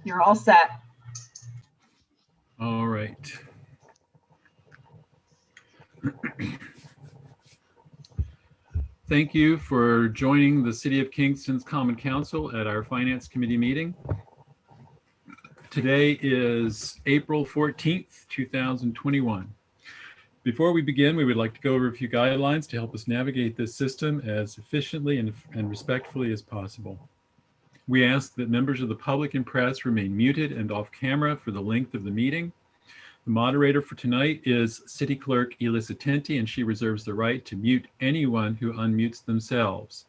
You're all set. All right. Thank you for joining the City of Kingston's Common Council at our Finance Committee meeting. Today is April 14th, 2021. Before we begin, we would like to go over a few guidelines to help us navigate this system as efficiently and respectfully as possible. We ask that members of the public and press remain muted and off camera for the length of the meeting. The moderator for tonight is City Clerk Elissa Tenti, and she reserves the right to mute anyone who unmutes themselves.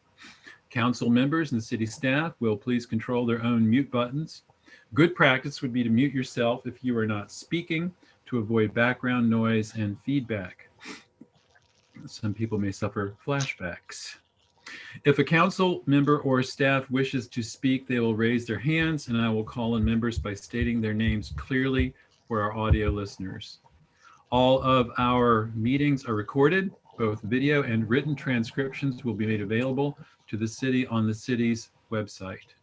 Council members and city staff will please control their own mute buttons. Good practice would be to mute yourself if you are not speaking to avoid background noise and feedback. Some people may suffer flashbacks. If a council member or staff wishes to speak, they will raise their hands and I will call on members by stating their names clearly for our audio listeners. All of our meetings are recorded. Both video and written transcriptions will be made available to the city on the city's website.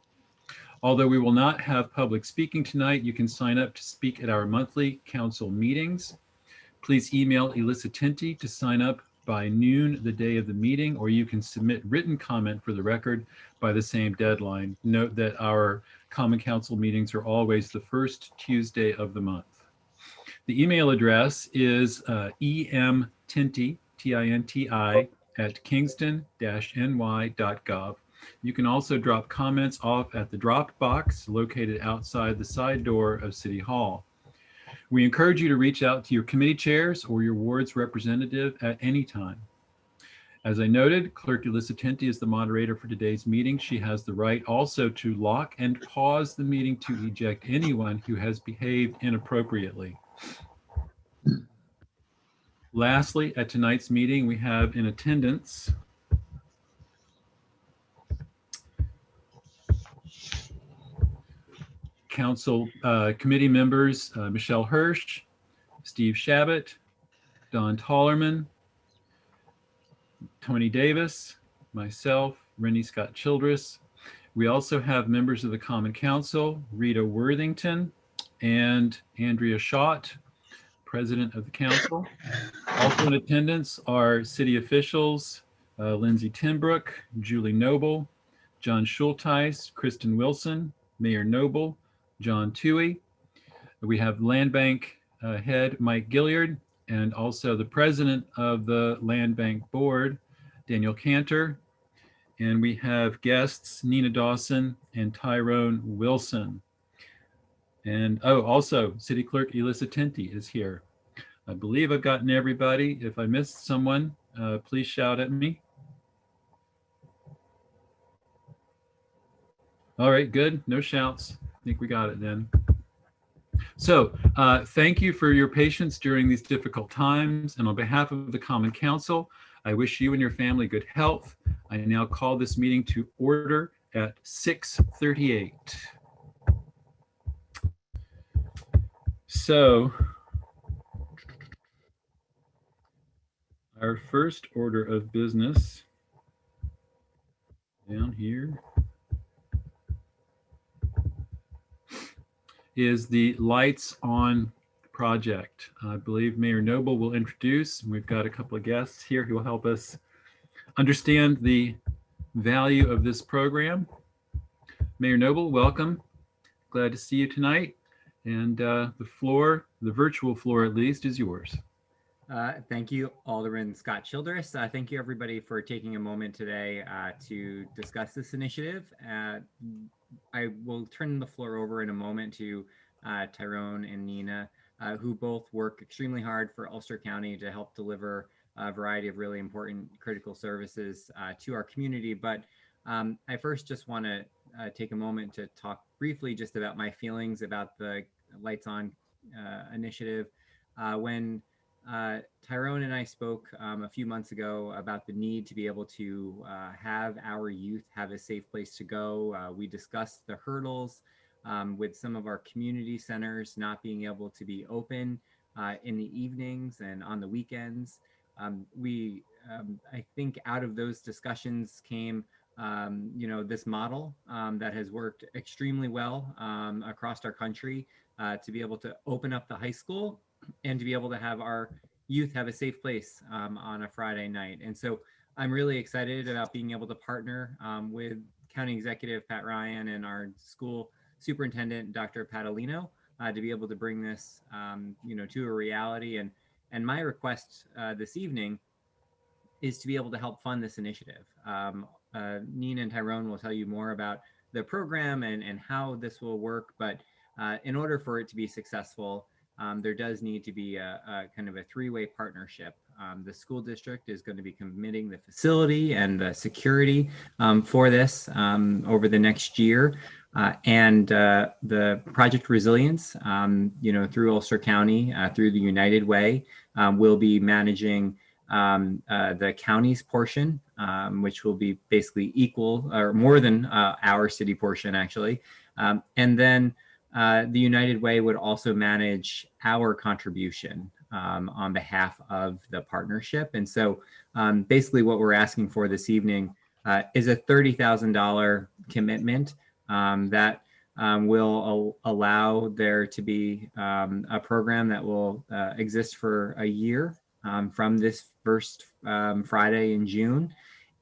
Although we will not have public speaking tonight, you can sign up to speak at our monthly council meetings. Please email Elissa Tenti to sign up by noon the day of the meeting, or you can submit written comment for the record by the same deadline. Note that our Common Council meetings are always the first Tuesday of the month. The email address is emtinti, T-I-N-T-I, at kingston-ny.gov. You can also drop comments off at the drop box located outside the side door of City Hall. We encourage you to reach out to your committee chairs or your ward's representative at any time. As I noted, Clerk Elissa Tenti is the moderator for today's meeting. She has the right also to lock and pause the meeting to eject anyone who has behaved inappropriately. Lastly, at tonight's meeting, we have in attendance Council committee members Michelle Hirsch, Steve Shabbat, Don Tollerman, Tony Davis, myself, Rennie Scott Childress. We also have members of the Common Council, Rita Worthington and Andrea Schott, President of the Council. Also in attendance are city officials, Lindsay Timbrook, Julie Noble, John Schulteis, Kristen Wilson, Mayor Noble, John Toohey. We have Land Bank head Mike Gilliard, and also the president of the Land Bank Board, Daniel Cantor. And we have guests Nina Dawson and Tyrone Wilson. And also City Clerk Elissa Tenti is here. I believe I've gotten everybody. If I missed someone, please shout at me. All right, good. No shouts. I think we got it then. So thank you for your patience during these difficult times. And on behalf of the Common Council, I wish you and your family good health. I now call this meeting to order at 6:38. So our first order of business down here is the Lights On project. I believe Mayor Noble will introduce, and we've got a couple of guests here who will help us understand the value of this program. Mayor Noble, welcome. Glad to see you tonight. And the floor, the virtual floor at least, is yours. Thank you, Alderman Scott Childress. Thank you, everybody, for taking a moment today to discuss this initiative. I will turn the floor over in a moment to Tyrone and Nina, who both work extremely hard for Ulster County to help deliver a variety of really important critical services to our community. But I first just want to take a moment to talk briefly just about my feelings about the Lights On initiative. When Tyrone and I spoke a few months ago about the need to be able to have our youth have a safe place to go. We discussed the hurdles with some of our community centers not being able to be open in the evenings and on the weekends. I think out of those discussions came this model that has worked extremely well across our country to be able to open up the high school and to be able to have our youth have a safe place on a Friday night. And so I'm really excited about being able to partner with County Executive Pat Ryan and our school superintendent, Dr. Patalino, to be able to bring this, to a reality. And my request this evening is to be able to help fund this initiative. Nina and Tyrone will tell you more about the program and how this will work, but in order for it to be successful, there does need to be a kind of a three-way partnership. The school district is going to be committing the facility and the security for this over the next year. And the Project Resilience, through Ulster County, through the United Way, will be managing the county's portion, which will be basically equal or more than our city portion, actually. And then the United Way would also manage our contribution on behalf of the partnership. And so basically what we're asking for this evening is a $30,000 commitment that will allow there to be a program that will exist for a year from this first Friday in June.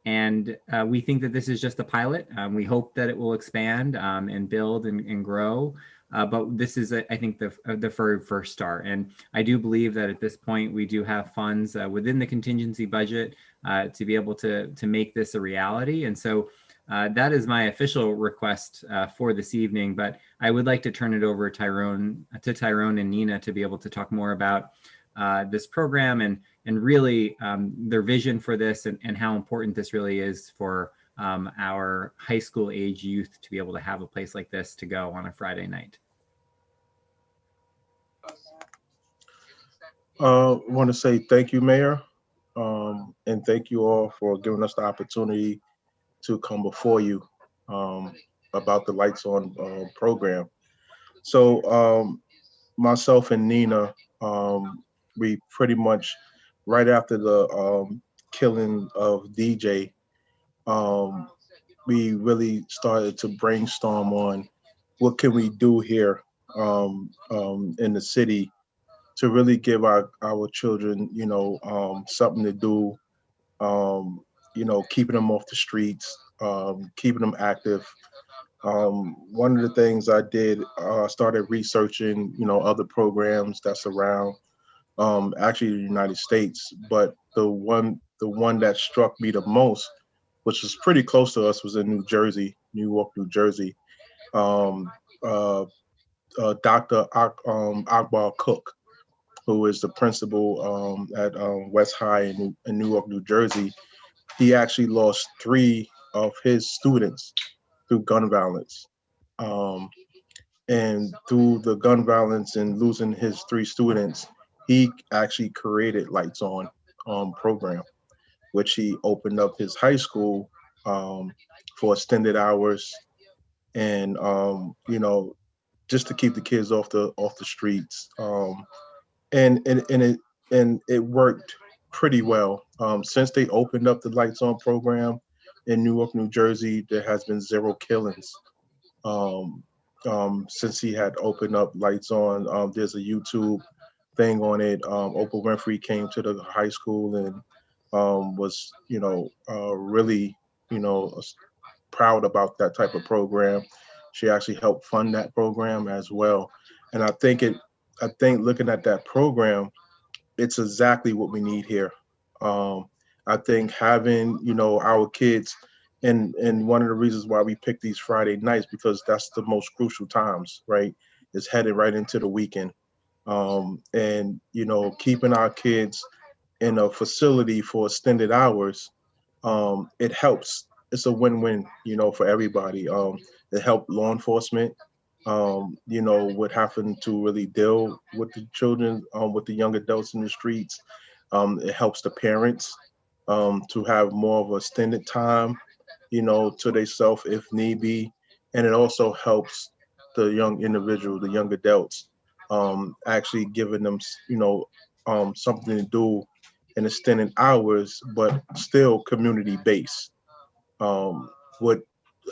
And we think that this is just a pilot. We hope that it will expand and build and grow. But this is, I think, the very first start. And I do believe that at this point, we do have funds within the contingency budget to be able to make this a reality. And so that is my official request for this evening. But I would like to turn it over to Tyrone and Nina to be able to talk more about this program and really their vision for this and how important this really is for our high school age youth to be able to have a place like this to go on a Friday night. I want to say thank you, Mayor, and thank you all for giving us the opportunity to come before you about the Lights On program. So myself and Nina, we pretty much, right after the killing of DJ, we really started to brainstorm on what can we do here in the city to really give our children, something to do, keeping them off the streets, keeping them active. One of the things I did, started researching, other programs that's around, actually the United States, but the one that struck me the most, which was pretty close to us, was in New York, New Jersey. Dr. Akbar Cook, who is the principal at West High in Newark, New Jersey. He actually lost 3 of his students through gun violence. And through the gun violence and losing his 3 students, he actually created Lights On program, which he opened up his high school for extended hours and just to keep the kids off the streets. And it worked pretty well. Since they opened up the Lights On program in Newark, New Jersey, there has been 0 killings. Since he had opened up Lights On, there's a YouTube thing on it. Oprah Winfrey came to the high school and was, really, proud about that type of program. She actually helped fund that program as well. And I think looking at that program, it's exactly what we need here. I think having, our kids, and one of the reasons why we pick these Friday nights, because that's the most crucial times, right? It's headed right into the weekend. And, keeping our kids in a facility for extended hours, it helps. It's a win-win, for everybody. It helped law enforcement, with having to really deal with the children, with the young adults in the streets. It helps the parents to have more of a extended time, to themselves if need be. And it also helps the young individual, the young adults, actually giving them, something to do in extended hours, but still community based. what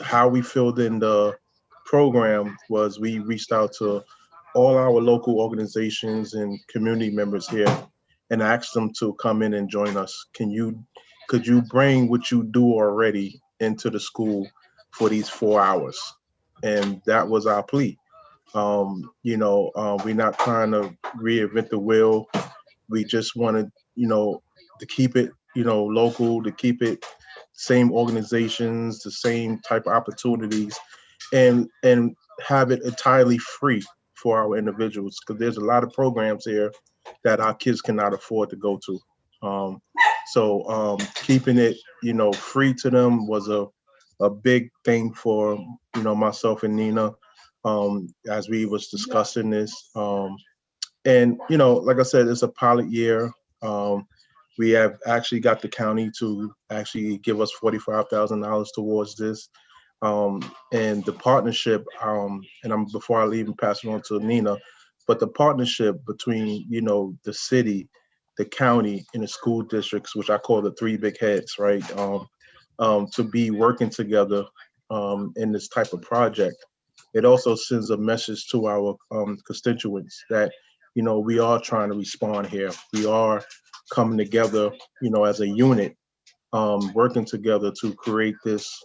how we filled in the program was we reached out to all our local organizations and community members here and asked them to come in and join us. Could you bring what you do already into the school for these 4 hours? And that was our plea. We're not trying to reinvent the wheel. We just wanted, to keep it, local, to keep it same organizations, the same type of opportunities, and have it entirely free for our individuals, because there's a lot of programs here that our kids cannot afford to go to. Keeping it, free to them was a big thing for, myself and Nina, as we was discussing this. And, like I said, it's a pilot year. We have actually got the county to actually give us $45,000 towards this. And the partnership, and before I leave and pass it on to Nina, but the partnership between, the city, the county, and the school districts, which I call the three big heads, right? To be working together in this type of project. It also sends a message to our constituents that, we are trying to respond here. We are coming together, as a unit, working together to create this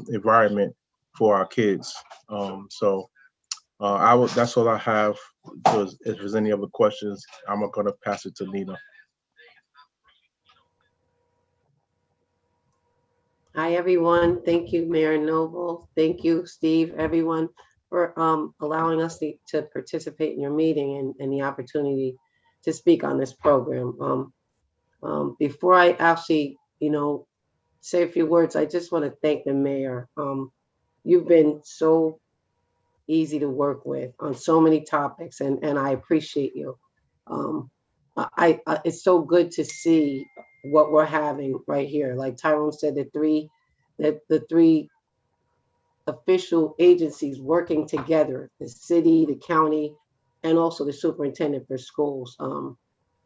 environment for our kids. That's all I have. If there's any other questions, I'm going to pass it to Nina. Hi, everyone. Thank you, Mayor Noble. Thank you, Steve, everyone, for allowing us to participate in your meeting and the opportunity to speak on this program. Before I actually, say a few words, I just want to thank the mayor. You've been so easy to work with on so many topics, and I appreciate you. It's so good to see what we're having right here. Like Tyrone said, the three official agencies working together, the city, the county, and also the superintendent for schools,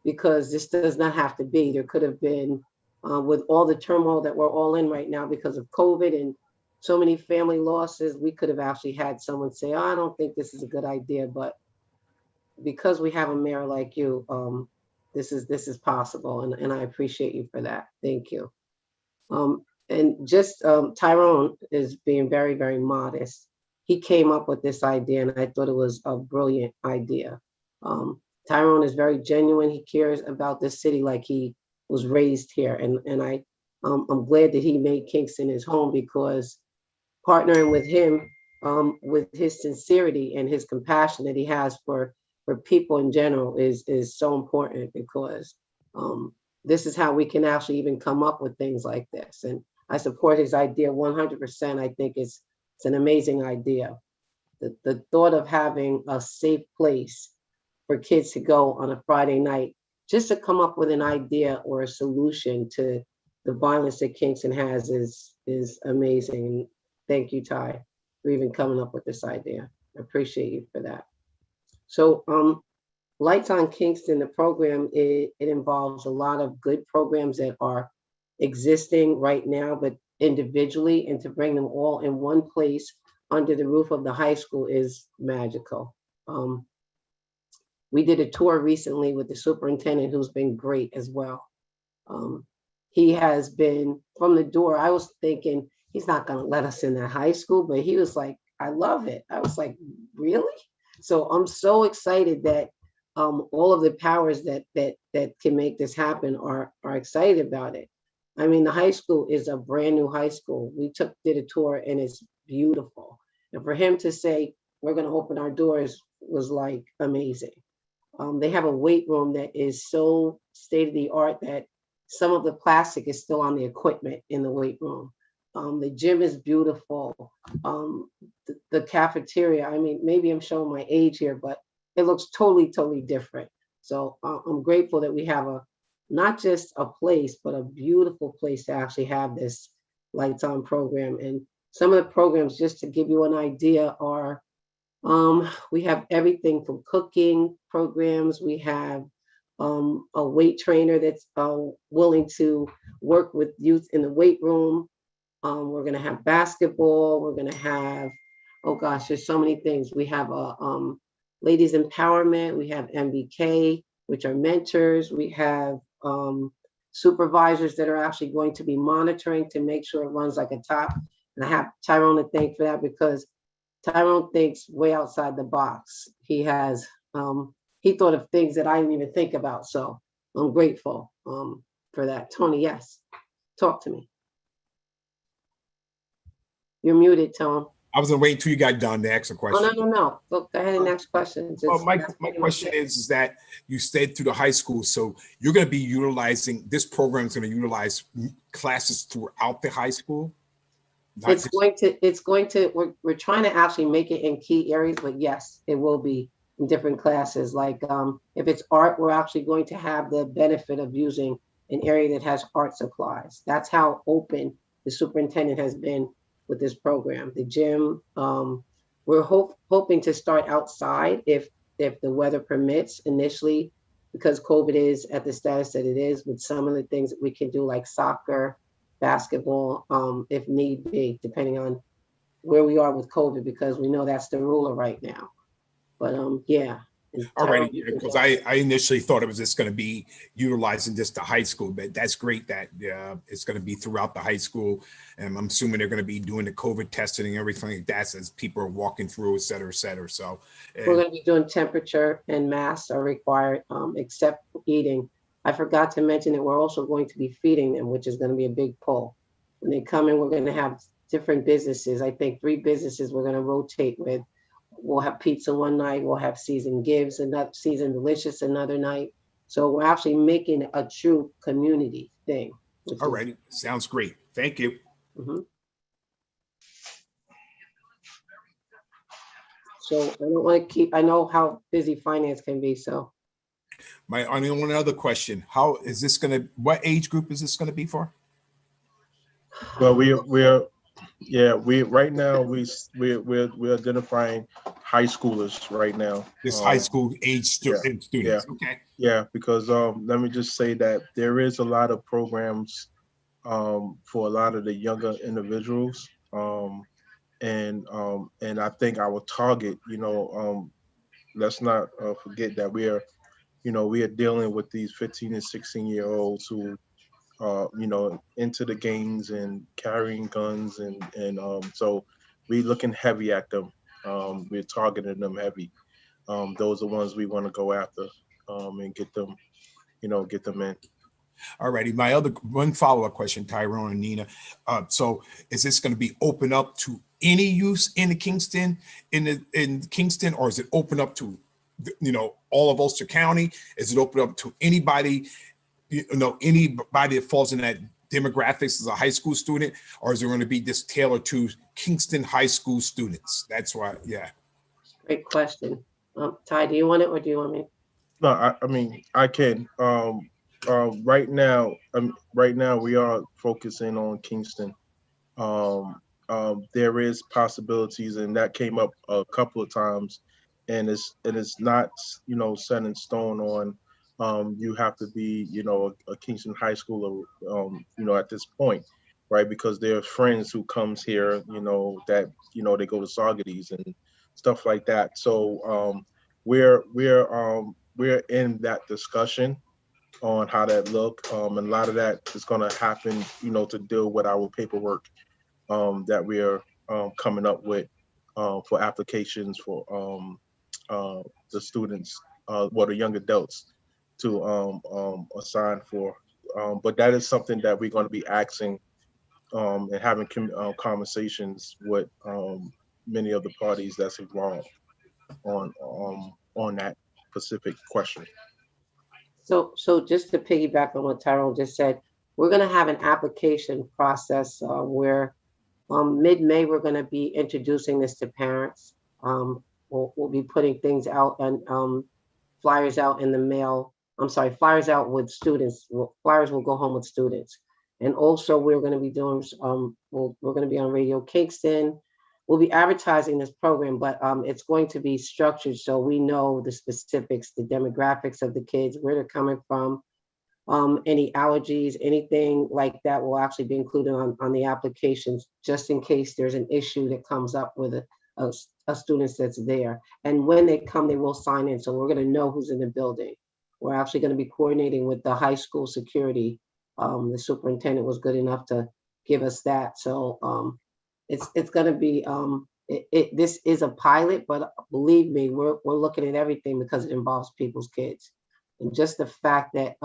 because this does not have to be. There could have been, with all the turmoil that we're all in right now because of COVID and so many family losses, we could have actually had someone say, oh, I don't think this is a good idea, but because we have a mayor like you, this is possible, and I appreciate you for that. Thank you. And just Tyrone is being very, very modest. He came up with this idea, and I thought it was a brilliant idea. Tyrone is very genuine. He cares about this city like he was raised here, and I'm glad that he made Kingston his home, because partnering with him, with his sincerity and his compassion that he has for people in general is so important, because this is how we can actually even come up with things like this. And I support his idea 100%. I think it's an amazing idea. The thought of having a safe place for kids to go on a Friday night, just to come up with an idea or a solution to the violence that Kingston has is amazing. Thank you, Ty, for even coming up with this idea. I appreciate you for that. So Lights on Kingston, the program, it involves a lot of good programs that are existing right now, but individually, and to bring them all in one place under the roof of the high school is magical. We did a tour recently with the superintendent, who's been great as well. He has been from the door. I was thinking he's not going to let us in that high school, but he was like, I love it. I was like, really? So I'm so excited that all of the powers that can make this happen are excited about it. I mean, the high school is a brand new high school. We did a tour, and it's beautiful. And for him to say, we're going to open our doors, was like amazing. They have a weight room that is so state of the art that some of the plastic is still on the equipment in the weight room. The gym is beautiful. The cafeteria, I mean, maybe I'm showing my age here, but it looks totally, totally different. So I'm grateful that we have not just a place, but a beautiful place to actually have this Lights On program. And some of the programs, just to give you an idea, are we have everything from cooking programs. We have a weight trainer that's willing to work with youth in the weight room. We're gonna have basketball. We're gonna have, oh gosh, there's so many things. We have a ladies empowerment. We have MBK, which are mentors. We have supervisors that are actually going to be monitoring to make sure it runs like a top. And I have Tyrone to thank for that, because Tyrone thinks way outside the box. He has he thought of things that I didn't even think about. So I'm grateful for that. Tony, yes, talk to me. You're muted, Tone. I was gonna wait until you got done to ask a Oh, question. no. Go ahead and ask questions. Well, my That's pretty much question it. is that you stayed through the high school, so you're going to be utilizing, this program is going to utilize classes throughout the high school? It's going to, we're trying to actually make it in key areas, but yes, it will be in different classes. Like if it's art, we're actually going to have the benefit of using an area that has art supplies. That's how open the superintendent has been with this program. The gym, we're hoping to start outside if the weather permits initially, because COVID is at the status that it is, with some of the things that we can do, like soccer, basketball, if need be, depending on where we are with COVID, because we know that's the ruler right now. But yeah. All right, because I initially thought it was just going to be utilizing just the high school, but that's great that it's going to be throughout the high school. And I'm assuming they're going to be doing the COVID testing and everything like that as people are walking through, et cetera, et cetera. So we're going to be doing temperature, and masks are required, except eating. I forgot to mention that we're also going to be feeding them, which is going to be a big pull. When they come in, we're going to have different businesses. I think 3 businesses we're going to rotate with. We'll have pizza one night, we'll have Seasoned Gives, another Seasoned Delicious another night. So we're actually making a true community thing. All right, sounds great. Thank you. So I don't want to keep, I know how busy finance can be, so. My only one other question, how is this going to, what age group is this going to be for? Well, we're right now we're identifying high schoolers right now. This high school age students. Yeah. Okay. Yeah, because let me just say that there is a lot of programs for a lot of the younger individuals, and I think our target, let's not forget that we are dealing with these 15 and 16-year-olds who into the gangs and carrying guns, and so we looking heavy at them. We're targeting them heavy. Those are ones we want to go after and get them in. All righty. My other one follow-up question, Tyrone and Nina. So is this going to be open up to any use in Kingston, or is it open up to, all of Ulster County? Is it open up to anybody, anybody that falls in that demographics as a high school student, or is it going to be just tailored to Kingston high school students? That's why, yeah. Great question. Ty, do you want it or do you want me? No, I mean, I can. Right now we are focusing on Kingston. There is possibilities, and that came up a couple of times, and it's not set in stone on you have to be a Kingston high schooler at this point, right? Because there are friends who comes here that they go to Saugerties and stuff like that. So we're in that discussion on how that look, and a lot of that is going to happen to deal with our paperwork that we are coming up with for applications for the students, the young adults to assign for. But that is something that we're going to be asking and having conversations with many of the parties that's involved on that specific question. So just to piggyback on what Tyrone just said, we're going to have an application process where mid-May we're going to be introducing this to parents. We'll be putting things out and flyers out in the mail. I'm sorry, flyers out with students. Flyers will go home with students. And also we're going to be doing, we're going to be on Radio Kingston. We'll be advertising this program, but it's going to be structured so we know the specifics, the demographics of the kids, where they're coming from. Any allergies, anything like that will actually be included on the applications, just in case there's an issue that comes up with a student that's there. And when they come, they will sign in. So we're going to know who's in the building. We're actually going to be coordinating with the high school security. The superintendent was good enough to give us that. So it's going to be, this is a pilot, but believe me, we're looking at everything because it involves people's kids. And just the fact that,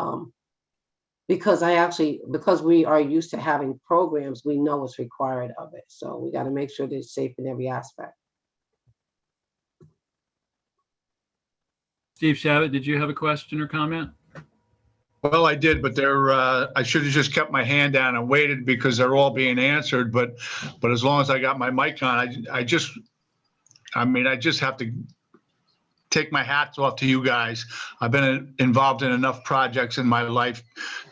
because we are used to having programs, we know what's required of it. So we got to make sure that it's safe in every aspect. Steve Shabbat, did you have a question or comment? Well, I did, but I should have just kept my hand down and waited because they're all being answered. But as long as I got my mic on, I just have to take my hats off to you guys. I've been involved in enough projects in my life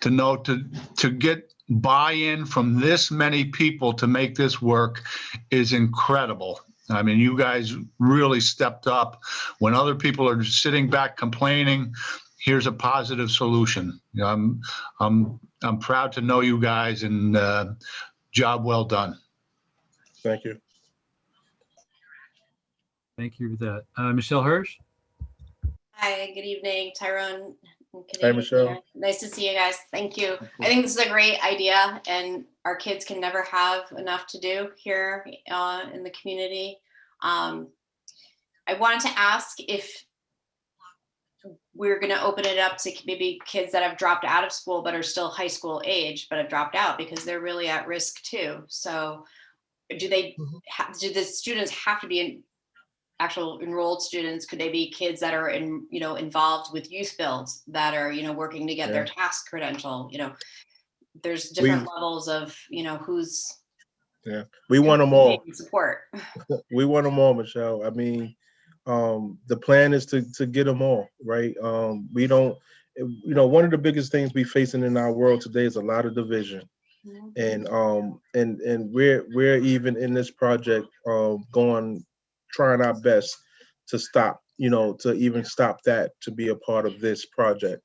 to know to get buy-in from this many people to make this work is incredible. I mean, you guys really stepped up. When other people are sitting back complaining, here's a positive solution. You know, I'm proud to know you guys, and job well done. Thank you. Thank you for that. Michelle Hirsch? Hi, good evening, Tyrone. Hi, Michelle. Nice to see you guys. Thank you. I think this is a great idea, and our kids can never have enough to do here in the community. I wanted to ask if we're going to open it up to maybe kids that have dropped out of school but are still high school age but have dropped out, because they're really at risk too. So do the students have to be actual enrolled students? Could they be kids that are involved with youth builds that are working to get their task credential? There's different levels of who's we want them all. Support. We want them all, Michelle. I mean, the plan is to get them all, right? We don't, one of the biggest things we facing in our world today is a lot of division. And we're even in this project trying our best to stop, to even stop that, to be a part of this project.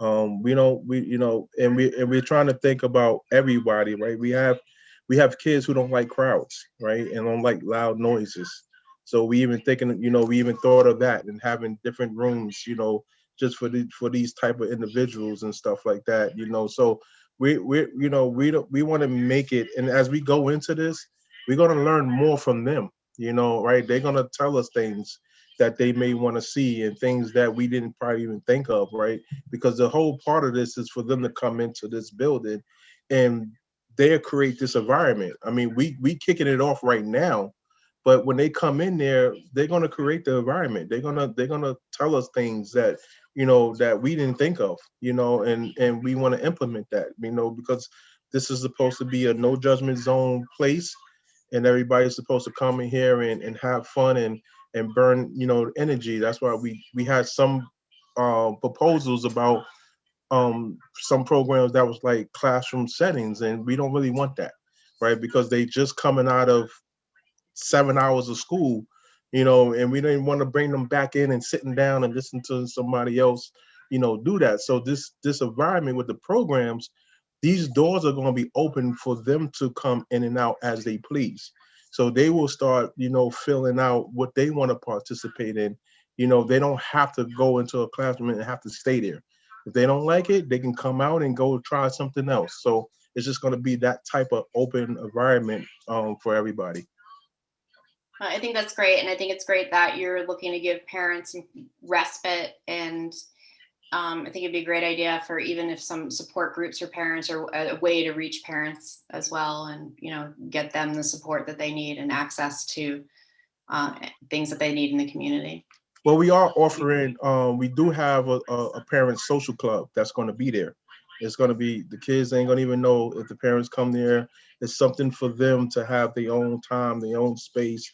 And we're trying to think about everybody, right? We have kids who don't like crowds, right? And don't like loud noises. So we even thought of that and having different rooms, just for these type of individuals and stuff like that, So we want to make it, and as we go into this, we're going to learn more from them, right? They're going to tell us things that they may want to see and things that we didn't probably even think of, right? Because the whole part of this is for them to come into this building and they create this environment. I mean, we kicking it off right now, but when they come in there, they're going to create the environment. They're going to tell us things that, that we didn't think of, and we want to implement that, because this is supposed to be a no judgment zone place, and everybody's supposed to come in here and have fun and burn, energy. That's why we had some proposals about some programs that was like classroom settings, and we don't really want that, right? Because they just coming out of 7 hours of school, and we didn't want to bring them back in and sitting down and listen to somebody else, do that. So this environment with the programs, these doors are going to be open for them to come in and out as they please. So they will start, filling out what they want to participate in. They don't have to go into a classroom and have to stay there. If they don't like it, they can come out and go try something else. So it's just going to be that type of open environment for everybody. I think that's great. And I think it's great that you're looking to give parents respite. And I think it'd be a great idea for even if some support groups for parents or a way to reach parents as well, and, get them the support that they need and access to things that they need in the community. Well, we are offering, we do have a parent social club that's going to be there. It's going to be, the kids ain't going to even know if the parents come there. It's something for them to have their own time, their own space,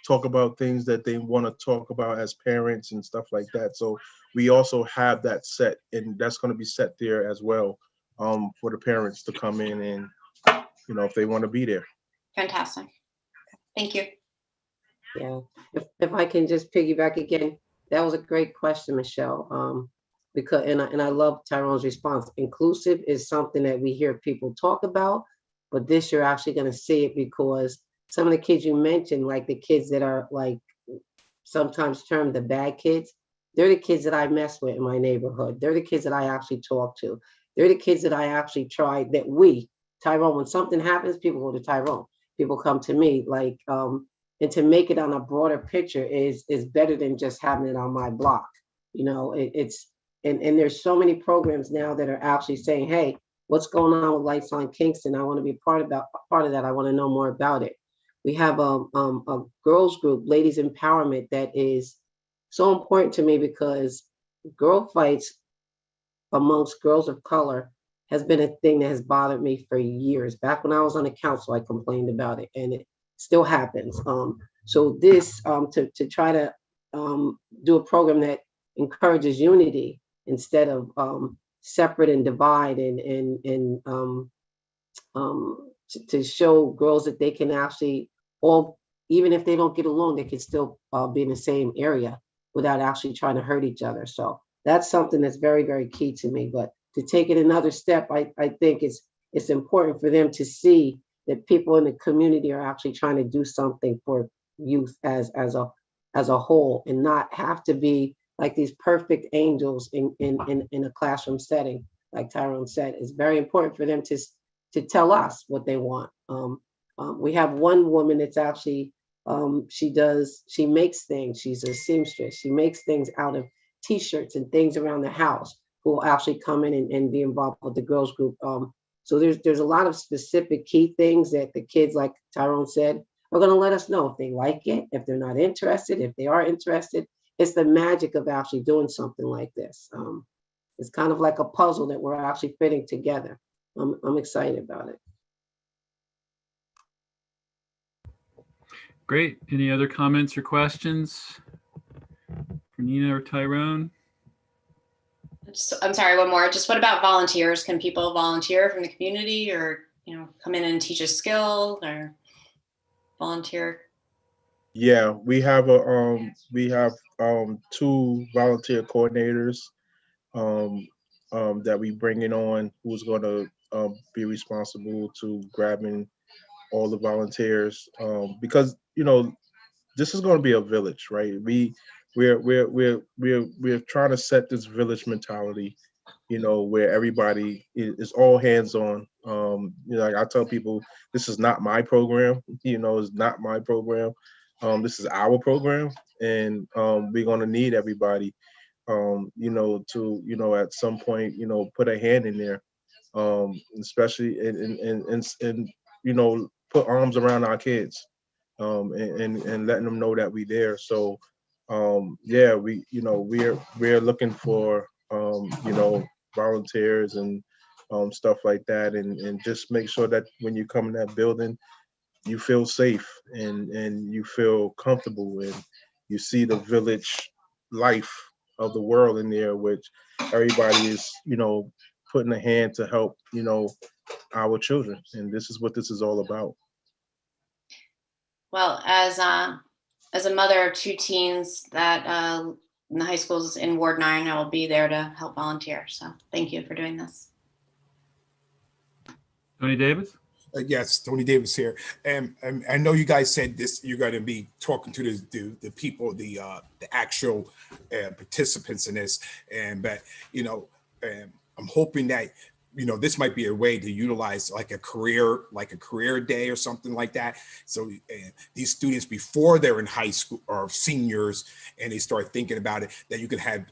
talk about things that they want to talk about as parents and stuff like that. So we also have that set, and that's going to be set there as well, for the parents to come in and, if they want to be there. Fantastic. Thank you. Yeah, if I can just piggyback again, that was a great question, Michelle. because, and I love Tyrone's response. Inclusive is something that we hear people talk about, but this you're actually going to see it, because some of the kids you mentioned, like the kids that are like sometimes termed the bad kids, they're the kids that I mess with in my neighborhood. They're the kids that I actually talk to. They're the kids that I actually try, that Tyrone, when something happens, people go to Tyrone. People come to me, like, and to make it on a broader picture is better than just having it on my block. You know, and there's so many programs now that are actually saying, hey, what's going on with Lights on Kingston? I want to be part of that. I want to know more about it. We have a girls group, ladies empowerment, that is so important to me, because girl fights amongst girls of color has been a thing that has bothered me for years. Back when I was on the council, I complained about it, and it still happens. So this, to try to do a program that encourages unity instead of separate and divide, and to show girls that they can actually all, even if they don't get along, they can still be in the same area without actually trying to hurt each other. So that's something that's very, very key to me. But to take it another step, I think it's important for them to see that people in the community are actually trying to do something for youth as a whole, and not have to be like these perfect angels in a classroom setting. Like Tyrone said, it's very important for them to tell us what they want. We have one woman that's actually, she makes things. She's a seamstress. She makes things out of T-shirts and things around the house, who will actually come in and be involved with the girls group. So there's a lot of specific key things that the kids, like Tyrone said, are going to let us know if they like it, if they're not interested, if they are interested. It's the magic of actually doing something like this. It's kind of like a puzzle that we're actually fitting together. I'm excited about it. Great. Any other comments or questions for Nina or Tyrone? I'm sorry, one more. Just what about volunteers? Can people volunteer from the community, or come in and teach a skill or volunteer? Yeah, we have two volunteer coordinators that we bringing on, who's going to be responsible to grabbing all the volunteers, because this is going to be a village, right? We're trying to set this village mentality, where everybody is all hands on. Like I tell people, this is not my program. It's not my program. This is our program, and we're going to need everybody, to at some point, put a hand in there, especially and put arms around our kids, and letting them know that we there. So yeah, we're looking for volunteers and stuff like that, and just make sure that when you come in that building, you feel safe and you feel comfortable, and you see the village life of the world in there, which everybody is putting a hand to help our children, and this is what this is all about. Well, as a mother of two teens that in the high schools in Ward 9, I will be there to help volunteer. So thank you for doing this. Tony Davis? Yes, Tony Davis here. And I know you guys said this, you're going to be talking to the people, the actual participants in this. But I'm hoping that this might be a way to utilize like a career day or something like that. So these students, before they're in high school or seniors and they start thinking about it, that you can have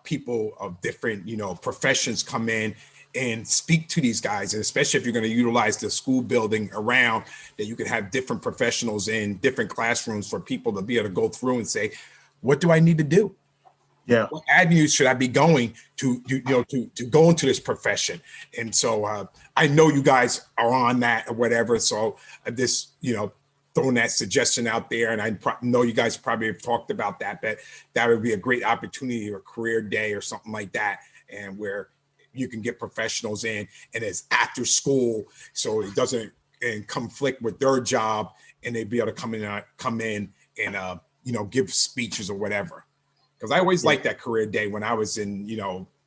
people of different, professions come in and speak to these guys. And especially if you're going to utilize the school building around, that you can have different professionals in different classrooms for people to be able to go through and say, what do I need to do? Yeah. What avenues should I be going to go into this profession? And so I know you guys are on that or whatever. So this, throwing that suggestion out there, and I know you guys probably have talked about that, but that would be a great opportunity, or a career day or something like that, and where you can get professionals in, and it's after school, so it doesn't conflict with their job, and they'd be able to come in and give speeches or whatever. Because I always liked that career day when I was in,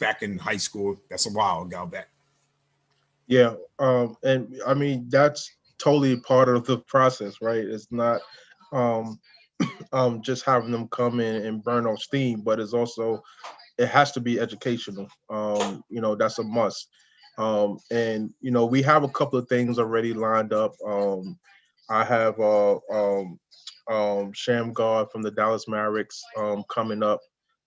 back in high school. That's a while ago back. Yeah, and I mean that's totally part of the process, right? It's not um, just having them come in and burn off steam, but it's also it has to be educational. That's a must. And we have a couple of things already lined up. I have Sham God from the Dallas Mavericks coming up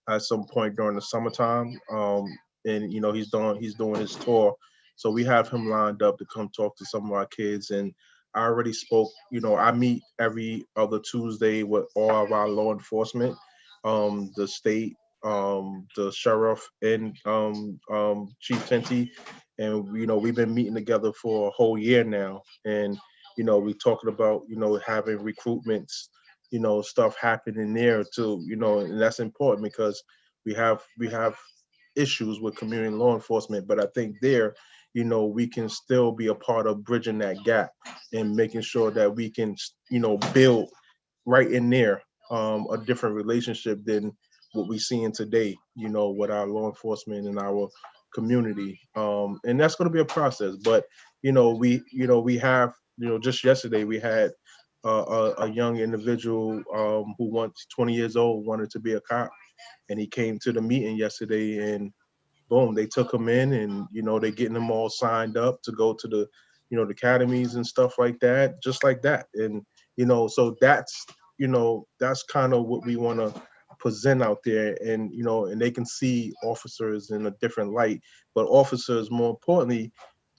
at some point during the summertime. And he's doing his tour. So we have him lined up to come talk to some of our kids. And I already spoke, I meet every other Tuesday with all of our law enforcement, the state, the sheriff, and Chief Tenty. And we've been meeting together for a whole year now. And we talking about having recruitments, stuff happening there too, and that's important because we have issues with community law enforcement, but I think there, we can still be a part of bridging that gap and making sure that we can, build right in there a different relationship than what we seeing today, with our law enforcement and our community. And that's going to be a process, but we have, just yesterday we had a young individual who once 20 years old wanted to be a cop, and he came to the meeting yesterday, and boom, they took him in, and they getting them all signed up to go to the academies and stuff like that, just like that. And so that's kind of what we want to present out there, and and they can see officers in a different light, but officers, more importantly,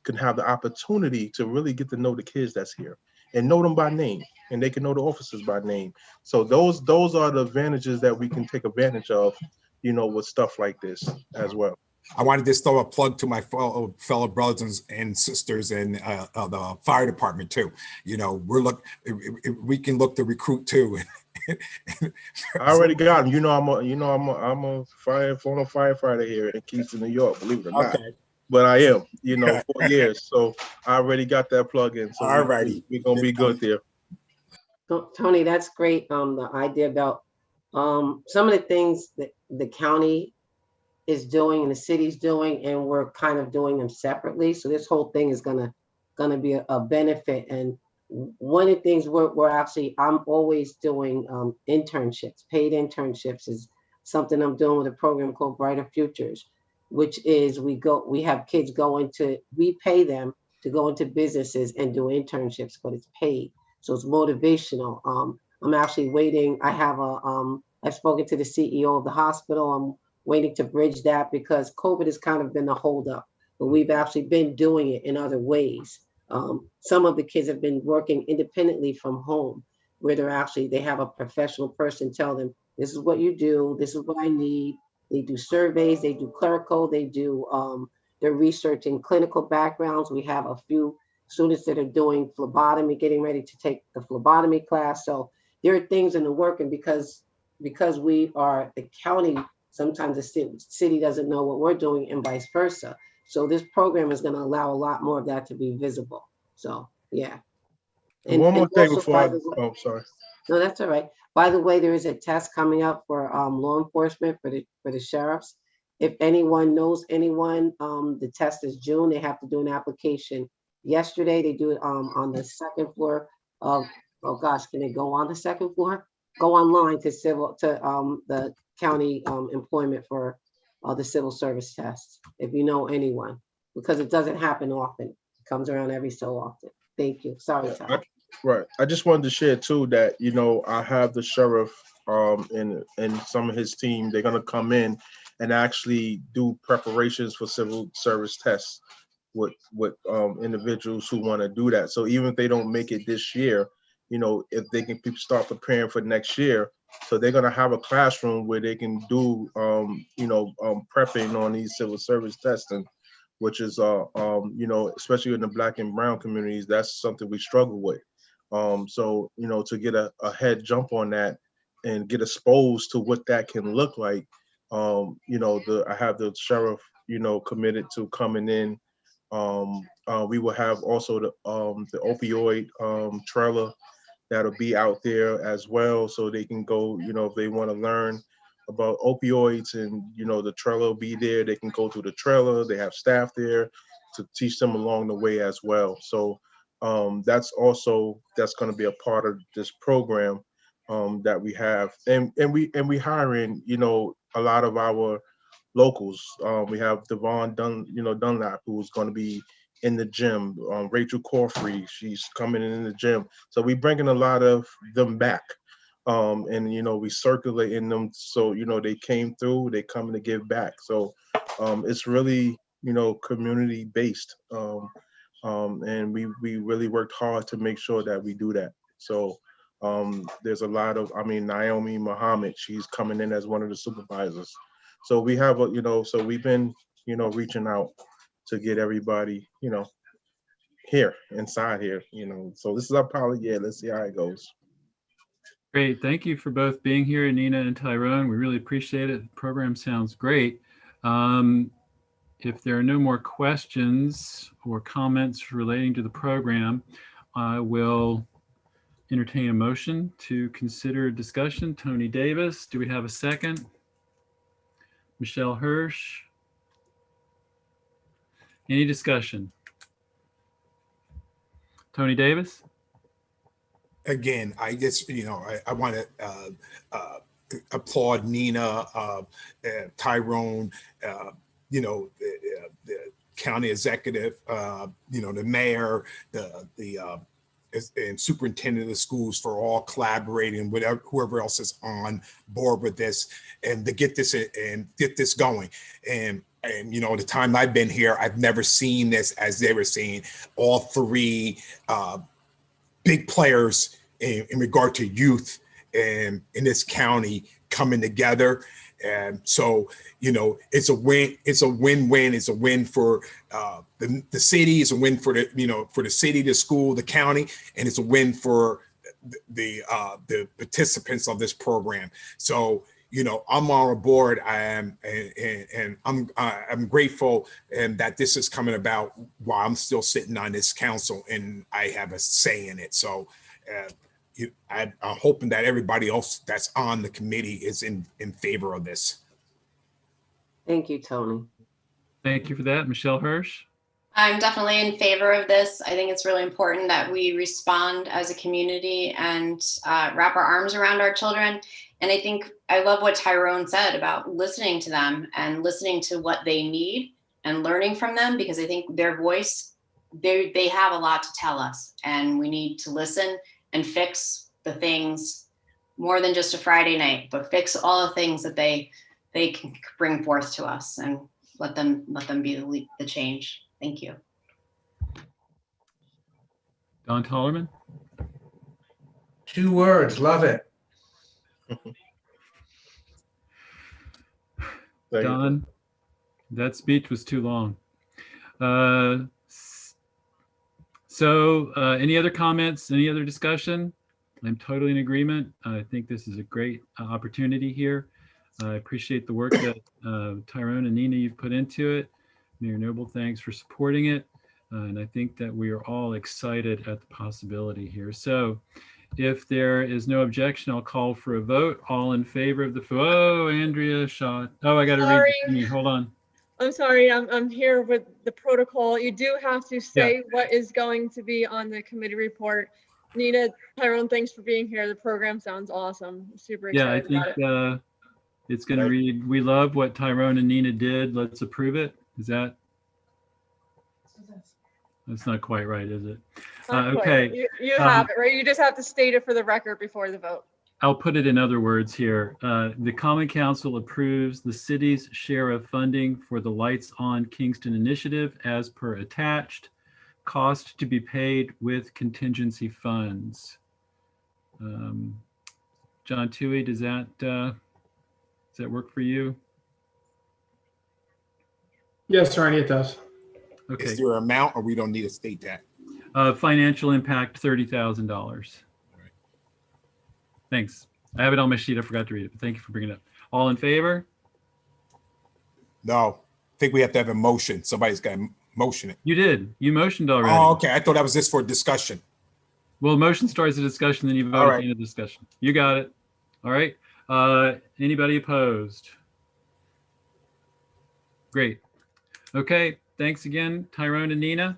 can have the opportunity to really get to know the kids that's here and know them by name, and they can know the officers by name. So those are the advantages that we can take advantage of, with stuff like this as well. I wanted to throw a plug to my fellow brothers and sisters in the fire department too. We can look to recruit too. I already got them. I'm a former firefighter here in Kingston, New York. Believe it or not, Okay. but I am. 4 years, so I already got that plug in. So All righty, we're gonna be good there. Tony, that's great. The idea about some of the things that the county is doing and the city's doing, and we're kind of doing them separately. So this whole thing is gonna be a benefit. And one of the things I'm always doing internships. Paid internships is something I'm doing with a program called Brighter Futures, which is we have kids we pay them to go into businesses and do internships, but it's paid. So it's motivational. I'm actually waiting. I've spoken to the CEO of the hospital. I'm waiting to bridge that because COVID has kind of been a holdup, but we've actually been doing it in other ways. Some of the kids have been working independently from home, where they have a professional person tell them, this is what you do, this is what I need. They do surveys, they do clerical, they do their research in clinical backgrounds. We have a few students that are doing phlebotomy, getting ready to take the phlebotomy class. So there are things in the work, and because we are the county, sometimes the city doesn't know what we're doing and vice versa. So this program is going to allow a lot more of that to be visible. So, yeah. And one more thing before sorry. No, that's all right. By the way, there is a test coming up for law enforcement for the sheriffs. If anyone knows anyone, the test is June. They have to do an application. Yesterday, they do it on the second floor of, can they go on the second floor? Go online to the county employment for the civil service test, if you know anyone, because it doesn't happen often. It comes around every so often. Thank you. Sorry, Tom. Right. I just wanted to share too that, I have the sheriff and some of his team, they're gonna come in and actually do preparations for civil service tests with individuals who want to do that. So even if they don't make it this year, if they can start preparing for next year, so they're gonna have a classroom where they can do prepping on these civil service testing, which is especially in the Black and brown communities, that's something we struggle with. So to get a head jump on that and get exposed to what that can look like, I have the sheriff committed to coming in. We will have also the opioid trailer that'll be out there as well, so they can go, if they want to learn about opioids, and the trailer will be there. They can go through the trailer. They have staff there to teach them along the way as well. So that's going to be a part of this program that we have, and we hiring a lot of our locals. We have Devon Dunlap, who's going to be in the gym. Rachel Corfrey, she's coming in the gym. So we bringing a lot of them back, and we circulating them. So they came through, they coming to give back. So it's really community based, and we really worked hard to make sure that we do that. So there's a lot of, Naomi Muhammad, she's coming in as one of the supervisors. So we have so we've been reaching out to get everybody here inside here. So this is our pilot year. Let's see how it goes. Great. Thank you for both being here, Nina and Tyrone. We really appreciate it. The program sounds great. If there are no more questions or comments relating to the program, I will entertain a motion to consider discussion. Tony Davis, do we have a second? Michelle Hirsch. Any discussion? Tony Davis? Again, I just, I want to applaud Nina, Tyrone, the county executive, the mayor, the and superintendent of the schools for all collaborating with whoever else is on board with this, and to get this going. And the time I've been here, I've never seen this as they were seeing. All three big players in regard to youth and in this county coming together. And so, it's a win. It's a win-win. It's a win for the city. It's a win for for the city, the school, the county, and it's a win for the participants of this program. So, I'm on board. I am, and I'm grateful, and that this is coming about while I'm still sitting on this council and I have a say in it. So, I'm hoping that everybody else that's on the committee is in favor of this. Thank you, Tony. Thank you for that. Michelle Hirsch? I'm definitely in favor of this. I think it's really important that we respond as a community and wrap our arms around our children. And I think I love what Tyrone said about listening to them and listening to what they need and learning from them, because I think their voice, they have a lot to tell us, and we need to listen and fix the things more than just a Friday night, but fix all the things that they can bring forth to us, and let them be the change. Thank you. Don Tollerman? 2 words, love it. Don, that speech was too long. So any other comments, any other discussion? I'm totally in agreement. I think this is a great opportunity here. I appreciate the work that Tyrone and Nina, you've put into it. Mayor Noble, thanks for supporting it. And I think that we are all excited at the possibility here. So if there is no objection, I'll call for a vote. All in favor of the, oh, Andrea Shaw. Oh, I got to read this. Hold on. I'm sorry, I'm here with the protocol. You do have to say what is going to be on the committee report. Nina, Tyrone, thanks for being here. The program sounds awesome. I'm super excited about it. Yeah, I think it's going to read, we love what Tyrone and Nina did. Let's approve it. Is that? That's not quite right, is it? Okay. You have it, right? You just have to state it for the record before the vote. I'll put it in other words here. The Common Council approves the city's share of funding for the Lights on Kingston initiative as per attached. Cost to be paid with contingency funds. John Toohey, does that work for you? Yes, Ernie, it does. Okay. Is there an amount, or we don't need to state that? Financial impact, $30,000. Right. Thanks. I have it on my sheet. I forgot to read it, but thank you for bringing it up. All in favor? No, I think we have to have a motion. Somebody's got to motion it. You did. You motioned already. Oh, okay. I thought that was just for discussion. Well, motion starts a discussion, then you vote at the end of the discussion. You got it. All right. Anybody opposed? Great. Okay, thanks again, Tyrone and Nina.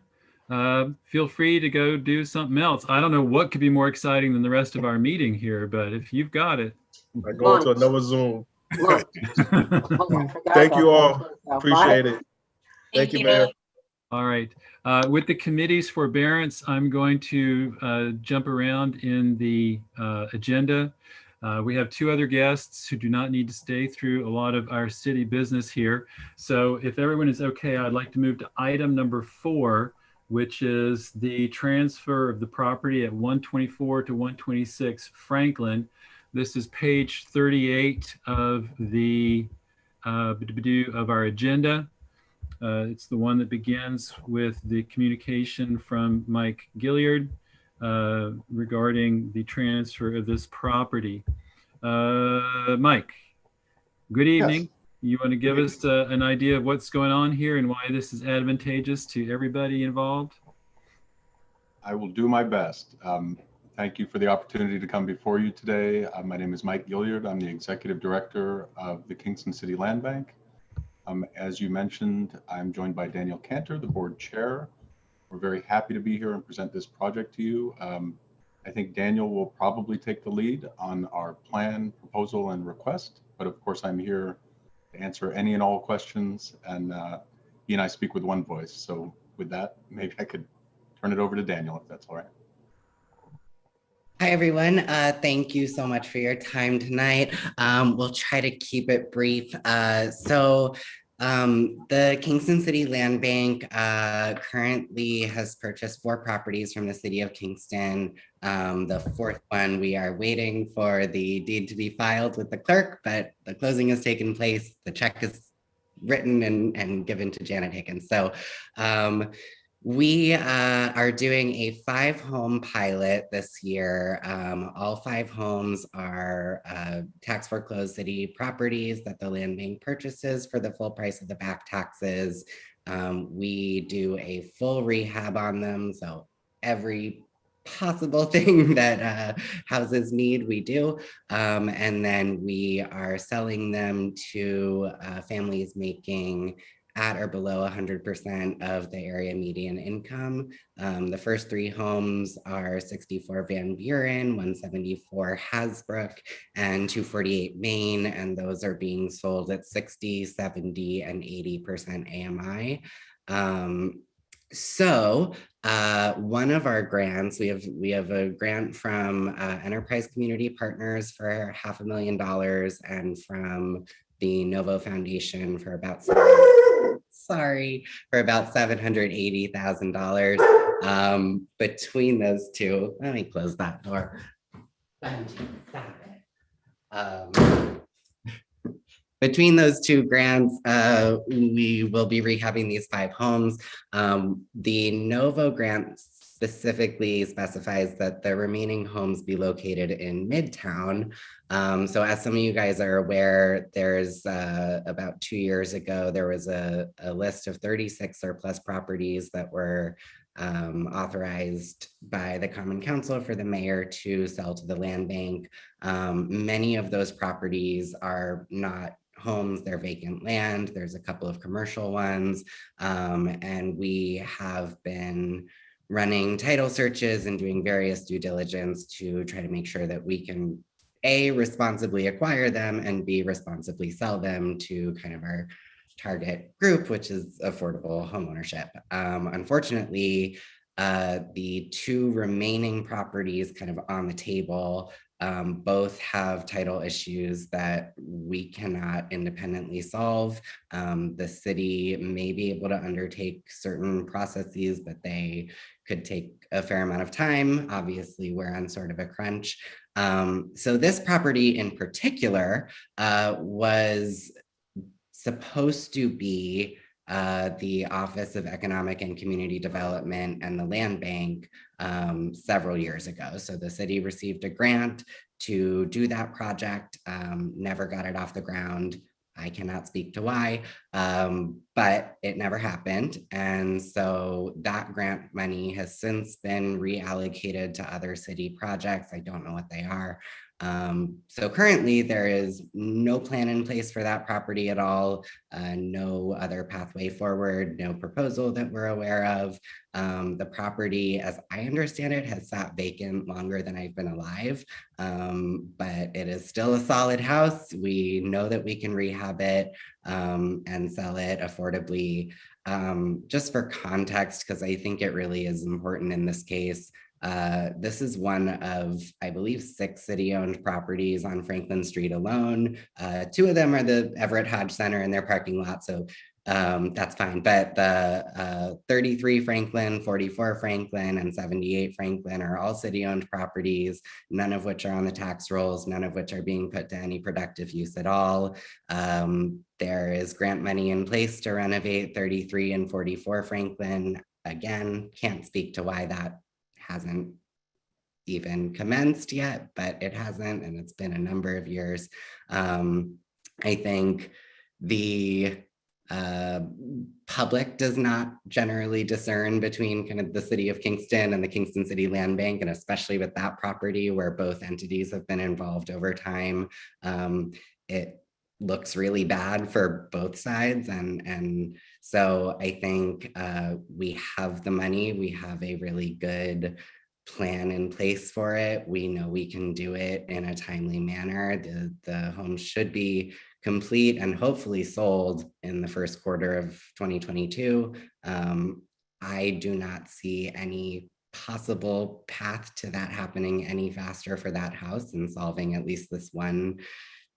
Feel free to go do something else. I don't know what could be more exciting than the rest of our meeting here, but if you've got it. I go into another Zoom. Lunch. Oh, I forgot Thank about you that. all. Appreciate it. Thank you, Mayor. All right. With the committee's forbearance, I'm going to jump around in the agenda. We have two other guests who do not need to stay through a lot of our city business here. So if everyone is okay, I'd like to move to item number 4, which is the transfer of the property at 124 to 126 Franklin. This is page 38 of the of our agenda. It's the one that begins with the communication from Mike Gilliard regarding the transfer of this property. Mike, good evening. Yes. You want to give us an idea of what's going on here and why this is advantageous to everybody involved? I will do my best. Thank you for the opportunity to come before you today. My name is Mike Gilliard. I'm the Executive Director of the Kingston City Land Bank. As you mentioned, I'm joined by Daniel Cantor, the board chair. We're very happy to be here and present this project to you. I think Daniel will probably take the lead on our plan, proposal, and request, but of course I'm here to answer any and all questions, and he and I speak with one voice. So with that, maybe I could turn it over to Daniel, if that's all right. Hi, everyone. Thank you so much for your time tonight. We'll try to keep it brief. The Kingston City Land Bank currently has purchased 4 properties from the city of Kingston. The 4th one, we are waiting for the deed to be filed with the clerk, but the closing has taken place. The check is written and given to Janet Higgins. So we are doing a 5-home pilot this year. All 5 homes are tax foreclosed city properties that the land bank purchases for the full price of the back taxes. We do a full rehab on them. So every possible thing that houses need, we do. And then we are selling them to families making at or below 100% of the area median income. The first 3 homes are 64 Van Buren, 174 Hasbrook, and 248 Main, and those are being sold at 60, 70, and 80% AMI. One of our grants, we have a grant from Enterprise Community Partners for $500,000 and from the Novo Foundation for about $780,000. Between those two, let me close that door. Between those 2 grants, we will be rehabbing these 5 homes. The Novo grant specifically specifies that the remaining homes be located in Midtown. So as some of you guys are aware, there's about 2 years ago, there was a list of 36 surplus properties that were authorized by the Common Council for the mayor to sell to the land bank. Many of those properties are not homes, they're vacant land. There's a couple of commercial ones, and we have been running title searches and doing various due diligence to try to make sure that we can A, responsibly acquire them, and B, responsibly sell them to kind of our target group, which is affordable homeownership. Unfortunately, the 2 remaining properties kind of on the table both have title issues that we cannot independently solve. The city may be able to undertake certain processes, but they could take a fair amount of time. Obviously, we're on sort of a crunch. So this property in particular was supposed to be the Office of Economic and Community Development and the Land Bank several years ago. So the city received a grant to do that project, never got it off the ground. I cannot speak to why, but it never happened. And so that grant money has since been reallocated to other city projects. I don't know what they are. So currently there is no plan in place for that property at all, no other pathway forward, no proposal that we're aware of. The property, as I understand it, has sat vacant longer than I've been alive, but it is still a solid house. We know that we can rehab it and sell it affordably. Just for context, because I think it really is important in this case, this is one of, I believe, 6 city-owned properties on Franklin Street alone. 2 of them are the Everett Hodge Center and their parking lot, so that's fine. But the 33 Franklin, 44 Franklin, and 78 Franklin are all city-owned properties, none of which are on the tax rolls, none of which are being put to any productive use at all. There is grant money in place to renovate 33 and 44 Franklin. Again, can't speak to why that hasn't even commenced yet, but it hasn't, and it's been a number of years. I think the public does not generally discern between kind of the city of Kingston and the Kingston City Land Bank, and especially with that property where both entities have been involved over time. It looks really bad for both sides, and so I think we have the money, we have a really good plan in place for it. We know we can do it in a timely manner. The home should be complete and hopefully sold in the first quarter of 2022. I do not see any possible path to that happening any faster for that house and solving at least this one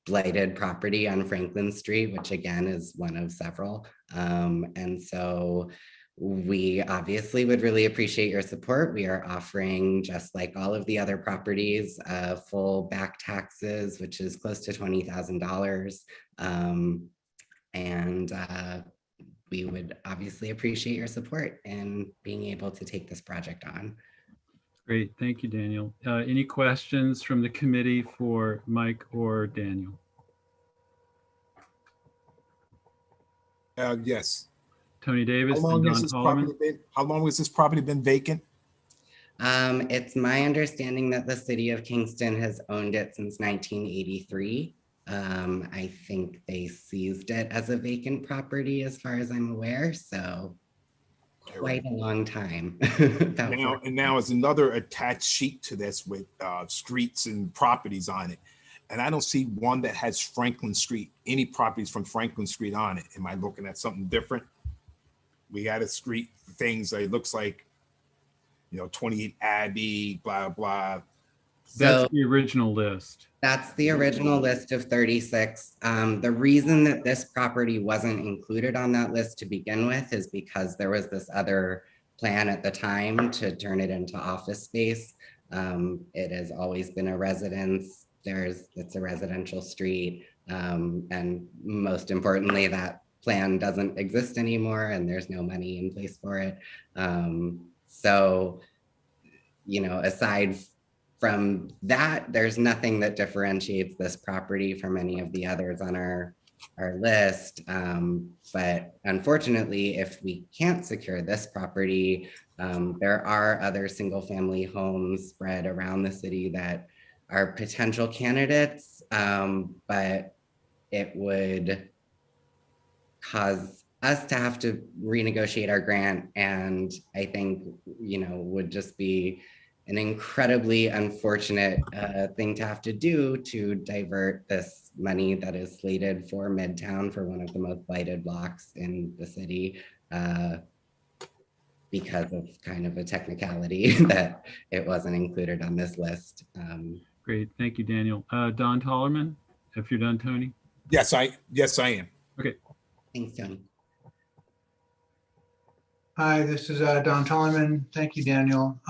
blighted property on Franklin Street, which again is one of several. And so we obviously would really appreciate your support. We are offering, just like all of the other properties, full back taxes, which is close to $20,000. And we would obviously appreciate your support in being able to take this project on. Great, thank you, Daniel. Any questions from the committee for Mike or Daniel? Yes. Tony Davis How long and has Don this property Tollerman. been? How long has this property been vacant? It's my understanding that the city of Kingston has owned it since 1983. I think they seized it as a vacant property, as far as I'm aware. So quite a long time. Now is another attached sheet to this with streets and properties on it. And I don't see one that has Franklin Street, any properties from Franklin Street on it. Am I looking at something different? We got a street things that it looks like, 28 Abbey, blah, blah. That's the original list. That's the original list of 36. The reason that this property wasn't included on that list to begin with is because there was this other plan at the time to turn it into office space. It has always been a residence. It's a residential street. And most importantly, that plan doesn't exist anymore and there's no money in place for it. So, aside from that, there's nothing that differentiates this property from any of the others on our list. But unfortunately, if we can't secure this property, there are other single family homes spread around the city that are potential candidates, but it would cause us to have to renegotiate our grant, and I think, would just be an incredibly unfortunate thing to have to do to divert this money that is slated for Midtown, for one of the most blighted blocks in the city, because of kind of a technicality that it wasn't included on this list. Great, thank you, Daniel. Don Tollerman, if you're done, Tony. Yes, I am. Okay. Thanks, Tony. Hi, this is Don Tollerman. Thank you, Daniel.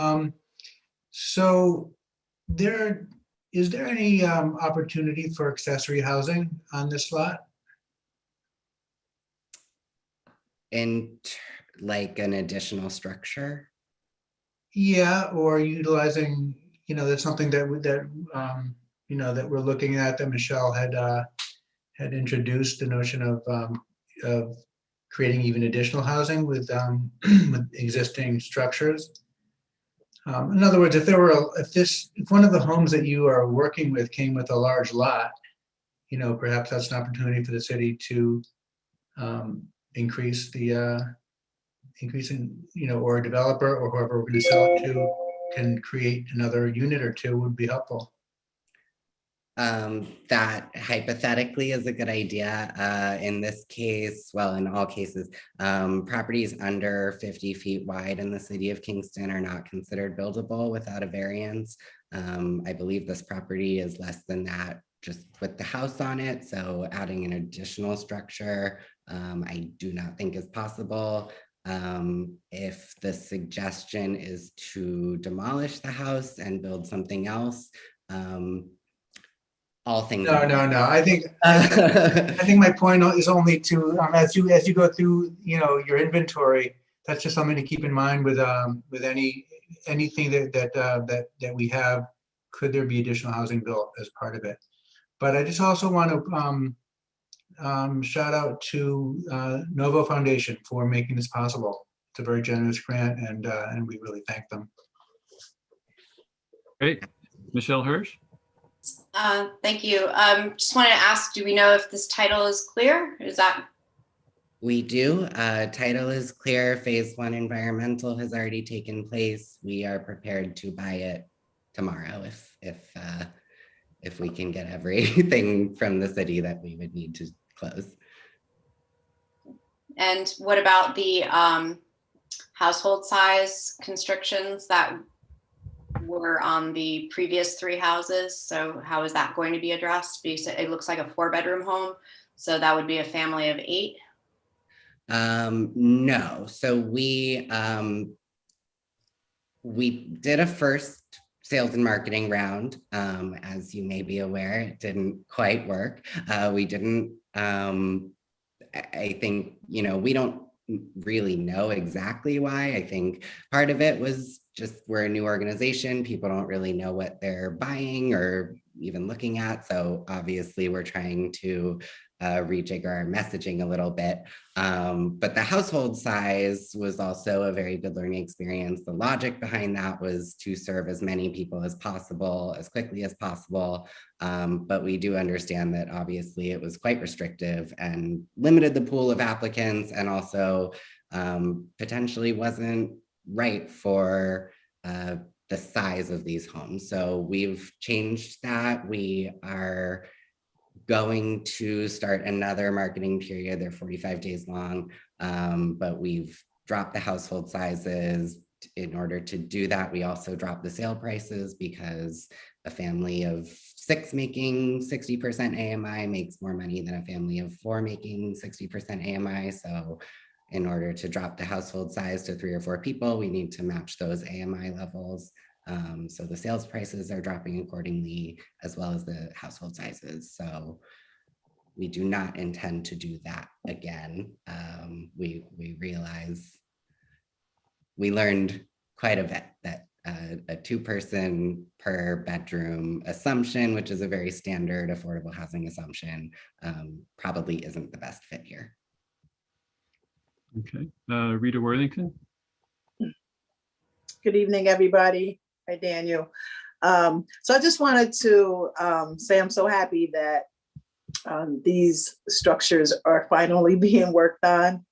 So is there any opportunity for accessory housing on this lot? And like an additional structure? Yeah, or utilizing, that's something that we're looking at, that Michelle had introduced, the notion of creating even additional housing with with existing structures. In other words, if one of the homes that you are working with came with a large lot, perhaps that's an opportunity for the city to increase in, or a developer or whoever we're going to sell it to can create another unit or two would be helpful. That hypothetically is a good idea. In this case, well, in all cases, properties under 50 feet wide in the city of Kingston are not considered buildable without a variance. I believe this property is less than that just with the house on it. So adding an additional structure, I do not think is possible. If the suggestion is to demolish the house and build something else, all things. No. I think my point is only to as you go through your inventory. That's just something to keep in mind with anything that we have. Could there be additional housing built as part of it? But I just also want to shout out to Novo Foundation for making this possible. It's a very generous grant, and we really thank them. Great, Michelle Hirsch. Thank you. Just wanted to ask, do we know if this title is clear? Is that? We do. Title is clear. Phase 1 environmental has already taken place. We are prepared to buy it tomorrow if we can get everything from the city that we would need to close. And what about the household size constrictions that were on the previous 3 houses? So how is that going to be addressed? Because it looks like a 4-bedroom home, so that would be a family of 8. No, so we did a first sales and marketing round. As you may be aware, it didn't quite work. We didn't. I think we don't really know exactly why. I think part of it was just we're a new organization. People don't really know what they're buying or even looking at. So obviously we're trying to rejigger our messaging a little bit. But the household size was also a very good learning experience. The logic behind that was to serve as many people as possible, as quickly as possible. But we do understand that obviously it was quite restrictive and limited the pool of applicants, and also potentially wasn't right for the size of these homes. So we've changed that. We are going to start another marketing period. They're 45 days long, but we've dropped the household sizes. In order to do that, we also dropped the sale prices because a family of 6 making 60% AMI makes more money than a family of 4 making 60% AMI. So in order to drop the household size to 3 or 4 people, we need to match those AMI levels. So the sales prices are dropping accordingly, as well as the household sizes. So we do not intend to do that again. We realize we learned quite a bit that a 2-person per bedroom assumption, which is a very standard affordable housing assumption, probably isn't the best fit here. Okay, Rita Worthington. Good evening, everybody. Hi, Daniel. So I just wanted to say I'm so happy that these structures are finally being worked on.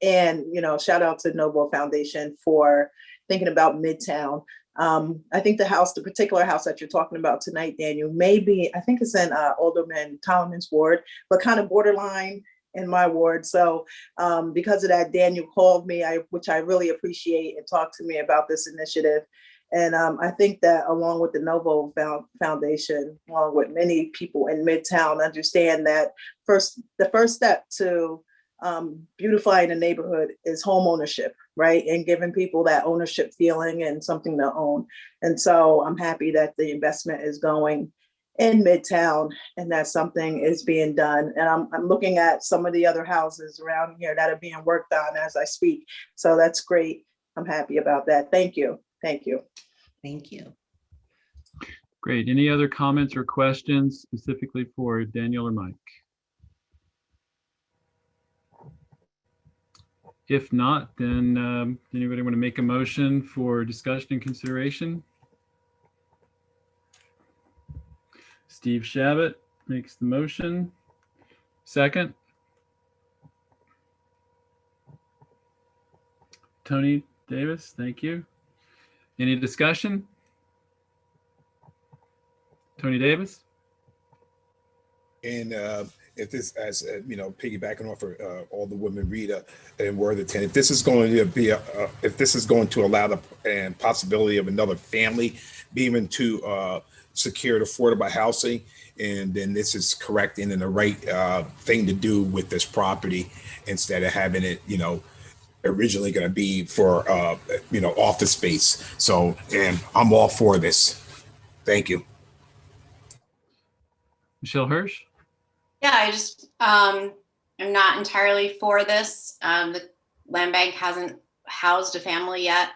And, shout out to Noble Foundation for thinking about Midtown. I think the particular house that you're talking about tonight, Daniel, maybe, I think it's in Alderman Tolman's ward, but kind of borderline in my ward. So because of that, Daniel called me, which I really appreciate, and talked to me about this initiative. And I think that along with the Novo Foundation, along with many people in Midtown, understand that the first step to beautifying a neighborhood is home ownership, right? And giving people that ownership feeling and something to own. And so I'm happy that the investment is going in Midtown and that something is being done. And I'm looking at some of the other houses around here that are being worked on as I speak. So that's great. I'm happy about that. Thank you. Thank you. Thank you. Great. Any other comments or questions specifically for Daniel or Mike? If not, then anybody want to make a motion for discussion and consideration? Steve Shabbat makes the motion. Second. Tony Davis, thank you. Any discussion? Tony Davis? And if this, as piggybacking off of all the women, Rita and Worthington, if this is going to be if this is going to allow the possibility of another family being able to secure affordable housing, and then this is correcting and the right thing to do with this property instead of having it, originally going to be for office space. So, and I'm all for this. Thank you. Michelle Hirsch? Yeah, I just I'm not entirely for this. The land bank hasn't housed a family yet.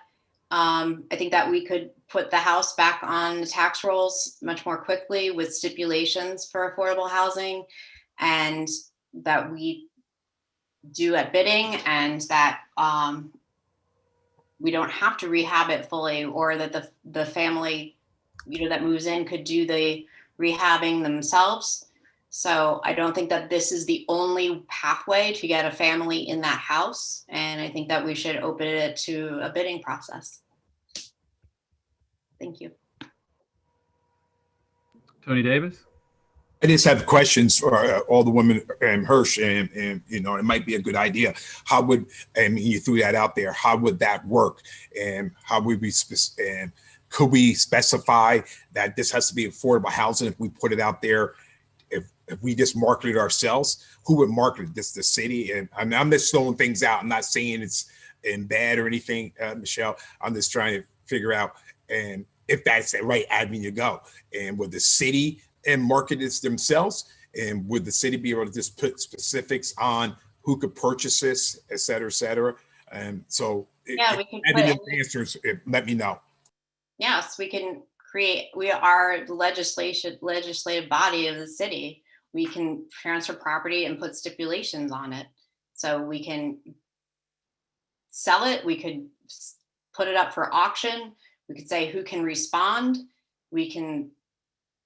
I think that we could put the house back on the tax rolls much more quickly with stipulations for affordable housing, and that we do at bidding, and that we don't have to rehab it fully, or that the family that moves in could do the rehabbing themselves. So I don't think that this is the only pathway to get a family in that house. And I think that we should open it to a bidding process. Thank you. Tony Davis? I just have questions for all the women and Hirsch, and it might be a good idea. How would, you threw that out there, how would that work? And how would we, and could we specify that this has to be affordable housing if we put it out there? If we just market it ourselves, who would market it? This the city? And I'm just throwing things out. I'm not saying it's bad or anything, Michelle. I'm just trying to figure out and if that's the right avenue to go. And would the city market it themselves? And would the city be able to just put specifics on who could purchase this, et cetera, et cetera? And so, yeah, we can put answers. Let me know. Yes, we can create. We are the legislative body of the city. We can transfer property and put stipulations on it. So we can sell it. We could put it up for auction. We could say who can respond. We can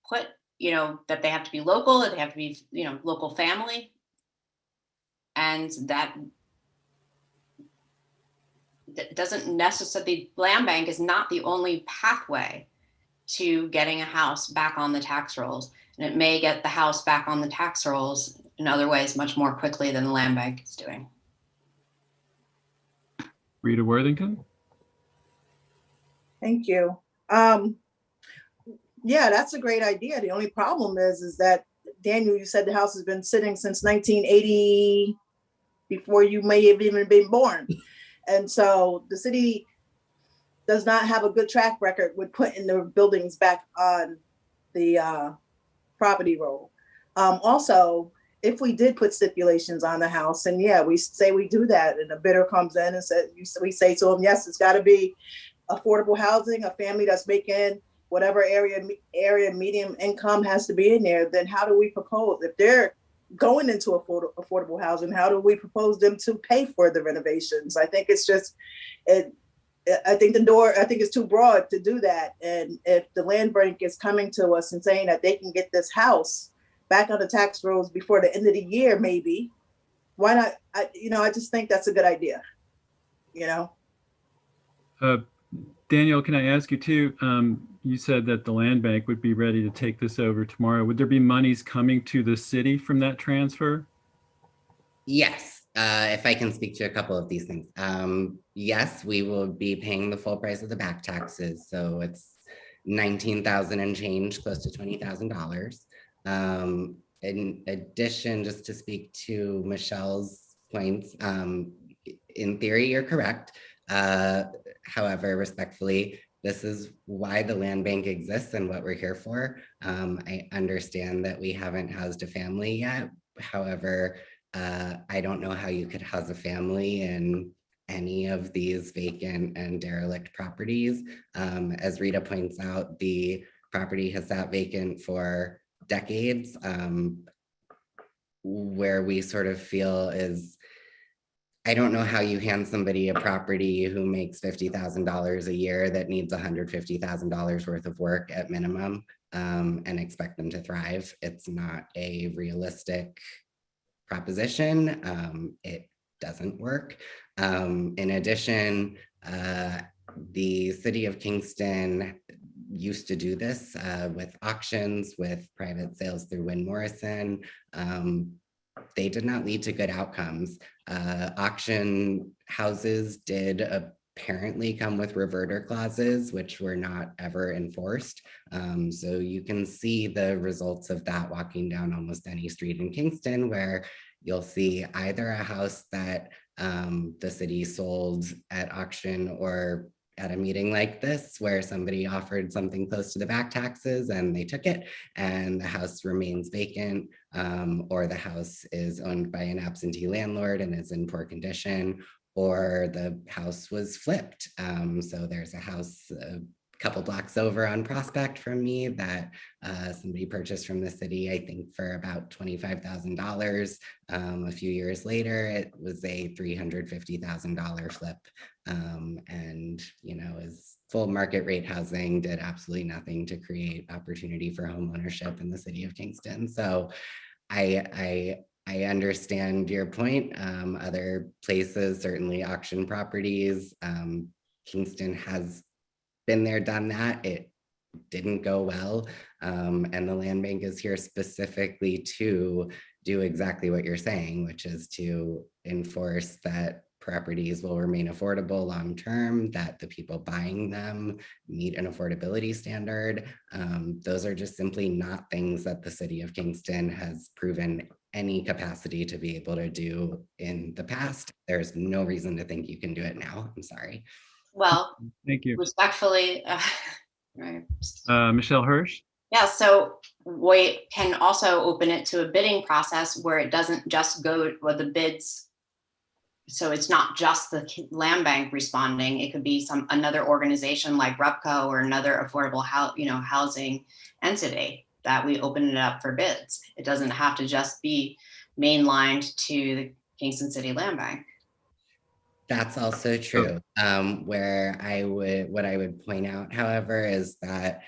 put, that they have to be local, that they have to be, local family. And that doesn't necessarily, the land bank is not the only pathway to getting a house back on the tax rolls. And it may get the house back on the tax rolls in other ways much more quickly than the land bank is doing. Rita Worthington? Thank you. Yeah, that's a great idea. The only problem is that, Daniel, you said the house has been sitting since 1980, before you may have even been born. And so the city does not have a good track record with putting the buildings back on the property roll. Also, if we did put stipulations on the house, and yeah, we say we do that, and the bidder comes in and says, we say to them, yes, it's got to be affordable housing, a family that's making whatever area medium income has to be in there, then how do we propose? If they're going into affordable housing, how do we propose them to pay for the renovations? I think it's just, I think it's too broad to do that. And if the land bank is coming to us and saying that they can get this house back on the tax rolls before the end of the year, maybe, why not? I just think that's a good idea, Daniel, can I ask you too, you said that the land bank would be ready to take this over tomorrow. Would there be monies coming to the city from that transfer? Yes, if I can speak to a couple of these things. Yes, we will be paying the full price of the back taxes. So it's $19,000 and change, close to $20,000. In addition, just to speak to Michelle's points, in theory, you're correct. However, respectfully, this is why the land bank exists and what we're here for. I understand that we haven't housed a family yet. However, I don't know how you could house a family in any of these vacant and derelict properties. As Rita points out, the property has sat vacant for decades, where we sort of feel is I don't know how you hand somebody a property who makes $50,000 a year that needs $150,000 worth of work at minimum, and expect them to thrive. It's not a realistic proposition. It doesn't work. In addition, the city of Kingston used to do this with auctions, with private sales through Win Morrison. They did not lead to good outcomes. Auction houses did apparently come with reverter clauses, which were not ever enforced. So you can see the results of that walking down almost any street in Kingston, where you'll see either a house that the city sold at auction, or at a meeting like this where somebody offered something close to the back taxes and they took it and the house remains vacant, or the house is owned by an absentee landlord and is in poor condition, or the house was flipped. So there's a house a couple blocks over on Prospect from me that somebody purchased from the city, I think for about $25,000. A few years later, it was a $350,000 flip. And, you know, is full market rate housing, did absolutely nothing to create opportunity for home ownership in the city of Kingston. So I understand your point. Other places, certainly auction properties, Kingston has been there, done that. It didn't go well. And the land bank is here specifically to do exactly what you're saying, which is to enforce that properties will remain affordable long-term, that the people buying them meet an affordability standard. Those are just simply not things that the city of Kingston has proven any capacity to be able to do in the past. There's no reason to think you can do it now. I'm sorry. Well, thank you. Respectfully, right. Michelle Hirsch. Yeah, so we can also open it to a bidding process where it doesn't just go with the bids. So it's not just the land bank responding. It could be another organization like REPCO or another affordable housing entity that we open it up for bids. It doesn't have to just be mainlined to the Kingston City Land Bank. That's also true. What I would point out, however, is that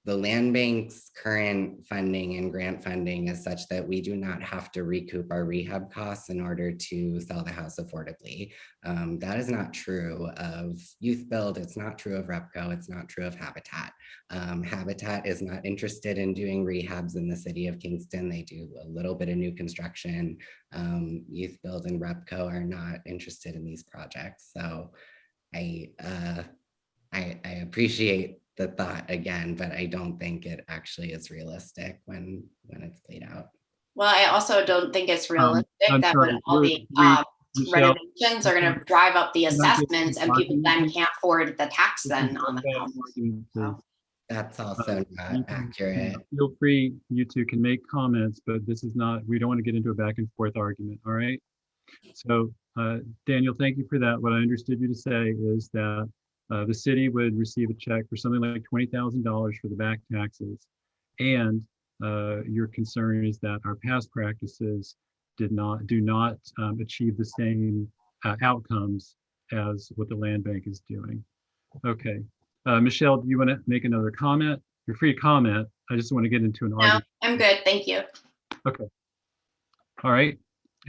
the land bank's current funding and grant funding is such that we do not have to recoup our rehab costs in order to sell the house affordably. That is not true of Youth Build. It's not true of REPCO. It's not true of Habitat. Habitat is not interested in doing rehabs in the city of Kingston. They do a little bit of new construction. Youth Build and REPCO are not interested in these projects. So I appreciate the thought again, but I don't think it actually is realistic when it's played out. Well, I also don't think it's realistic that sorry, when all the renovations are going to drive up the assessments and people then can't afford the tax then on the house. So. That's also not accurate. Feel free, you two can make comments, but this is not, we don't want to get into a back and forth argument, all right? So Daniel, thank you for that. What I understood you to say is that the city would receive a check for something like $20,000 for the back taxes. And your concern is that our past practices do not achieve the same outcomes as what the land bank is doing. Okay. Michelle, do you want to make another comment? You're free to comment. I just want to get into an argument. No, I'm good. Thank you. Okay. All right.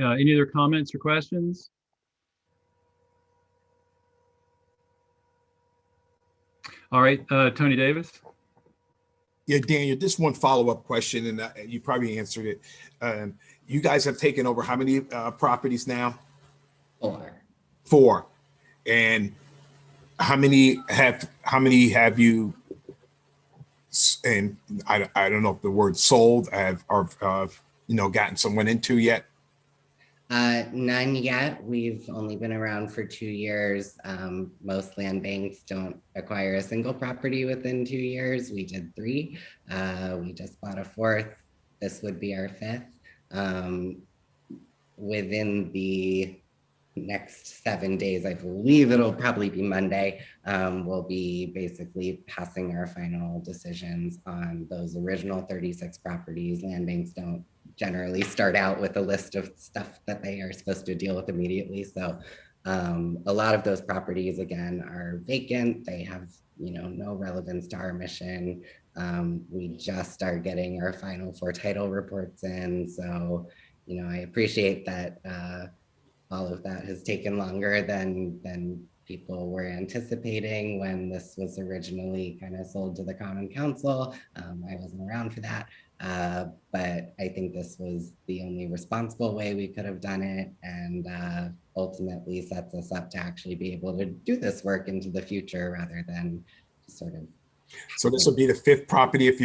Any other comments or questions? All right, Tony Davis. Yeah, Daniel, just one follow-up question, and you probably answered it. You guys have taken over how many properties now? 4. 4. And how many have you, and I don't know if the word sold or gotten someone into yet? None yet. We've only been around for 2 years. Most land banks don't acquire a single property within 2 years. We did 3. We just bought a 4th. This would be our 5th. Within the next 7 days, I believe it'll probably be Monday, we'll be basically passing our final decisions on those original 36 properties. Land banks don't generally start out with a list of stuff that they are supposed to deal with immediately. So a lot of those properties, again, are vacant. They have, no relevance to our mission. We just are getting our final 4 title reports in. So, I appreciate that all of that has taken longer than people were anticipating when this was originally kind of sold to the Common Council. I wasn't around for that, but I think this was the only responsible way we could have done it, and ultimately sets us up to actually be able to do this work into the future rather than sort of. So this will be the 5th property if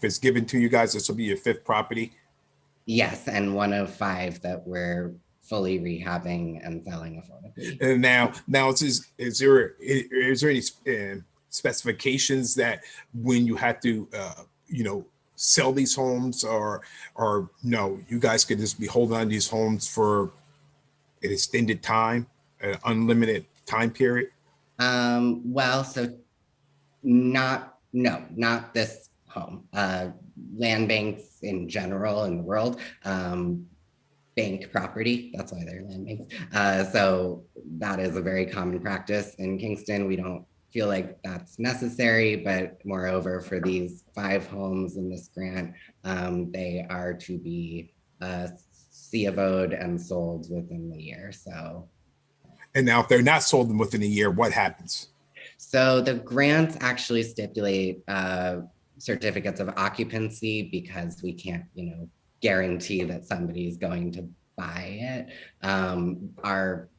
it's given to you guys. This will be your 5th property. Yes, and one of 5 that we're fully rehabbing and selling affordably. And now is there any specifications that when you have to sell these homes, or no, you guys could just be holding on to these homes for an extended time, an unlimited time period? Well, so not this home. Land banks in general in the world bank property. That's why they're land banks. So that is a very common practice in Kingston. We don't feel like that's necessary, but moreover, for these 5 homes in this grant, they are to be CFO'd and sold within the year. So. And now if they're not sold within a year, what happens? So the grants actually stipulate certificates of occupancy because we can't, guarantee that somebody's going to buy it. Our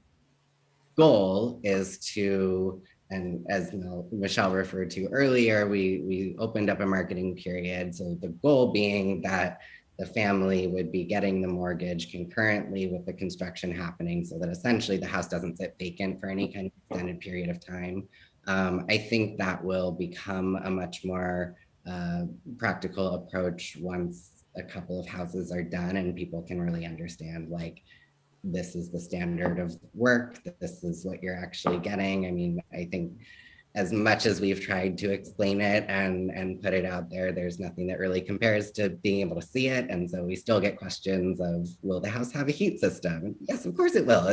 goal is to, and as Michelle referred to earlier, we opened up a marketing period. So the goal being that the family would be getting the mortgage concurrently with the construction happening, so that essentially the house doesn't sit vacant for any kind of extended period of time. I think that will become a much more practical approach once a couple of houses are done and people can really understand, like, this is the standard of work, this is what you're actually getting. I mean, I think as much as we've tried to explain it and put it out there, there's nothing that really compares to being able to see it. And so we still get questions of, will the house have a heat system? And yes, of course it will.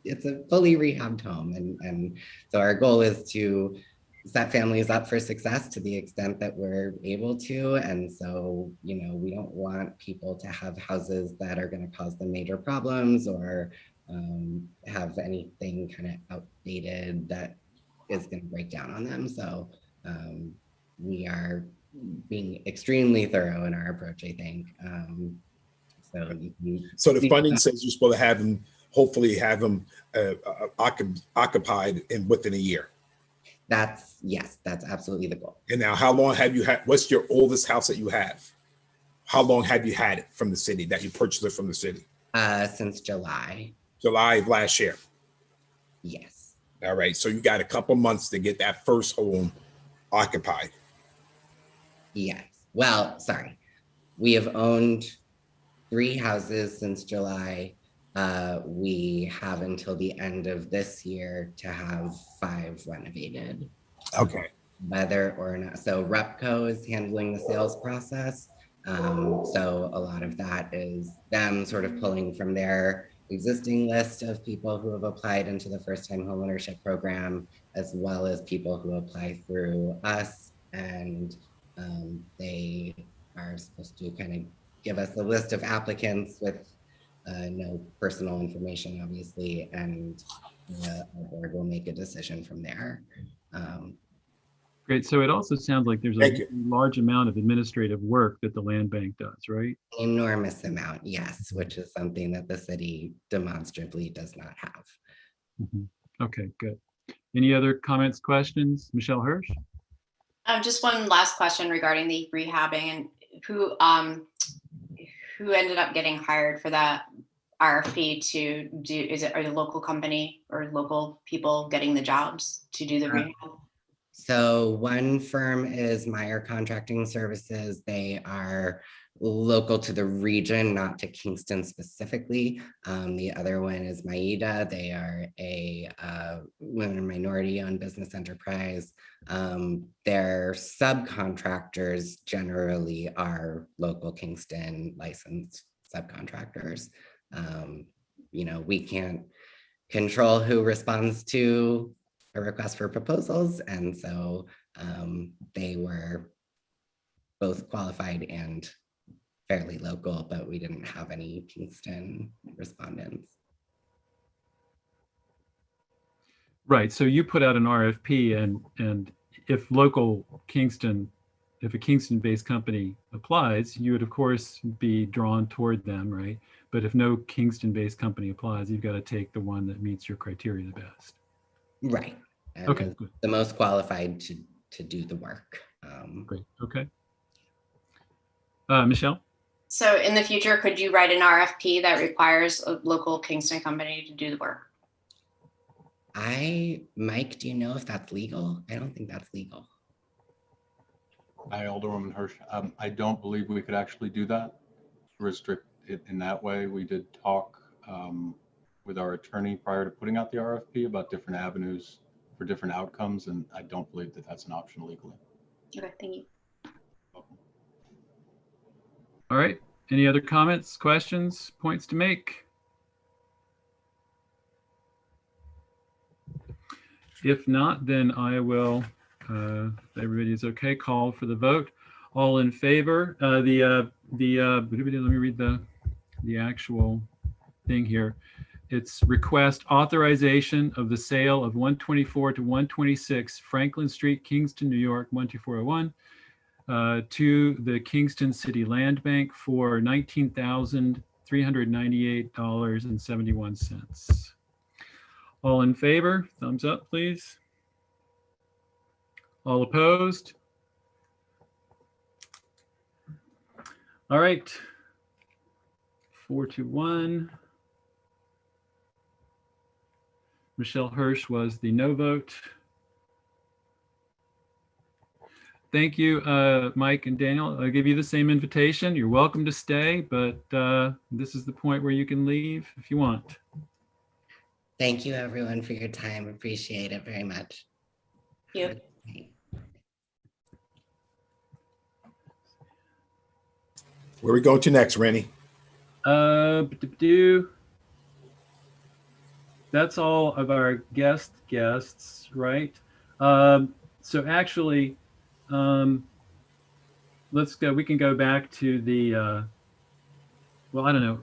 It's a fully rehabbed home. And so our goal is to set families up for success to the extent that we're able to. And so, we don't want people to have houses that are going to cause them major problems or have anything kind of outdated that is going to break down on them. So we are being extremely thorough in our approach, I think. So the funding says you're supposed to have them, hopefully have them occupied within a year. Yes, that's absolutely the goal. And now, how long have you had, what's your oldest house that you have? How long have you had it from the city, that you purchased it from the city? Since July. July of last year? Yes. All right, so you got a couple months to get that first home occupied. Yes, well, sorry. We have owned 3 houses since July. We have until the end of this year to have 5 renovated. Okay. Whether or not, so Repco is handling the sales process. So a lot of that is them sort of pulling from their existing list of people who have applied into the first-time homeownership program, as well as people who apply through us. And they are supposed to kind of give us a list of applicants with no personal information, obviously, and our board will make a decision from there. Great. So it also sounds like there's a large amount of administrative work that the land bank does, right? Enormous amount, yes, which is something that the city demonstrably does not have. Mm-hmm. Okay, good. Any other comments, questions? Michelle Hirsch? Just one last question regarding the rehabbing, and who ended up getting hired for that RFP to do, are the local company or local people getting the jobs to do the rehab? So one firm is Meyer Contracting Services. They are local to the region, not to Kingston specifically. The other one is Maida. They are a women and minority owned business enterprise. Their subcontractors generally are local Kingston licensed subcontractors. You know, we can't control who responds to a request for proposals. And so they were both qualified and fairly local, but we didn't have any Kingston respondents. Right, so you put out an RFP and if local Kingston, if a Kingston-based company applies, you would of course be drawn toward them, right? But if no Kingston-based company applies, you've got to take the one that meets your criteria the best. Right. And Okay, good. the most qualified to do the work. Great, okay. Michelle? So in the future, could you write an RFP that requires a local Kingston company to do the work? Mike, do you know if that's legal? I don't think that's legal. Hi, Alderwoman Hirsch. I don't believe we could actually do that, restrict it in that way. We did talk with our attorney prior to putting out the RFP about different avenues for different outcomes, and I don't believe that that's an option legally. Okay, thank you. All right, any other comments, questions, points to make? If not, then I will, if everybody is okay, call for the vote. All in favor, let me read the actual thing here. It's request authorization of the sale of 124 to 126 Franklin Street, Kingston, New York, 12401 to the Kingston City Land Bank for $19,398.71. All in favor, thumbs up, please. All opposed? All right, 4-1. Michelle Hirsch was the no vote. Thank you, Mike and Daniel. I'll give you the same invitation. You're welcome to stay, but this is the point where you can leave if you want. Thank you, everyone, for your time. Appreciate it very much. Thank you. Where we go to next, Rennie? That's all of our guests, right? So actually, let's go. We can go back to the. Well, I don't know.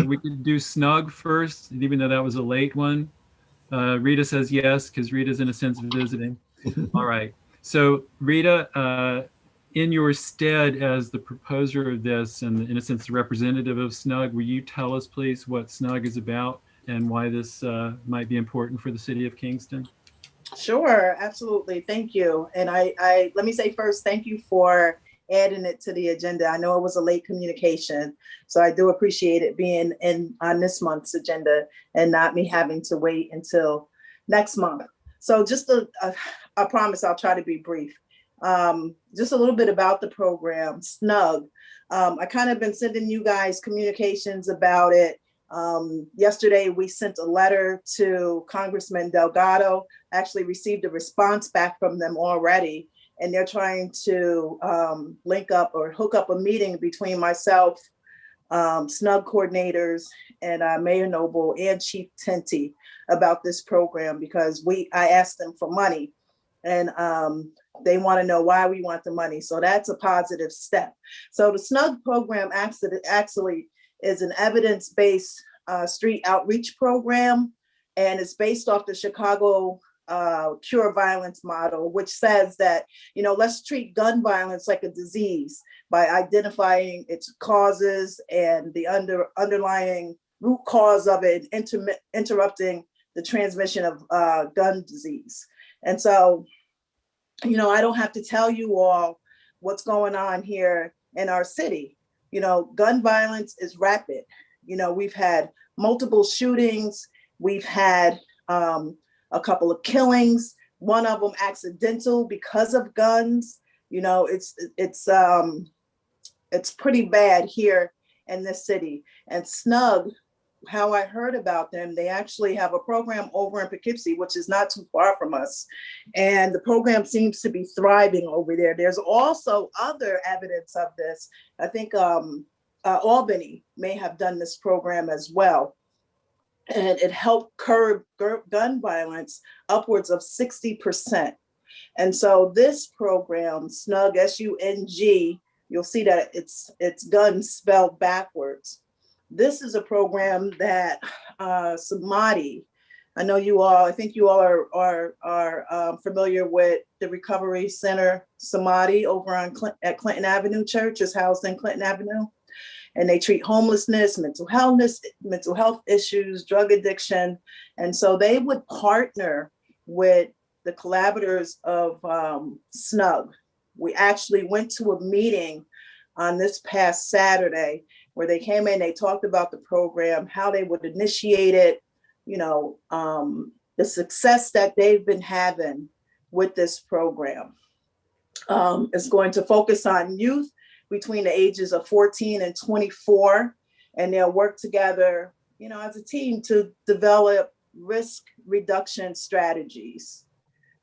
We could do Snug first, even though that was a late one. Rita says yes, because Rita's in a sense visiting. All right. So Rita, in your stead as the proposer of this and in a sense the representative of Snug, will you tell us please what Snug is about and why this might be important for the city of Kingston? Sure, absolutely. Thank you. And I let me say first, thank you for adding it to the agenda. I know it was a late communication, so I do appreciate it being on this month's agenda and not me having to wait until next month. So just I promise I'll try to be brief. Just a little bit about the program, Snug. I kind of been sending you guys communications about it. Yesterday, we sent a letter to Congressman Delgado, actually received a response back from them already. And they're trying to link up or hook up a meeting between myself, Snug coordinators, and Mayor Noble and Chief Tenty about this program because I asked them for money and they want to know why we want the money. So that's a positive step. So the Snug program actually is an evidence-based street outreach program, and it's based off the Chicago cure violence model, which says that, let's treat gun violence like a disease by identifying its causes and the underlying root cause of it, interrupting the transmission of gun disease. And so, I don't have to tell you all what's going on here in our city. Gun violence is rapid. We've had multiple shootings. We've had a couple of killings. one of them accidental because of guns. You know, it's pretty bad here in this city. And Snug, how I heard about them, they actually have a program over in Poughkeepsie, which is not too far from us. And the program seems to be thriving over there. There's also other evidence of this. I think Albany may have done this program as well. And it helped curb gun violence upwards of 60%. And so this program, SNUG, S-U-N-G, you'll see that it's gun spelled backwards. This is a program that Samadhi, I know you all, I think you all are familiar with the Recovery Center Samadhi over on at Clinton Avenue Church, is housed in Clinton Avenue. And they treat homelessness, mental health issues, drug addiction. And so they would partner with the collaborators of SNUG. We actually went to a meeting on this past Saturday where they came in, they talked about the program, how they would initiate it, you know, the success that they've been having with this program. It's going to focus on youth between the ages of 14 and 24, and they'll work together, you know, as a team to develop risk reduction strategies,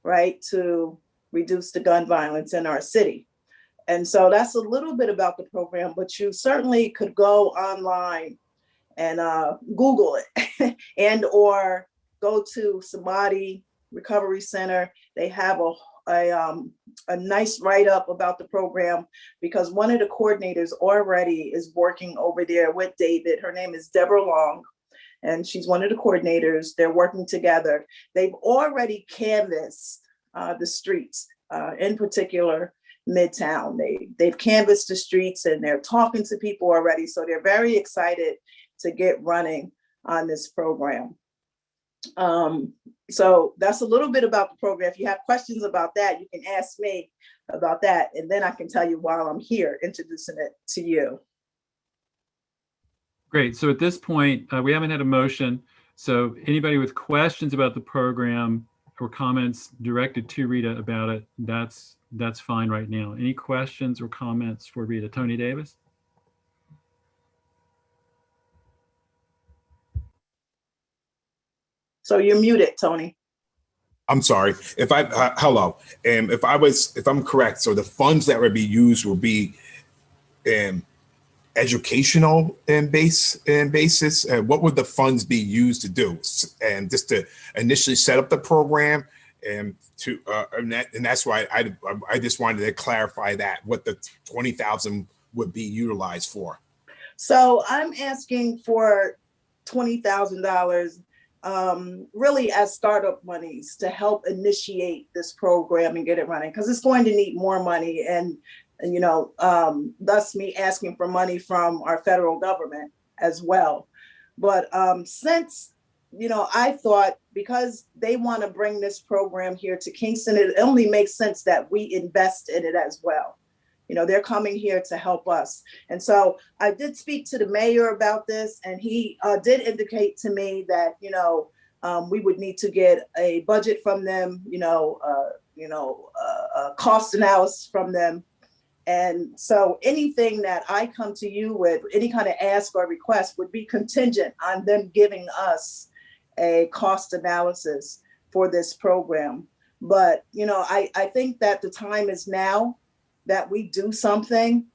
right, to reduce the gun violence in our city. And so that's a little bit about the program, but you certainly could go online and Google it and or go to Samadhi Recovery Center. They have a nice write-up about the program because one of the coordinators already is working over there with David. Her name is Deborah Long, and she's one of the coordinators. They're working together. They've already canvassed the streets, in particular, Midtown. They've canvassed the streets and they're talking to people already. So they're very excited to get running on this program. So that's a little bit about the program. If you have questions about that, you can ask me about that. And then I can tell you while I'm here introducing it to you. Great. So at this point, we haven't had a motion. So anybody with questions about the program or comments directed to Rita about it, that's fine right now. Any questions or comments for Rita? Tony Davis? So you're muted, Tony. I'm sorry. Hello. If I'm correct, so the funds that would be used will be educational basis. What would the funds be used to do? And just to initially set up the program, and that's why I just wanted to clarify that what the 20,000 would be utilized for. So I'm asking for $20,000. Really as startup monies to help initiate this program and get it running, because it's going to need more money, and you know, thus me asking for money from our federal government as well. But since, you know, I thought because they want to bring this program here to Kingston, it only makes sense that we invest in it as well. You know, they're coming here to help us. And so I did speak to the mayor about this, and he did indicate to me that, you know, we would need to get a budget from them, a cost analysis from them. And so anything that I come to you with, any kind of ask or request would be contingent on them giving us a cost analysis for this program. But, you know, I think that the time is now that we do something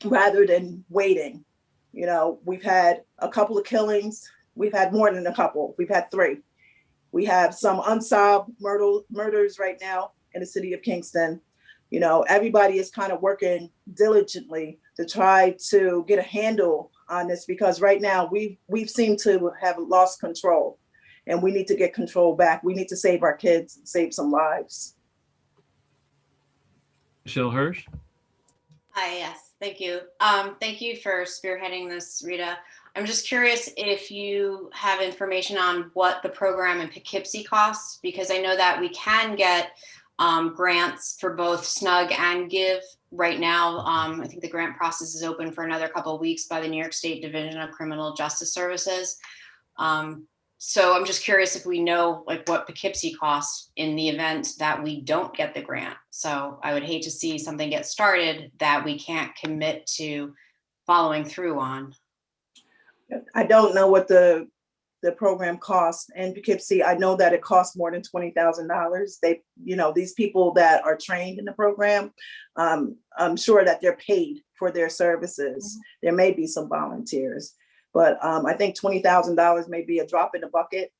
rather than waiting. You know, we've had a couple of killings. We've had more than a couple. We've had 3. We have some unsolved murders right now in the city of Kingston. You know, everybody is kind of working diligently to try to get a handle on this, because right now we've seemed to have lost control, and we need to get control back. We need to save our kids and save some lives. Michelle Hirsch? Hi, yes, thank you. Thank you for spearheading this, Rita. I'm just curious if you have information on what the program in Poughkeepsie costs, because I know that we can get grants for both SNUG and GIVE right now. I think the grant process is open for another couple of weeks by the New York State Division of Criminal Justice Services. So I'm just curious if we know like what Poughkeepsie costs in the event that we don't get the grant. So I would hate to see something get started that we can't commit to following through on. I don't know what the program costs in Poughkeepsie. I know that it costs more than $20,000. They, these people that are trained in the program, I'm sure that they're paid for their services. There may be some volunteers, but I think $20,000 may be a drop in the bucket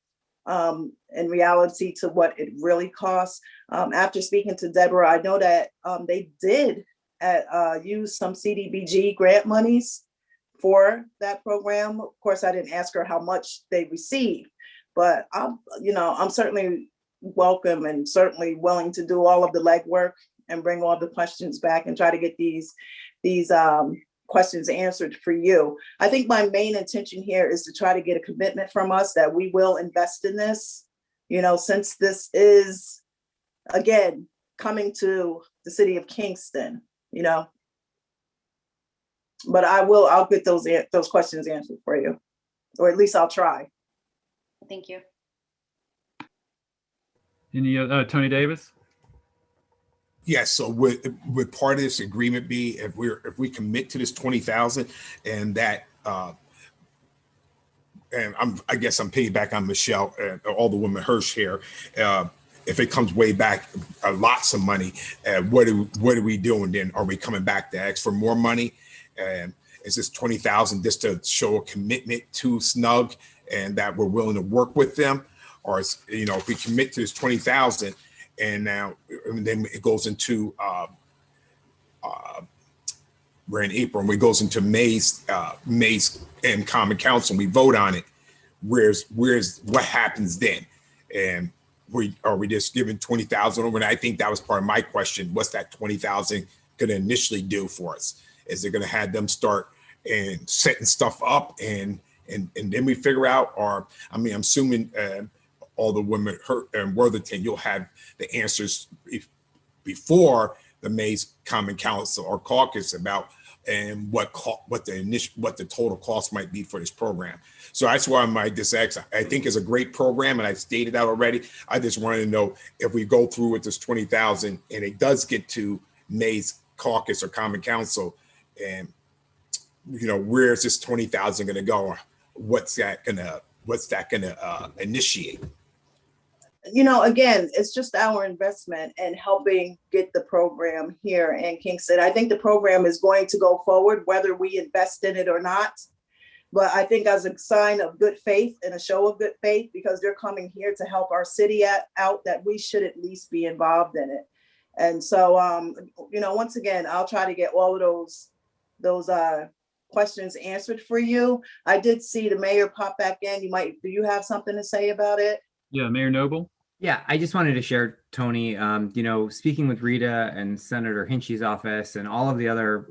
in reality to what it really costs. After speaking to Deborah, I know that they did use some CDBG grant monies for that program. Of course, I didn't ask her how much they received, but I'm certainly welcome and certainly willing to do all of the legwork and bring all the questions back and try to get these questions answered for you. I think my main intention here is to try to get a commitment from us that we will invest in this, since this is, again, coming to the city of Kingston, but I'll get those questions answered for you, or at least I'll try. Thank you. Any Tony Davis? Yes, so would part of this agreement be if we commit to this 20,000 and that and I guess I'm piggyback on Michelle and all the women Hirsch here. If it comes way back, lots of money, what are we doing then? Are we coming back to ask for more money? And is this 20,000 just to show a commitment to SNUG and that we're willing to work with them? Or if we commit to this 20,000 and then it goes into we're in April and it goes into May's and Common Council and we vote on it. Where's what happens then? And are we just giving 20,000 over? And I think that was part of my question. What's that 20,000 going to initially do for us? Is it going to have them start and setting stuff up and then we figure out, or I'm assuming all the women in Worthington, you'll have the answers before the May's Common Council or caucus about and what the total cost might be for this program. So that's why my disax I think is a great program, and I stated that already. I just wanted to know if we go through with this 20,000 and it does get to May's caucus or Common Council, and where's this 20,000 going to go? What's that gonna initiate? Again, it's just our investment in helping get the program here in Kingston. I think the program is going to go forward, whether we invest in it or not. But I think as a sign of good faith and a show of good faith, because they're coming here to help our city out, that we should at least be involved in it. And so, once again, I'll try to get all of those questions answered for you. I did see the mayor pop back in. Do you have something to say about it? Yeah, Mayor Noble. Yeah, I just wanted to share, Tony, speaking with Rita and Senator Hinchy's office and all of the other,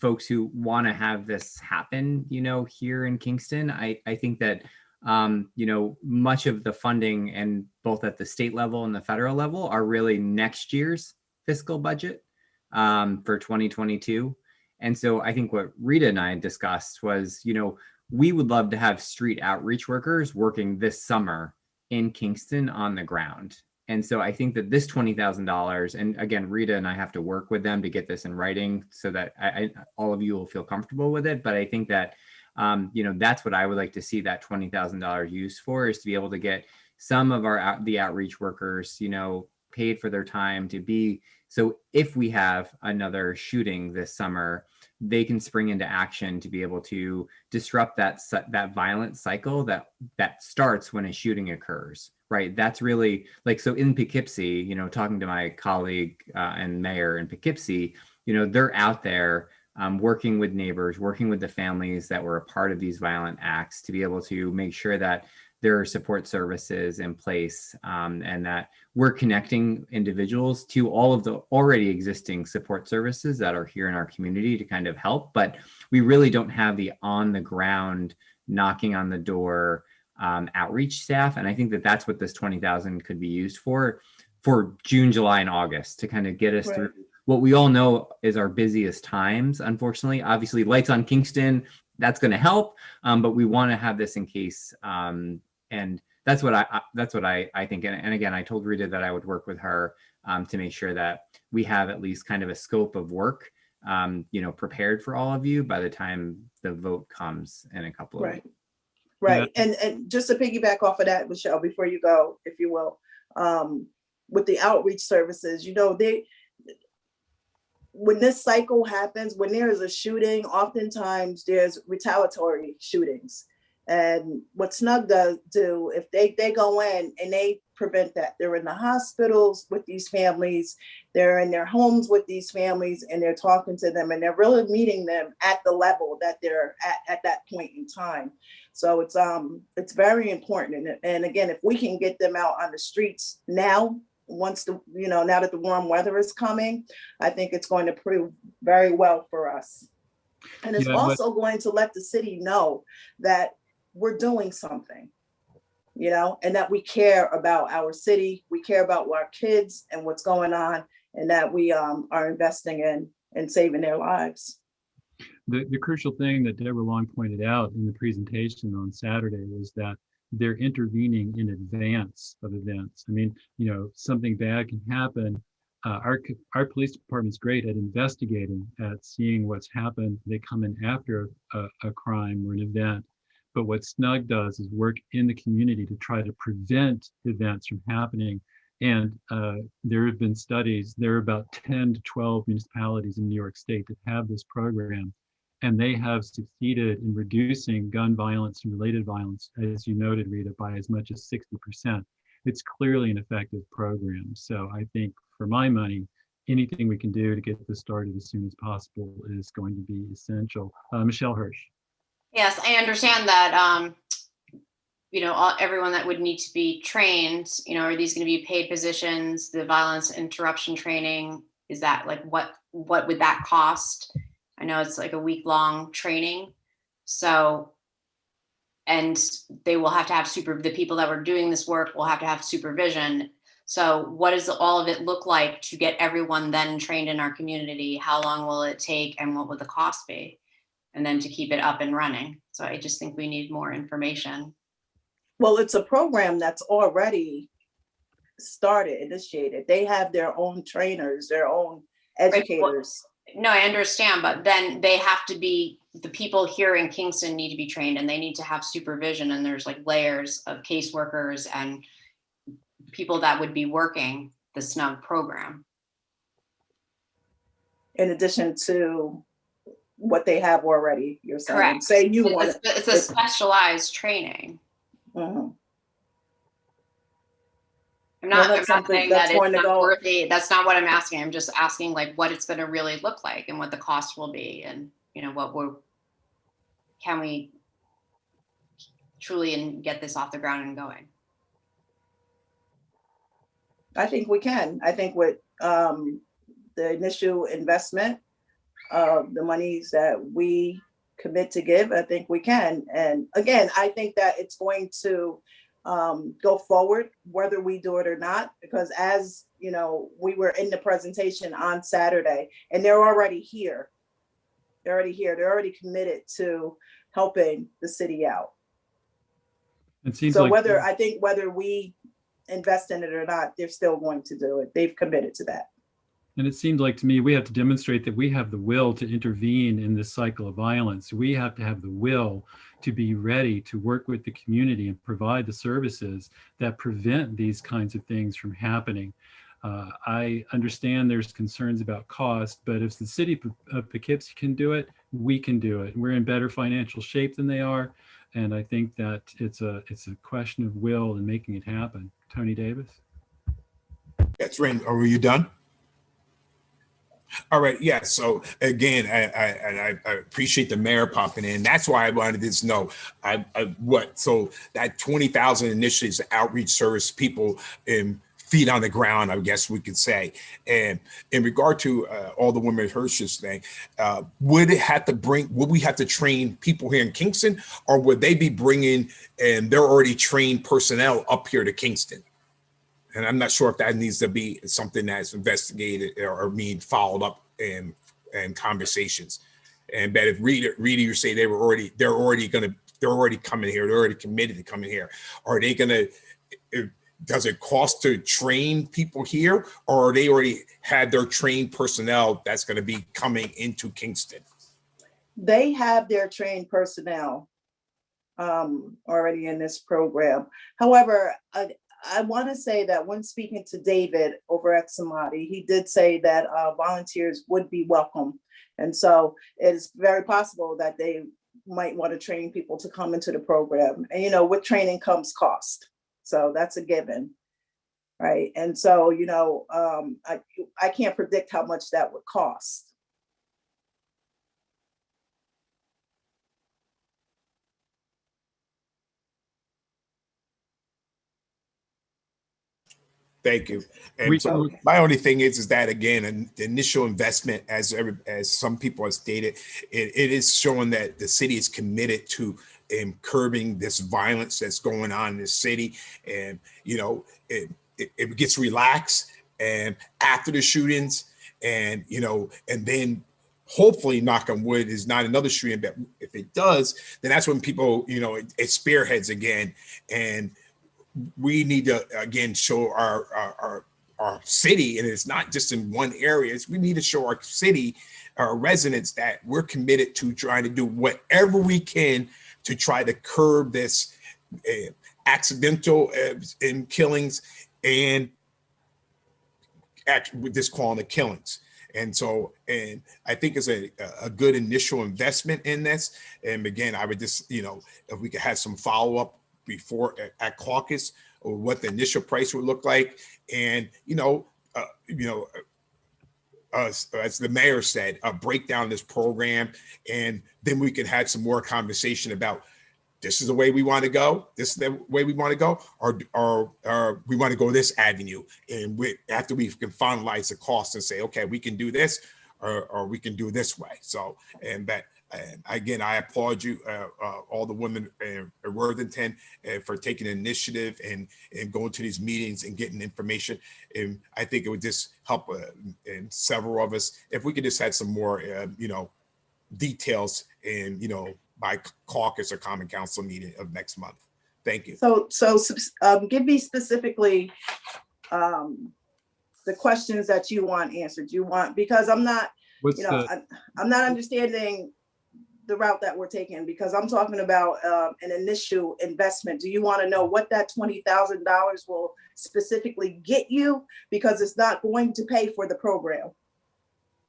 folks who want to have this happen, here in Kingston, I think that, much of the funding and both at the state level and the federal level are really next year's fiscal budget for 2022. And so I think what Rita and I discussed was, we would love to have street outreach workers working this summer in Kingston on the ground. And so I think that this $20,000, and again, Rita and I have to work with them to get this in writing so that all of you will feel comfortable with it. But I think that, that's what I would like to see that $20,000 used for, is to be able to get some of the outreach workers, paid for their time to be. So if we have another shooting this summer, they can spring into action to be able to disrupt that violent cycle that starts when a shooting occurs, right? That's really so in Poughkeepsie, talking to my colleague and mayor in Poughkeepsie, they're out there working with neighbors, working with the families that were a part of these violent acts to be able to make sure that there are support services in place and that we're connecting individuals to all of the already existing support services that are here in our community to kind of help. But we really don't have the on the ground knocking on the door outreach staff. And I think that that's what this 20,000 could be used for June, July, and August to kind of get us through what we all know is our busiest times. Unfortunately, obviously, Lights on Kingston that's going to help, but we want to have this in case. And that's what I think. And again, I told Rita that I would work with her to make sure that we have at least kind of a scope of work, prepared for all of you by the time the vote comes in a couple of weeks. Right. And just to piggyback off of that, Michelle, before you go, if you will, with the outreach services, when this cycle happens, when there is a shooting, oftentimes there's retaliatory shootings. And what SNUG does do, if they go in and they prevent that, they're in the hospitals with these families, they're in their homes with these families, and they're talking to them, and they're really meeting them at the level that they're at that point in time. So it's very important. And again, if we can get them out on the streets now, now that the warm weather is coming, I think it's going to prove very well for us. And it's also going to let the city know that we're doing something, and that we care about our city, we care about our kids and what's going on, and that we are investing in saving their lives. The crucial thing that Deborah Long pointed out in the presentation on Saturday was that they're intervening in advance of events. I mean, something bad can happen. Our police department's great at investigating, at seeing what's happened. They come in after a crime or an event. But what SNUG does is work in the community to try to prevent events from happening. And there have been studies, there are about 10 to 12 municipalities in New York State that have this program. And they have succeeded in reducing gun violence and related violence, as you noted, Rita, by as much as 60%. It's clearly an effective program. So I think for my money, anything we can do to get this started as soon as possible is going to be essential. Michelle Hirsch. Yes, I understand that, everyone that would need to be trained, are these going to be paid positions? The violence interruption training, is that what would that cost? I know it's like a week-long training. So, and they will have to have the people that were doing this work will have to have supervision. So what does all of it look like to get everyone then trained in our community? How long will it take, and what would the cost be? And then to keep it up and running. So I just think we need more information. Well, it's a program that's already initiated. They have their own trainers, their own educators. No, I understand, but then they have to be, the people here in Kingston need to be trained, and they need to have supervision, and there's layers of caseworkers and people that would be working the SNUG program. In addition to what they have already, you're saying. Correct. Say it's a specialized training. Mm-hmm. I'm not saying that it's not worthy. That's not what I'm asking. I'm just asking what it's going to really look like and what the cost will be, and can we truly get this off the ground and going? I think we can. I think with the initial investment of the monies that we commit to give, I think we can. And again, I think that it's going to go forward, whether we do it or not, because as we were in the presentation on Saturday, and they're already here. They're already committed to helping the city out. It seems so whether we invest in it or not, they're still going to do it. They've committed to that. And it seems like to me, we have to demonstrate that we have the will to intervene in this cycle of violence. We have to have the will to be ready to work with the community and provide the services that prevent these kinds of things from happening. I understand there's concerns about cost, but if the city of Poughkeepsie can do it, we can do it. We're in better financial shape than they are. And I think that it's a question of will and making it happen. Tony Davis? That's right. Are you done? All right. Yeah. So again, I appreciate the mayor popping in. That's why I wanted to know so that 20,000 initially is outreach service people in feet on the ground, I guess we could say. And in regard to all the women Hirsch's thing, would we have to train people here in Kingston, or would they be bringing and they're already trained personnel up here to Kingston? And I'm not sure if that needs to be something that's investigated or being followed up in conversations. And that if Rita, you say they're already coming here, they're already committed to coming here. Are they gonna, does it cost to train people here, or are they already had their trained personnel that's gonna be coming into Kingston? They have their trained personnel already in this program. However, I want to say that when speaking to David over at Samadi, he did say that volunteers would be welcome. And so it's very possible that they might want to train people to come into the program. And, you know, with training comes cost. So that's a given, right? And so, you know, I can't predict how much that would cost. Thank you. And so my only thing is that, again, the initial investment, as some people have stated, it is showing that the city is committed to curbing this violence that's going on in the city. And, you know, it gets relaxed and after the shootings, and, you know, and then hopefully, knock on wood, is not another shooting. But if it does, then that's when people, you know, it spearheads again. And we need to, again, show our city, and it's not just in one area. We need to show our city, our residents, that we're committed to trying to do whatever we can to try to curb this accidental killings and with this calling the killings. And so, and I think it's a good initial investment in this. And again, I would just, you know, if we could have some follow-up before at caucus, or what the initial price would look like. And, as the mayor said, break down this program, and then we can have some more conversation about, this is the way we want to go, this is the way we want to go, or we want to go this avenue. And after we can finalize the cost and say, okay, we can do this, or we can do this way. So, and again, I applaud you, all the women in Worthington, for taking initiative and going to these meetings and getting information. And I think it would just help and several of us if we could just have some more, details and, by caucus or common council meeting of next month. Thank you. So give me specifically the questions that you want answered. Because I'm not, I'm not understanding the route that we're taking, because I'm talking about an initial investment. Do you want to know what that $20,000 will specifically get you? Because it's not going to pay for the program.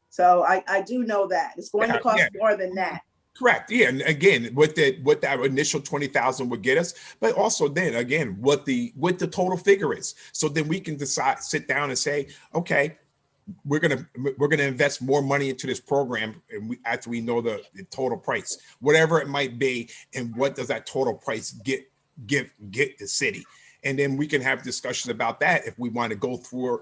So I do know that it's going to cost more than that. Correct. Yeah. And again, what that initial 20,000 would get us, but also then again, what the total figure is. So then we can sit down and say, okay, we're gonna invest more money into this program, and after we know the total price, whatever it might be, and what does that total price get the city, and then we can have discussions about that if we want to go through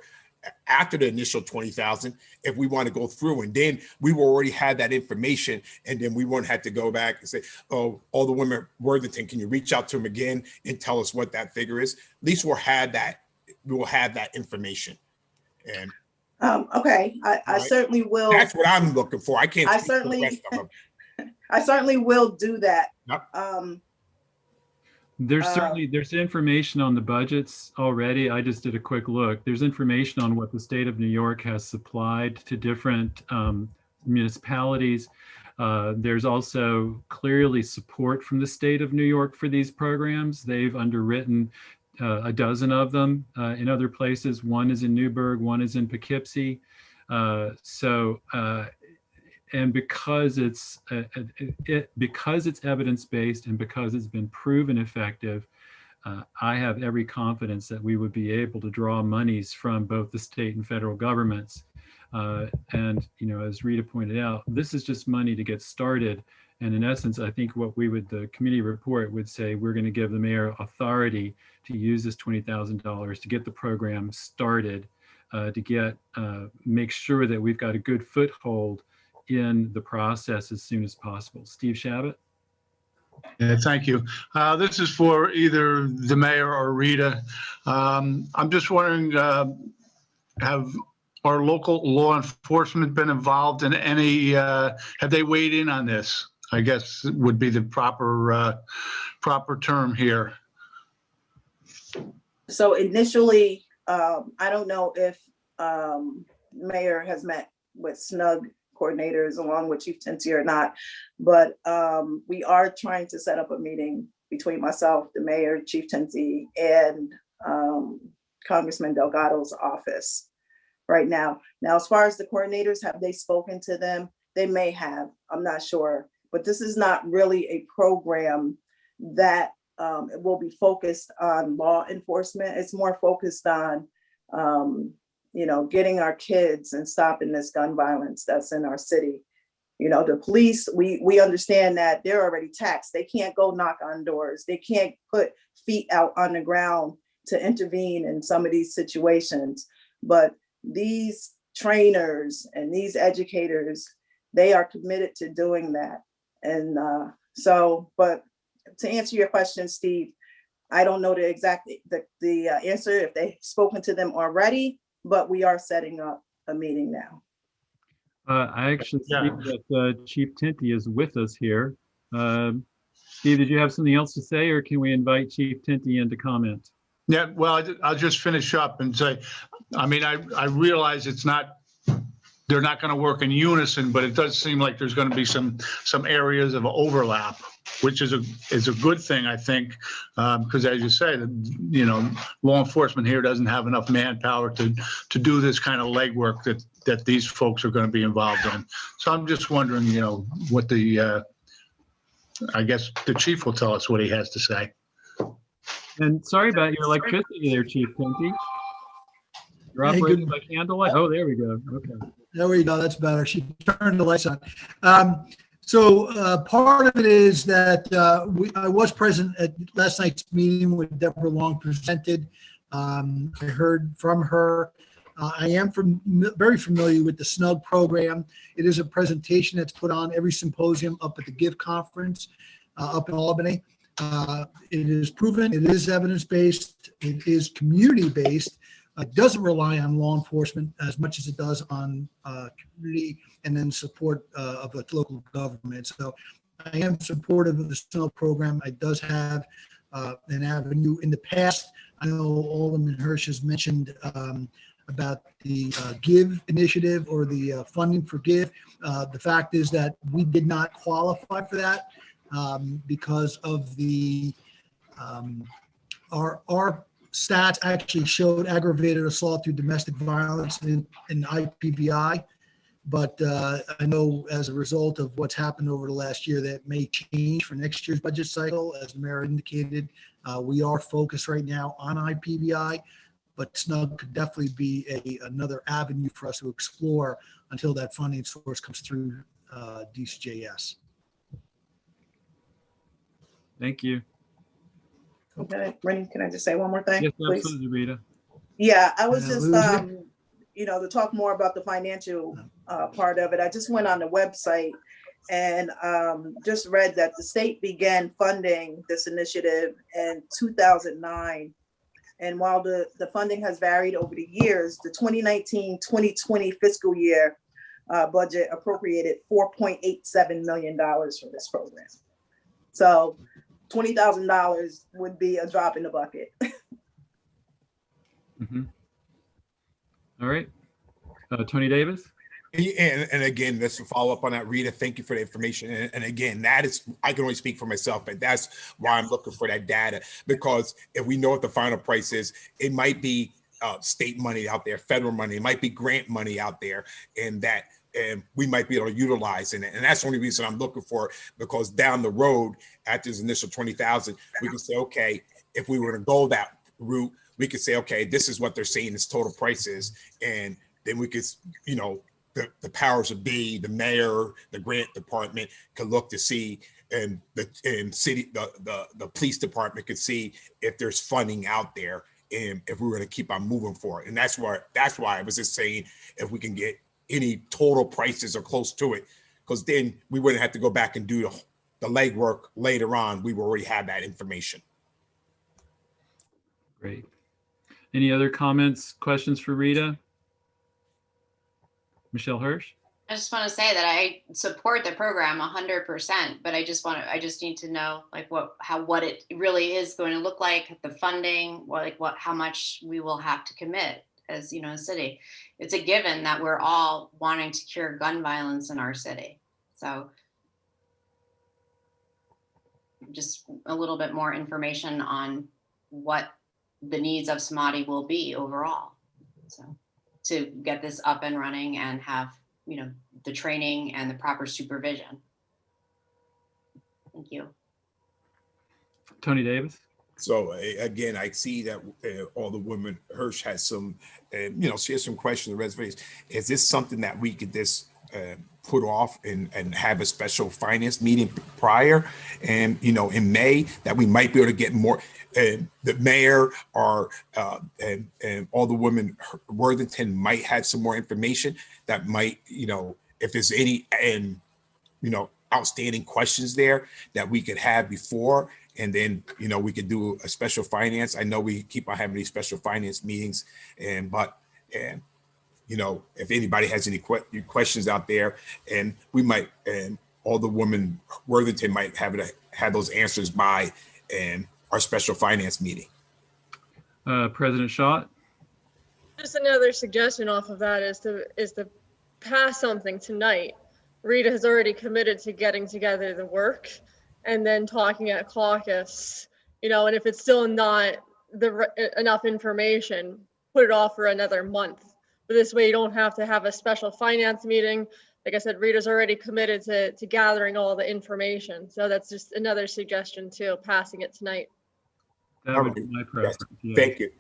after the initial 20,000. If we want to go through, and then we will already have that information, and then we won't have to go back and say, oh, all the women at Worthington, can you reach out to them again and tell us what that figure is? At least we'll have that. We will have that information. And okay, I certainly will. That's what I'm looking for. I can't. I certainly will do that. Yep. There's information on the budgets already. I just did a quick look. There's information on what the state of New York has supplied to different municipalities. There's also clearly support from the state of New York for these programs. They've underwritten a dozen of them in other places. One is in Newburgh, one is in Poughkeepsie. And because it's evidence-based and because it's been proven effective, I have every confidence that we would be able to draw monies from both the state and federal governments. And as Rita pointed out, this is just money to get started. And in essence, I think what the committee report would say, we're going to give the mayor authority to use this $20,000 to get the program started, to make sure that we've got a good foothold in the process as soon as possible. Steve Shabbat. Yeah, thank you. This is for either the mayor or Rita. I'm just wondering, have our local law enforcement been involved in any, have they weighed in on this? I guess would be the proper term here. So initially, I don't know if Mayor has met with SNUG coordinators along with Chief Tinty or not, but we are trying to set up a meeting between myself, the mayor, Chief Tinty, and Congressman Delgado's office right now. Now, as far as the coordinators, have they spoken to them? They may have, I'm not sure, but this is not really a program that it will be focused on law enforcement. It's more focused on, getting our kids and stopping this gun violence that's in our city. The police, we understand that they're already taxed. They can't go knock on doors. They can't put feet out on the ground to intervene in some of these situations. But these trainers and these educators, they are committed to doing that. And but to answer your question, Steve, I don't know the exact answer if they've spoken to them already, but we are setting up a meeting now. I actually see that Chief Tinty is with us here. Steve, did you have something else to say, or can we invite Chief Tinty in to comment? Yeah, well, I'll just finish up and say, I mean, I realize they're not going to work in unison, but it does seem like there's going to be some areas of overlap, which is a good thing, I think, because as you say, law enforcement here doesn't have enough manpower to do this kind of legwork that these folks are going to be involved in. So I'm just wondering, what I guess the chief will tell us what he has to say. And sorry about your electricity there, Chief Tinty. You're operating by candlelight? Oh, there we go. Okay. There we go. That's better. She turned the lights on. So part of it is that I was present at last night's meeting with Deborah Long presented. I heard from her. I am very familiar with the SNUG program. It is a presentation that's put on every symposium up at the GIVE conference up in Albany. It is proven, it is evidence-based, it is community-based. It doesn't rely on law enforcement as much as it does on community and then support of the local government. So I am supportive of the SNUG program. It does have an avenue in the past. I know Alderman Hirsch has mentioned about the GIVE initiative or the funding for GIVE. The fact is that we did not qualify for that because of the our stats actually showed aggravated assault through domestic violence in IPVI. But I know as a result of what's happened over the last year, that may change for next year's budget cycle. As the mayor indicated, we are focused right now on IPVI, but SNUG could definitely be another avenue for us to explore until that funding source comes through DCJS. Thank you. Okay, Rennie, can I just say one more thing? Yes, please? absolutely, Rita. Yeah, I was just, to talk more about the financial part of it. I just went on the website and just read that the state began funding this initiative in 2009. And while the funding has varied over the years, the 2019-2020 fiscal year budget appropriated $4.87 million for this program. So $20,000 would be a drop in the bucket. Mm-hmm. All right. Tony Davis? And again, let's follow up on that, Rita. Thank you for the information. And again, that is, I can only speak for myself, but that's why I'm looking for that data, because if we know what the final price is, it might be state money out there, federal money, it might be grant money out there, and we might be able to utilize in it. And that's the only reason I'm looking for it, because down the road, at this initial 20,000, we can say, okay, if we were to go that route, we could say, okay, this is what they're saying its total price is. And then we could, the powers that be, the mayor, the grant department can look to see, and the police department could see if there's funding out there, and if we were to keep on moving for it. And that's why I was just saying, if we can get any total prices or close to it, because then we wouldn't have to go back and do the legwork later on. We already have that information. Great. Any other comments, questions for Rita? Michelle Hirsch? I just want to say that I support the program 100%, but I just need to know like what it really is going to look like, the funding, how much we will have to commit as, a city. It's a given that we're all wanting to cure gun violence in our city. So just a little bit more information on what the needs of Samadhi will be overall. So to get this up and running and have, the training and the proper supervision. Thank you. Tony Davis. So again, I see that Alderwoman Hirsch has some, she has some questions and reservations. Is this something that we could just put off and have a special finance meeting prior? And, in May, that we might be able to get more, the mayor or and Alderwoman Worthington might have some more information that might, if there's any, outstanding questions there that we could have before. And then, we could do a special finance. I know we keep on having these special finance meetings, but if anybody has any questions out there, and we might, and Alderwoman Worthington might have those answers by our special finance meeting. President Schott. Just another suggestion off of that is to pass something tonight. Rita has already committed to getting together the work and then talking at caucus, and if it's still not enough information, put it off for another month. But this way you don't have to have a special finance meeting. Like I said, Rita's already committed to gathering all the information. So that's just another suggestion too, passing it tonight. That would be my preference. Yes. Thank you.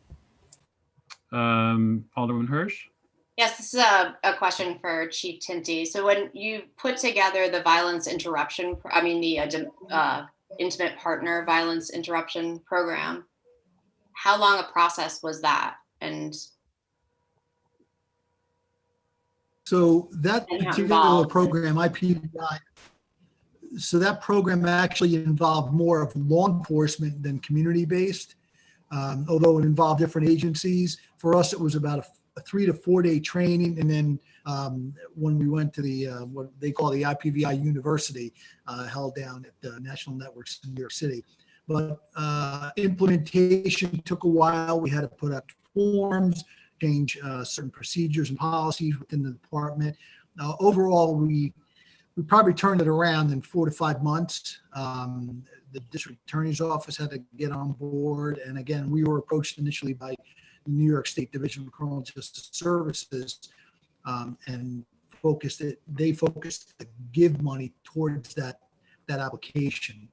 Alderman Hirsch. Yes, this is a question for Chief Tinty. So when you put together the the intimate partner violence interruption program, how long a process was that? And so that particular program, IPVI, so that program actually involved more of law enforcement than community-based, although it involved different agencies. For us, it was about a 3 to 4 day training, and then when we went to the what they call the IPVI University, held down at the National Networks in New York City. But implementation took a while. We had to put up forms, change certain procedures and policies within the department. Overall, we probably turned it around in 4 to 5 months. The district attorney's office had to get on board, and again, we were approached initially by the New York State Division of Criminal Justice Services, and they focused to give money towards that application.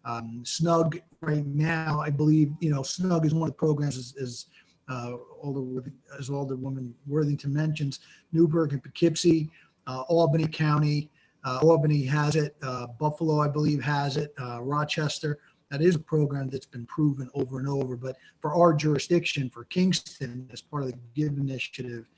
SNUG right now, I believe, SNUG is one of the programs as Alderwoman Worthington mentions. Newburgh and Poughkeepsie, Albany County, Albany has it, Buffalo, I believe, has it, Rochester. That is a program that's been proven over and over, but for our jurisdiction, for Kingston, as part of the GIVE initiative,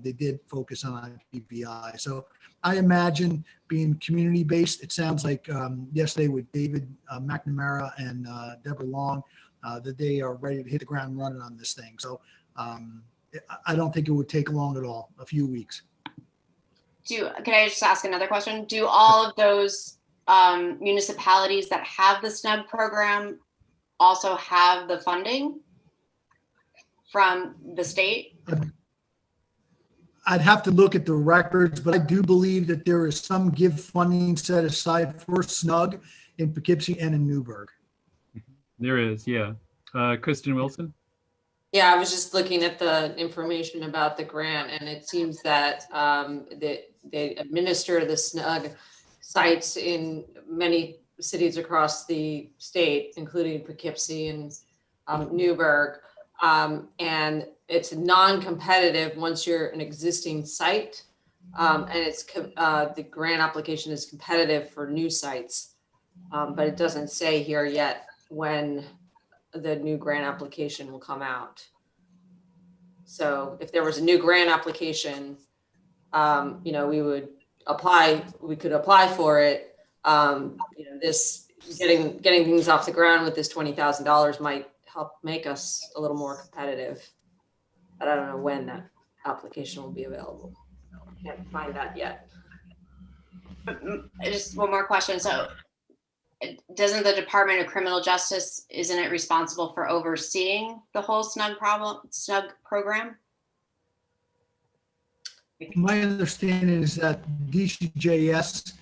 they did focus on IPVI. So I imagine being community-based, it sounds like yesterday with David McNamara and Deborah Long, that they are ready to hit the ground running on this thing. So I don't think it would take long at all, a few weeks. Can I just ask another question? Do all of those municipalities that have the SNUG program also have the funding from the state? I'd have to look at the records, but I do believe that there is some GIVE funding set aside for SNUG in Poughkeepsie and in Newburgh. There is, yeah. Kristen Wilson? Yeah, I was just looking at the information about the grant, and it seems that they administer the SNUG sites in many cities across the state, including Poughkeepsie and Newburgh. And it's non-competitive once you're an existing site, and it's the grant application is competitive for new sites, but it doesn't say here yet when the new grant application will come out. So if there was a new grant application, we would apply. We could apply for it. This getting things off the ground with this $20,000 might help make us a little more competitive. But I don't know when that application will be available. can't find that yet. Just one more question. So doesn't the Department of Criminal Justice, isn't it responsible for overseeing the whole SNUG program? My understanding is that DCJS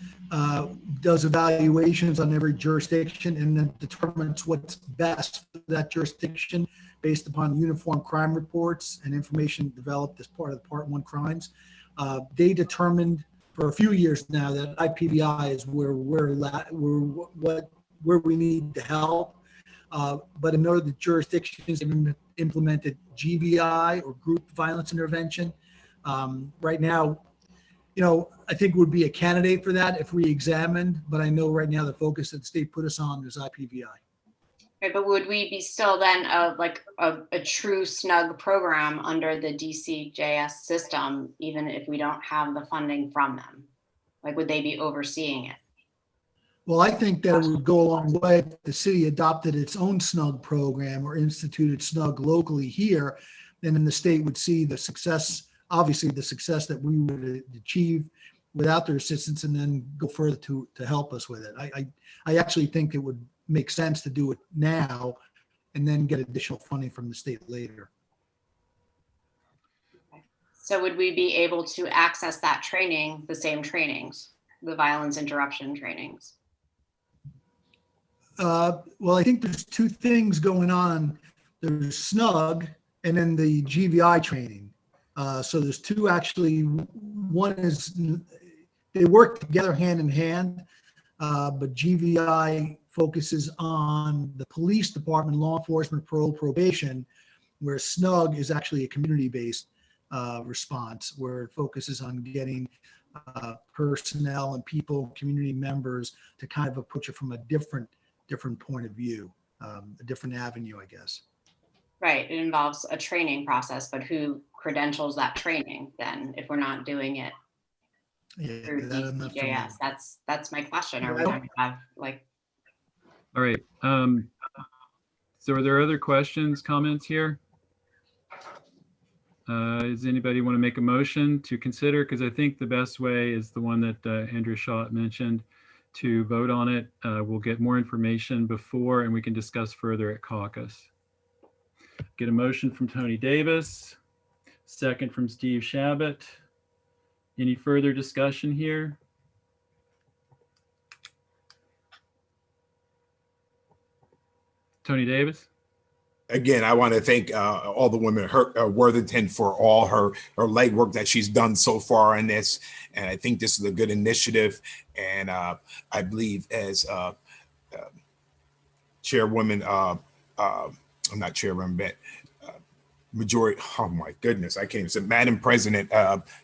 does evaluations on every jurisdiction and then determines what's best for that jurisdiction based upon uniform crime reports and information developed as part of the Part 1 crimes. They determined for a few years now that IPVI is where we need to help. But in other jurisdictions, they've implemented GVI or group violence intervention. Right now, I think would be a candidate for that if re-examined, but I know right now the focus that the state put us on is IPVI. Right, but would we be still then like a true SNUG program under the DCJS system, even if we don't have the funding from them? Like, would they be overseeing it? Well, I think that it would go a long way if the city adopted its own SNUG program or instituted SNUG locally here, and then the state would see the success, obviously the success that we would achieve without their assistance, and then go further to help us with it. I actually think it would make sense to do it now and then get additional funding from the state later. So would we be able to access that training, the same trainings, the violence interruption trainings? Well, I think there's two things going on. There's SNUG and then the GVI training. So there's two actually. One is they work together hand in hand, but GVI focuses on the police department, law enforcement, parole, probation, where SNUG is actually a community-based response, where it focuses on getting personnel and people, community members, to kind of approach it from a different point of view, a different avenue, I guess. Right. It involves a training process, but who credentials that training then if we're not doing it through DCJS? That's my question. Are we going to have like? All right. So are there other questions, comments here? Does anybody want to make a motion to consider? Because I think the best way is the one that Andrew Schott mentioned, to vote on it. We'll get more information before and we can discuss further at caucus. Get a motion from Tony Davis, second from Steve Shabbat. Any further discussion here? Tony Davis? Again, I want to thank all the women, Worthington, for all her legwork that she's done so far on this. And I think this is a good initiative. And I believe as chairwoman, I'm not chairwoman, but majority, oh my goodness, I can't even say, Madam President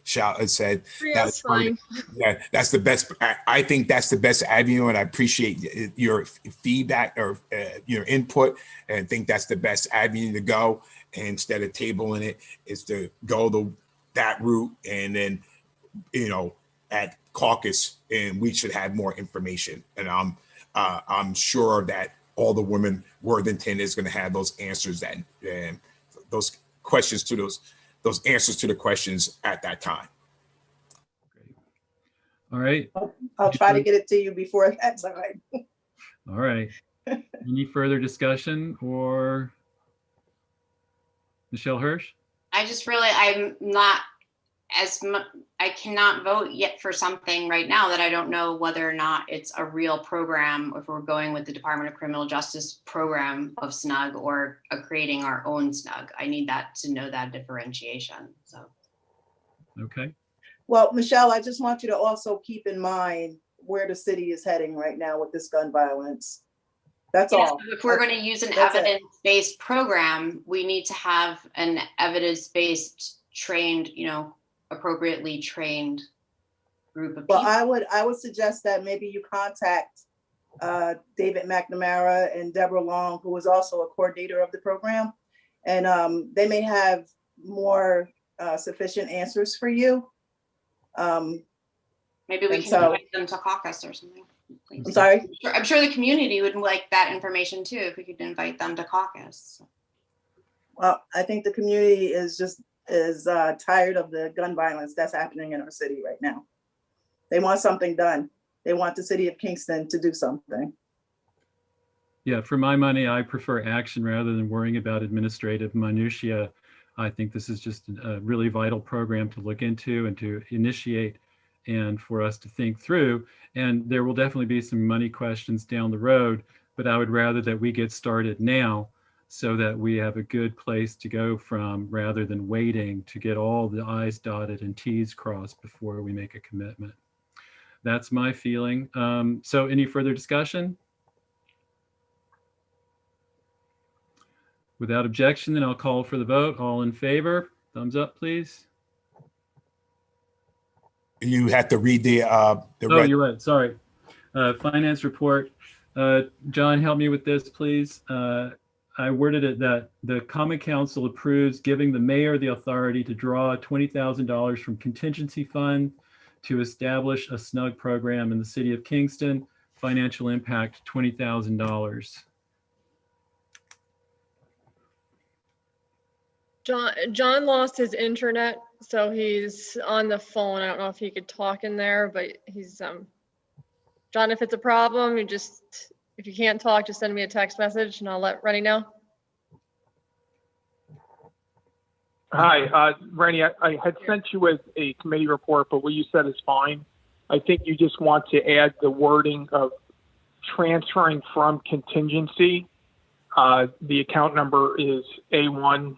said that's fine. Yeah, that's the best. I think that's the best avenue, and I appreciate your feedback or your input, and think that's the best avenue to go. And instead of tabling it, is to go that route, and then at caucus, and we should have more information. And I'm sure that all the women Worthington is going to have those answers that those questions to those answers to the questions at that time. Great. All right. I'll try to get it to you before that time. All right. Any further discussion or Michelle Hirsch? I'm not as much, I cannot vote yet for something right now that I don't know whether or not it's a real program, if we're going with the Department of Criminal Justice program of SNUG or creating our own SNUG. I need to know that differentiation. So. Okay. Well, Michelle, I just want you to also keep in mind where the city is heading right now with this gun violence. That's all. If we're going to use an evidence-based program, we need to have an evidence-based trained, appropriately trained group of people. Well, I would suggest that maybe you contact David McNamara and Deborah Long, who is also a coordinator of the program, and they may have more sufficient answers for you. Maybe we can invite them to caucus or something. Please. I'm sorry? I'm sure the community would like that information too, if we could invite them to caucus. Well, I think the community is just is tired of the gun violence that's happening in our city right now. They want something done. They want the city of Kingston to do something. Yeah, for my money, I prefer action rather than worrying about administrative minutia. I think this is just a really vital program to look into and to initiate and for us to think through. And there will definitely be some money questions down the road, but I would rather that we get started now so that we have a good place to go from rather than waiting to get all the I's dotted and T's crossed before we make a commitment. That's my feeling. So any further discussion? Without objection, then I'll call for the vote. All in favor, thumbs up, please. You have to read the Oh, you're right. Sorry. Finance report. John, help me with this, please. I worded it that the Common Council approves giving the mayor the authority to draw $20,000 from contingency fund to establish a SNUG program in the city of Kingston. Financial impact, $20,000. John lost his internet, so he's on the phone. I don't know if he could talk in there, but he's John, if it's a problem, if you can't talk, just send me a text message and I'll let Rennie know. Hi, Rennie, I had sent you a committee report, but what you said is fine. I think you just want to add the wording of transferring from contingency. The account number is A1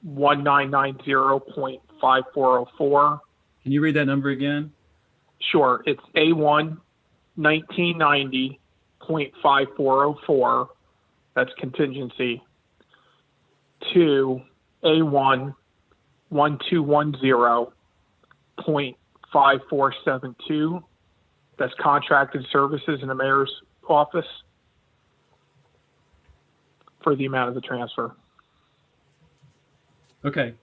1990.5404. Can you read that number again? Sure. It's A1 1990.5404. That's contingency. To A1 1210.5472. That's contracted services in the mayor's office for the amount of the transfer. Okay.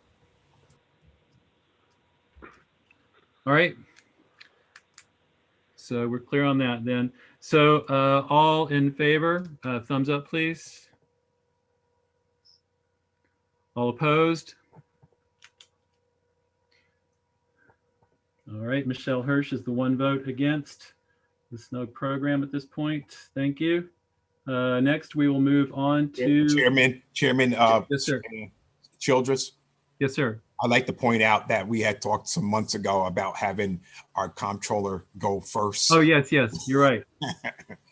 All right. So we're clear on that then. So all in favor, thumbs up, please. All opposed? All right, Michelle Hirsch is the one vote against the SNUG program at this point. Thank you. Next, we will move on to Chairman. Yes, sir. Childress. Yes, sir. I'd like to point out that we had talked some months ago about having our comptroller go first. Oh, yes, you're right.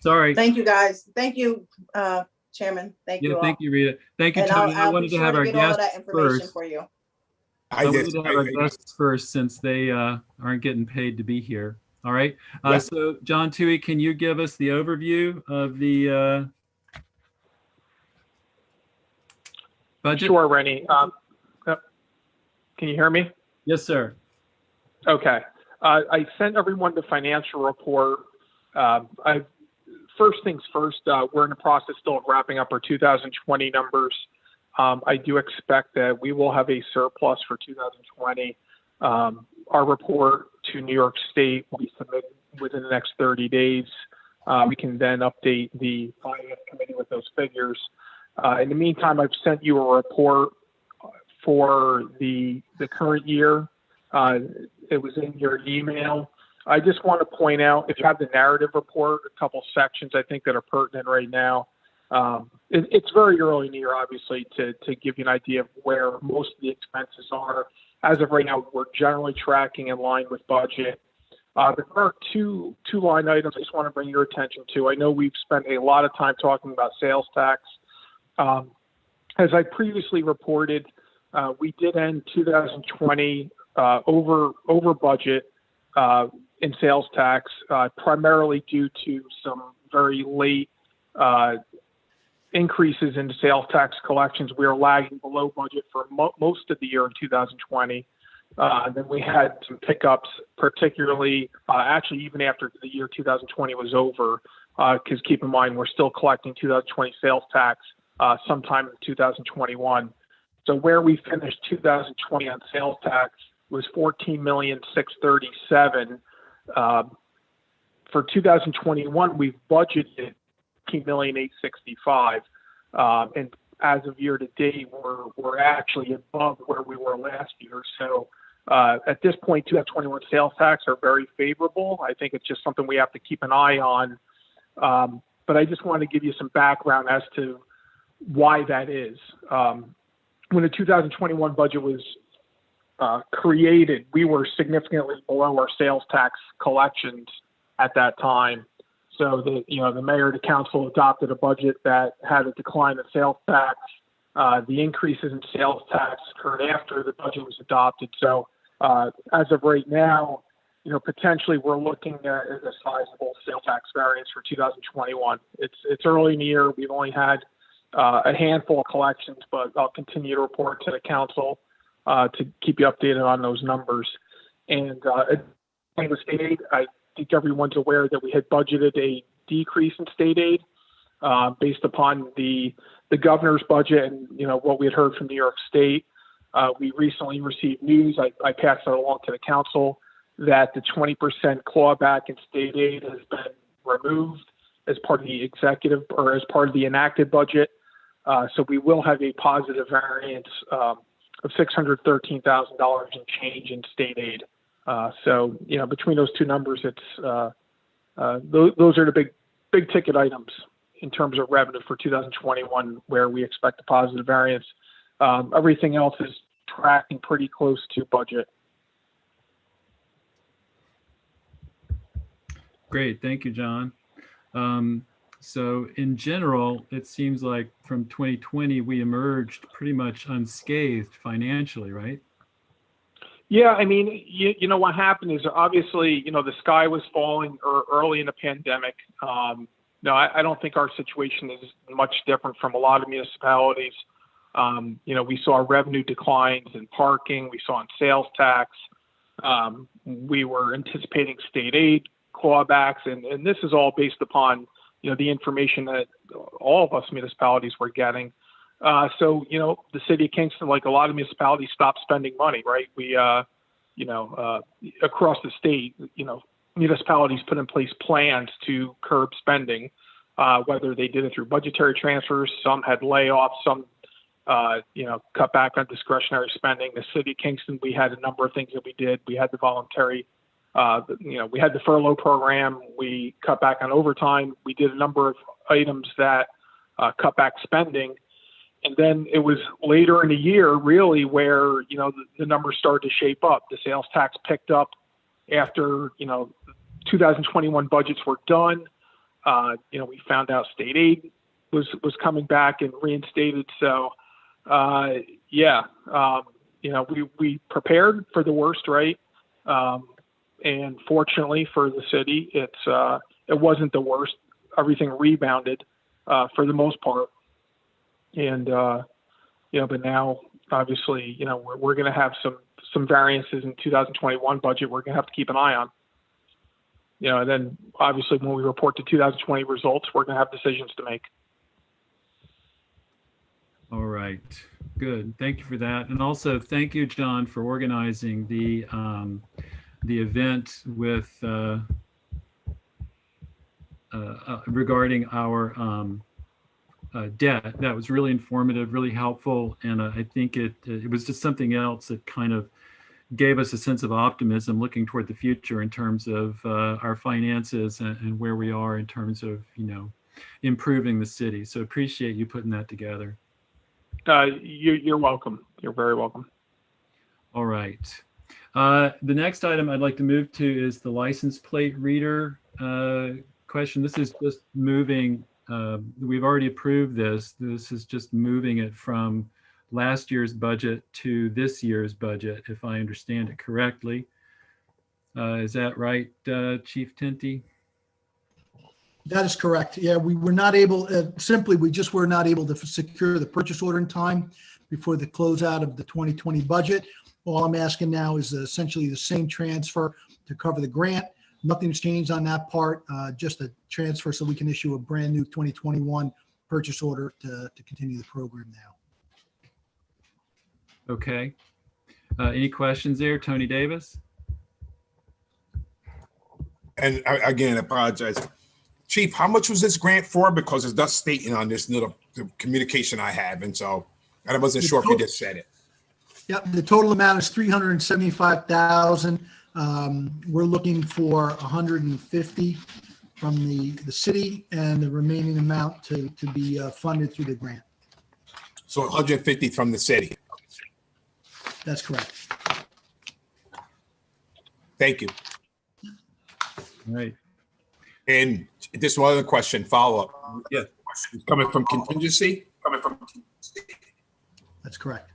Sorry. Thank you, guys. Thank you, Chairman. Thank you all. Thank you, Rita. Thank you, And Tony. I I'll wanted be to sure have to our get all of guests that information first. for you. I wanted to have our guests first since they aren't getting paid to be here. All right. So, John Toohey, can you give us the overview of the budget? Sure, Rennie. Can you hear me? Yes, sir. Okay. I sent everyone the financial report. First things first, we're in the process still of wrapping up our 2020 numbers. I do expect that we will have a surplus for 2020. Our report to New York State will be submitted within the next 30 days. We can then update the Finance Committee with those figures. In the meantime, I've sent you a report for the current year. It was in your email. I just want to point out, if you have the narrative report, a couple sections I think that are pertinent right now. It's very early in the year, obviously, to give you an idea of where most of the expenses are. As of right now, we're generally tracking in line with budget. There are two line items I just want to bring your attention to. I know we've spent a lot of time talking about sales tax. As I previously reported, we did end 2020 over budget in sales tax, primarily due to some very late increases in sales tax collections. We are lagging below budget for most of the year in 2020. Then we had some pickups, particularly actually even after the year 2020 was over, because keep in mind, we're still collecting 2020 sales tax sometime in 2021. So where we finished 2020 on sales tax was $14,637,000. For 2021, we've budgeted $15,865,000. And as of year to date, we're actually above where we were last year. So at this point, 2021 sales tax are very favorable. I think it's just something we have to keep an eye on. But I just want to give you some background as to why that is. When the 2021 budget was created, we were significantly below our sales tax collections at that time. So the mayor, the council adopted a budget that had a decline in sales tax. The increases in sales tax occurred after the budget was adopted. So as of right now, potentially we're looking at a sizable sales tax variance for 2021. It's early in the year. We've only had a handful of collections, but I'll continue to report to the council to keep you updated on those numbers. And with state aid, I think everyone's aware that we had budgeted a decrease in state aid based upon the governor's budget and what we had heard from New York State. We recently received news. I passed that along to the council that the 20% clawback in state aid has been removed as part of the executive or as part of the enacted budget. So we will have a positive variance of $613,000 in change in state aid. So between those two numbers, it's those are the big ticket items in terms of revenue for 2021, where we expect a positive variance. Everything else is tracking pretty close to budget. Great, thank you, John. So in general, it seems like from 2020, we emerged pretty much unscathed financially, right? Yeah, I mean, you know what happened is obviously, the sky was falling early in the pandemic. No, I don't think our situation is much different from a lot of municipalities. We saw revenue declines in parking, we saw in sales tax. We were anticipating state aid clawbacks, and this is all based upon the information that all of us municipalities were getting. So the city of Kingston, like a lot of municipalities, stopped spending money, right? We across the state, municipalities put in place plans to curb spending, whether they did it through budgetary transfers. Some had layoffs, some cut back on discretionary spending. The city of Kingston, we had a number of things that we did. We had the voluntary we had the furlough program. We cut back on overtime. We did a number of items that cut back spending. And then it was later in the year, really, where, the numbers started to shape up. The sales tax picked up after, 2021 budgets were done. We found out state aid was coming back and reinstated. So, we prepared for the worst, right? And fortunately for the city, it wasn't the worst. Everything rebounded for the most part. And but now obviously we're going to have some variances in 2021 budget. We're going to have to keep an eye on. And then obviously when we report the 2020 results, we're going to have decisions to make. All right, good. Thank you for that, and also thank you, John, for organizing the event with regarding our debt. That was really informative, really helpful, and I think it was just something else that kind of gave us a sense of optimism looking toward the future in terms of our finances and where we are in terms of improving the city. So appreciate you putting that together. You're welcome. You're very welcome. All right. The next item I'd like to move to is the license plate reader question. This is just moving. We've already approved this. This is just moving it from last year's budget to this year's budget, if I understand it correctly. Is that right, Chief Tinty? That is correct. Yeah, we were not able, we just were not able to secure the purchase order in time before the closeout of the 2020 budget. All I'm asking now is essentially the same transfer to cover the grant. Nothing's changed on that part, just a transfer so we can issue a brand new 2021 purchase order to continue the program now. Okay. Any questions there, Tony Davis? And again, I apologize. Chief, how much was this grant for? Because it's not stating on this little the communication I have, and so I wasn't sure if you just said it. Yep, the total amount is 375,000. We're looking for 150 from the city, and the remaining amount to be funded through the grant. So 150 from the city. That's correct. Thank you. All right. And just one other question, follow up. Yeah, coming from contingency. That's correct.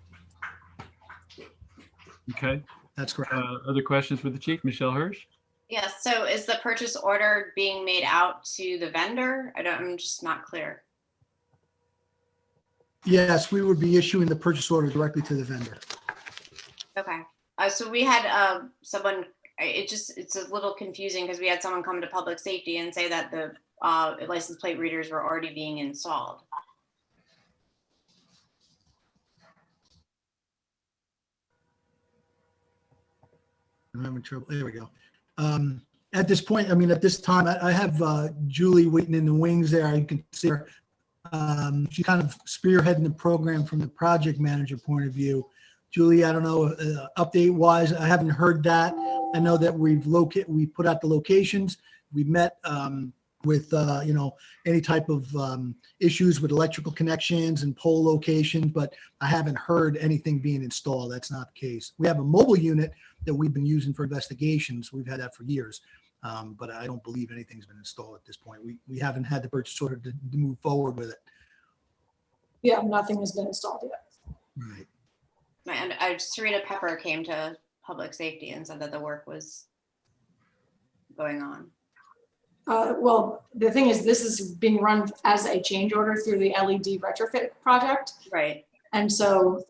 Okay. That's correct. Other questions for the chief, Michelle Hirsch? Yes. So is the purchase order being made out to the vendor? I'm just not clear. Yes, we would be issuing the purchase order directly to the vendor. Okay. So we had someone, it's a little confusing because we had someone come to public safety and say that the license plate readers were already being installed. I'm having trouble. There we go. At this point, I mean, at this time, I have Julie waiting in the wings there. You can see her. She kind of spearheading the program from the project manager point of view. Julie, I don't know, update wise, I haven't heard that. I know that we put out the locations. We met with, you know, any type of issues with electrical connections and pole locations, but I haven't heard anything being installed. That's not the case. We have a mobile unit that we've been using for investigations. We've had that for years, but I don't believe anything's been installed at this point. We haven't had the purchase order to move forward with it. Yeah, nothing has been installed yet. Right. And Serena Pepper came to public safety and said that the work was going on. Well, the thing is, this is being run as a change order through the LED retrofit project. Right. And so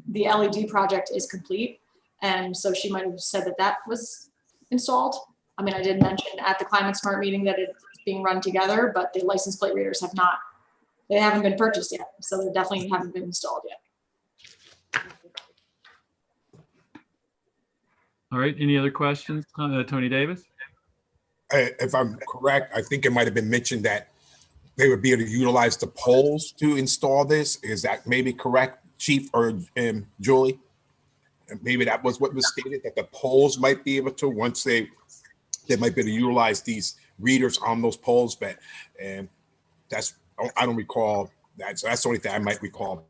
the LED project is complete. And so she might have said that that was installed. I mean, I did mention at the Climate Smart meeting that it's being run together, but the license plate readers have not, they haven't been purchased yet. So they definitely haven't been installed yet. All right. Any other questions, Tony Davis? If I'm correct, I think it might have been mentioned that they would be able to utilize the poles to install this. Is that maybe correct, Chief or Julie? And maybe that was what was stated, that the poles might be able to, once they might be able to utilize these readers on those poles, but I don't recall that. So that's the only thing I might recall.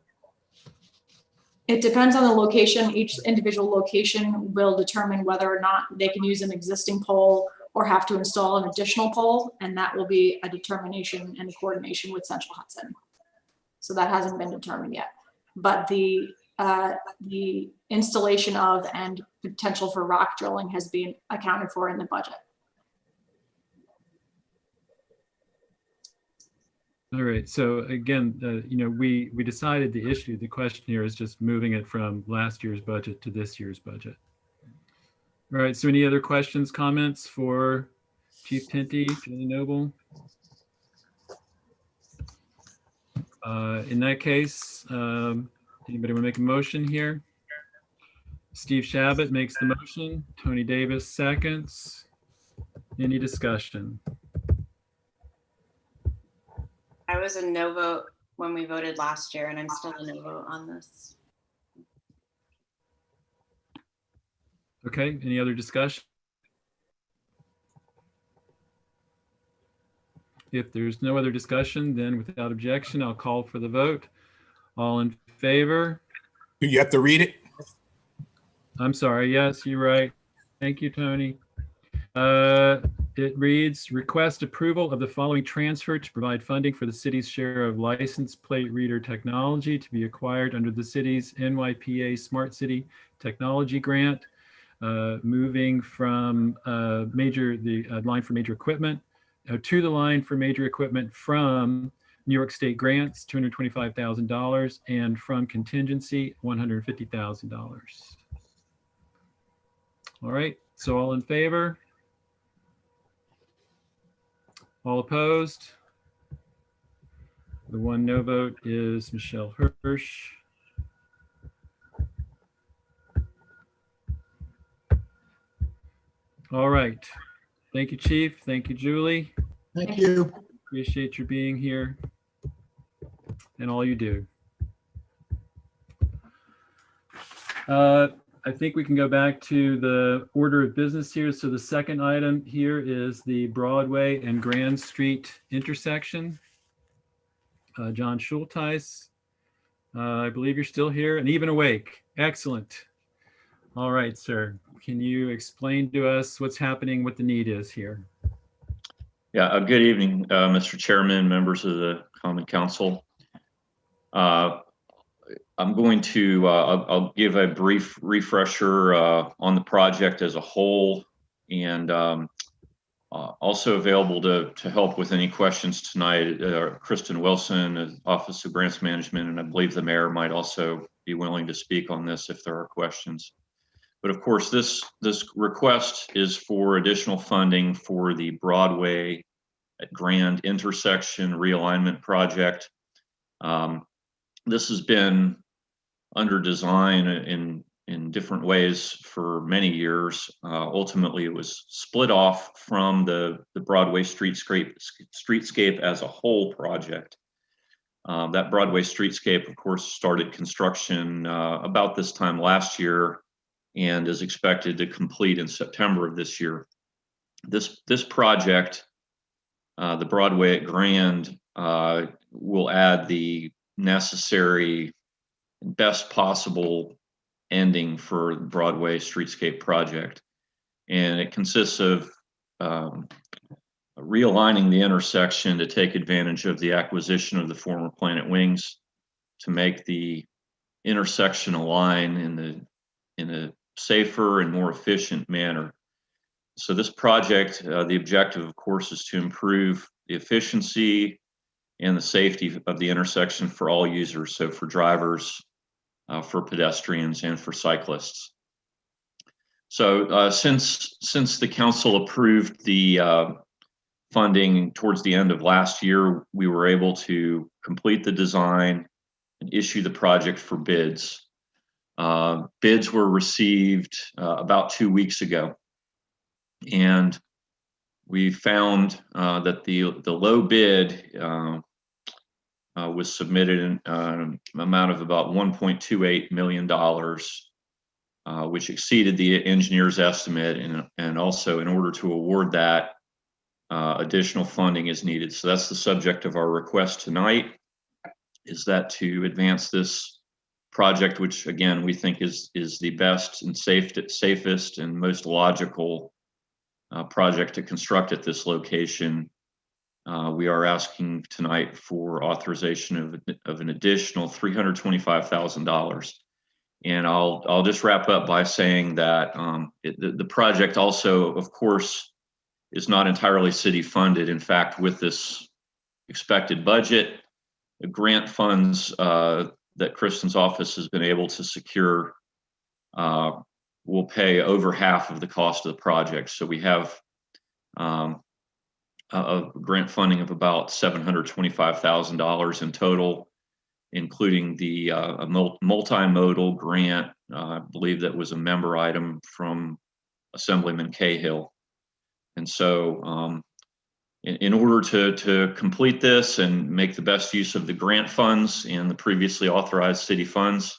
It depends on the location. Each individual location will determine whether or not they can use an existing pole or have to install an additional pole, and that will be a determination and a coordination with Central Hudson. So that hasn't been determined yet. But the installation of and potential for rock drilling has been accounted for in the budget. All right. So again, you know, we decided the issue. The question here is just moving it from last year's budget to this year's budget. All right. So any other questions, comments for Chief Tinty, Julie Noble? In that case, anybody want to make a motion here? Steve Shabbat makes the motion. Tony Davis seconds. Any discussion? I was a no vote when we voted last year, and I'm still a no vote on this. Okay, any other discussion? If there's no other discussion, then without objection, I'll call for the vote. All in favor? Do you have to read it? I'm sorry. Yes, you're right. Thank you, Tony. It reads, request approval of the following transfer to provide funding for the city's share of license plate reader technology to be acquired under the city's NYPA Smart City Technology Grant, moving from the line for major equipment to the line for major equipment from New York State grants, $225,000, and from contingency, $150,000. All right, so all in favor? All opposed? The one no vote is Michelle Hirsch. All right. Thank you, Chief. Thank you, Julie. Thank you. Appreciate your being here and all you do. I think we can go back to the order of business here. So the second item here is the Broadway and Grand Street intersection. John Schulteis, I believe you're still here and even awake. Excellent. All right, sir. Can you explain to us what's happening, what the need is here? Yeah, good evening, Mr. Chairman, members of the Common Council. I'm going to, I'll give a brief refresher on the project as a whole, and also available to help with any questions tonight, Kristen Wilson, Office of Grants Management, and I believe the mayor might also be willing to speak on this if there are questions. But of course, this request is for additional funding for the Broadway at Grand Intersection Realignment Project. This has been under design in different ways for many years. Ultimately, it was split off from the Broadway streetscape as a whole project. That Broadway streetscape, of course, started construction about this time last year and is expected to complete in September of this year. This project, the Broadway at Grand, will add the necessary best possible ending for the Broadway streetscape project. And it consists of realigning the intersection to take advantage of the acquisition of the former Planet Wings to make the intersection align in a safer and more efficient manner. So this project, the objective, of course, is to improve the efficiency and the safety of the intersection for all users. So for drivers, for pedestrians, and for cyclists. So since the council approved the funding towards the end of last year, we were able to complete the design and issue the project for bids. Bids were received about 2 weeks ago, and we found that the low bid was submitted in an amount of about $1.28 million, which exceeded the engineer's estimate. And also, in order to award that, additional funding is needed. So that's the subject of our request tonight, is that to advance this project, which again, we think is the best and safest and most logical project to construct at this location. We are asking tonight for authorization of an additional $325,000. And I'll just wrap up by saying that the project also, of course, is not entirely city funded. In fact, with this expected budget, the grant funds that Kristen's office has been able to secure will pay over half of the cost of the project. So we have a grant funding of about $725,000 in total, including the multimodal grant. I believe that was a member item from Assemblyman Cahill. And so in order to complete this and make the best use of the grant funds and the previously authorized city funds,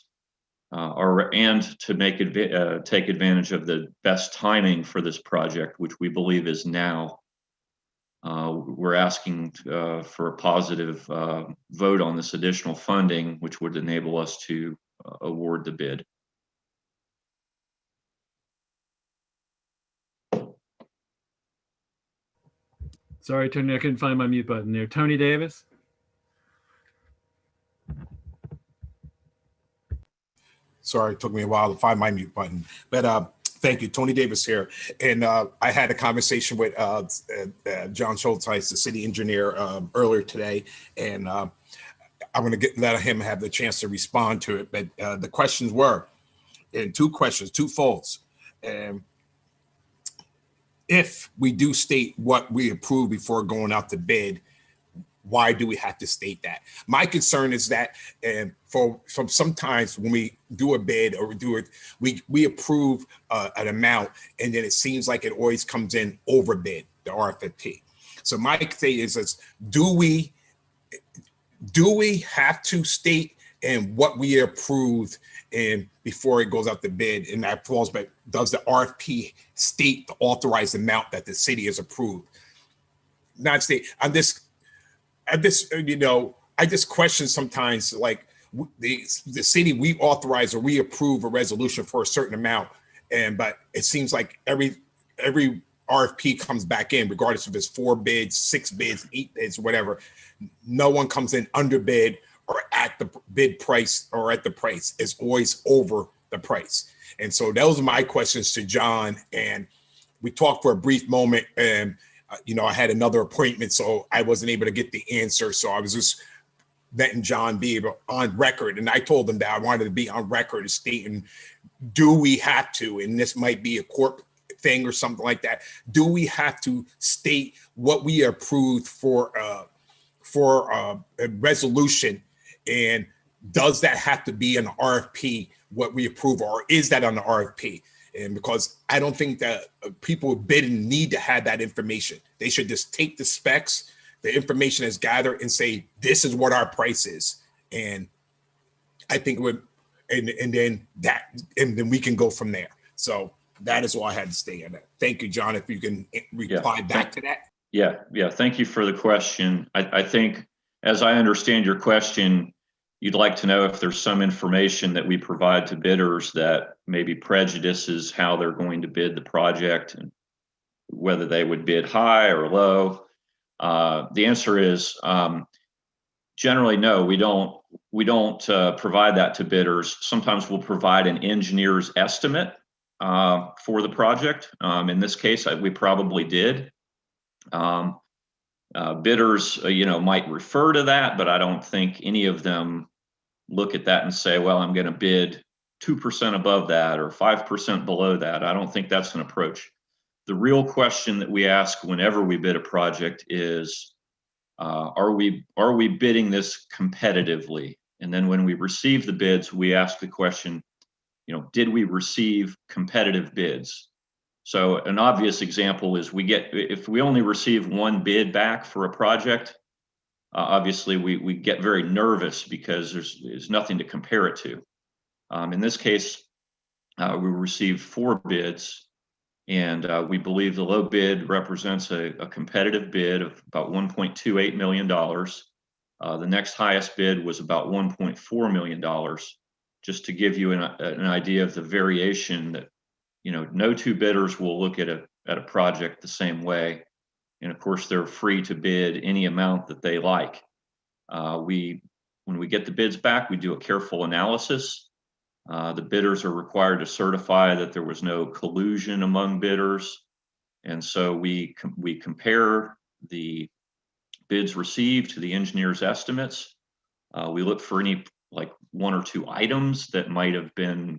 and to take advantage of the best timing for this project, which we believe is now, we're asking for a positive vote on this additional funding, which would enable us to award the bid. Sorry, Tony, I couldn't find my mute button there. Tony Davis. Sorry, it took me a while to find my mute button, but thank you, Tony Davis here. And I had a conversation with John Schulteis, the city engineer, earlier today, and I'm going to let him have the chance to respond to it. But the questions were, and two questions, two folds. If we do state what we approve before going out to bid, why do we have to state that? My concern is that from sometimes when we do a bid or we approve an amount, and then it seems like it always comes in over bid, the RFP. So my thing is do we have to state and what we approved and before it goes out to bid, and that falls back, does the RFP state the authorized amount that the city has approved? Not state, I just question sometimes, like the city, we authorize or we approve a resolution for a certain amount, but it seems like every RFP comes back in, regardless if it's 4 bids, 6 bids, 8 bids, whatever. No one comes in under bid or at the bid price or at the price. It's always over the price. And so those are my questions to John. And we talked for a brief moment, and I had another appointment, so I wasn't able to get the answer. So I was just letting John be on record. And I told him that I wanted to be on record as stating, do we have to, and this might be a court thing or something like that, do we have to state what we approved for a resolution? And does that have to be an RFP, what we approve, or is that on the RFP? And because I don't think that people bidding need to have that information. They should just take the specs, the information is gathered, and say, this is what our price is. And I think and then we can go from there. So that is all I had to say on that. Thank you, John, if you can reply back to that. Yeah. Thank you for the question. I think, as I understand your question, you'd like to know if there's some information that we provide to bidders that maybe prejudices how they're going to bid the project and whether they would bid high or low. The answer is generally no, we don't provide that to bidders. Sometimes we'll provide an engineer's estimate for the project. In this case, we probably did. Bidders, might refer to that, but I don't think any of them look at that and say, well, I'm going to bid 2% above that or 5% below that. I don't think that's an approach. The real question that we ask whenever we bid a project is, are we bidding this competitively? And then when we receive the bids, we ask the question, did we receive competitive bids? So an obvious example is if we only receive 1 bid back for a project, obviously we get very nervous because there's nothing to compare it to. In this case, we received 4 bids, and we believe the low bid represents a competitive bid of about $1.28 million. The next highest bid was about $1.4 million, just to give you an idea of the variation that, no 2 bidders will look at a project the same way. And of course, they're free to bid any amount that they like. When we get the bids back, we do a careful analysis. The bidders are required to certify that there was no collusion among bidders. And so we compare the bids received to the engineer's estimates. We look for any 1 or 2 items that might have been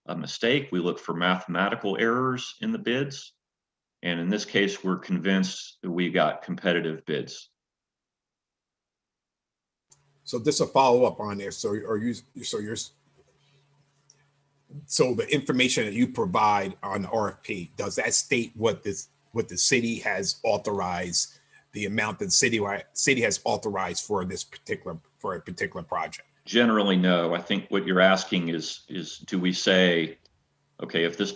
a mistake. We look for mathematical errors in the bids. And in this case, we're convinced that we got competitive bids. So just a follow up on there. So the information that you provide on the RFP, does that state what the city has authorized, the amount that the city has authorized for a particular project? Generally, no. I think what you're asking is do we say, okay, if the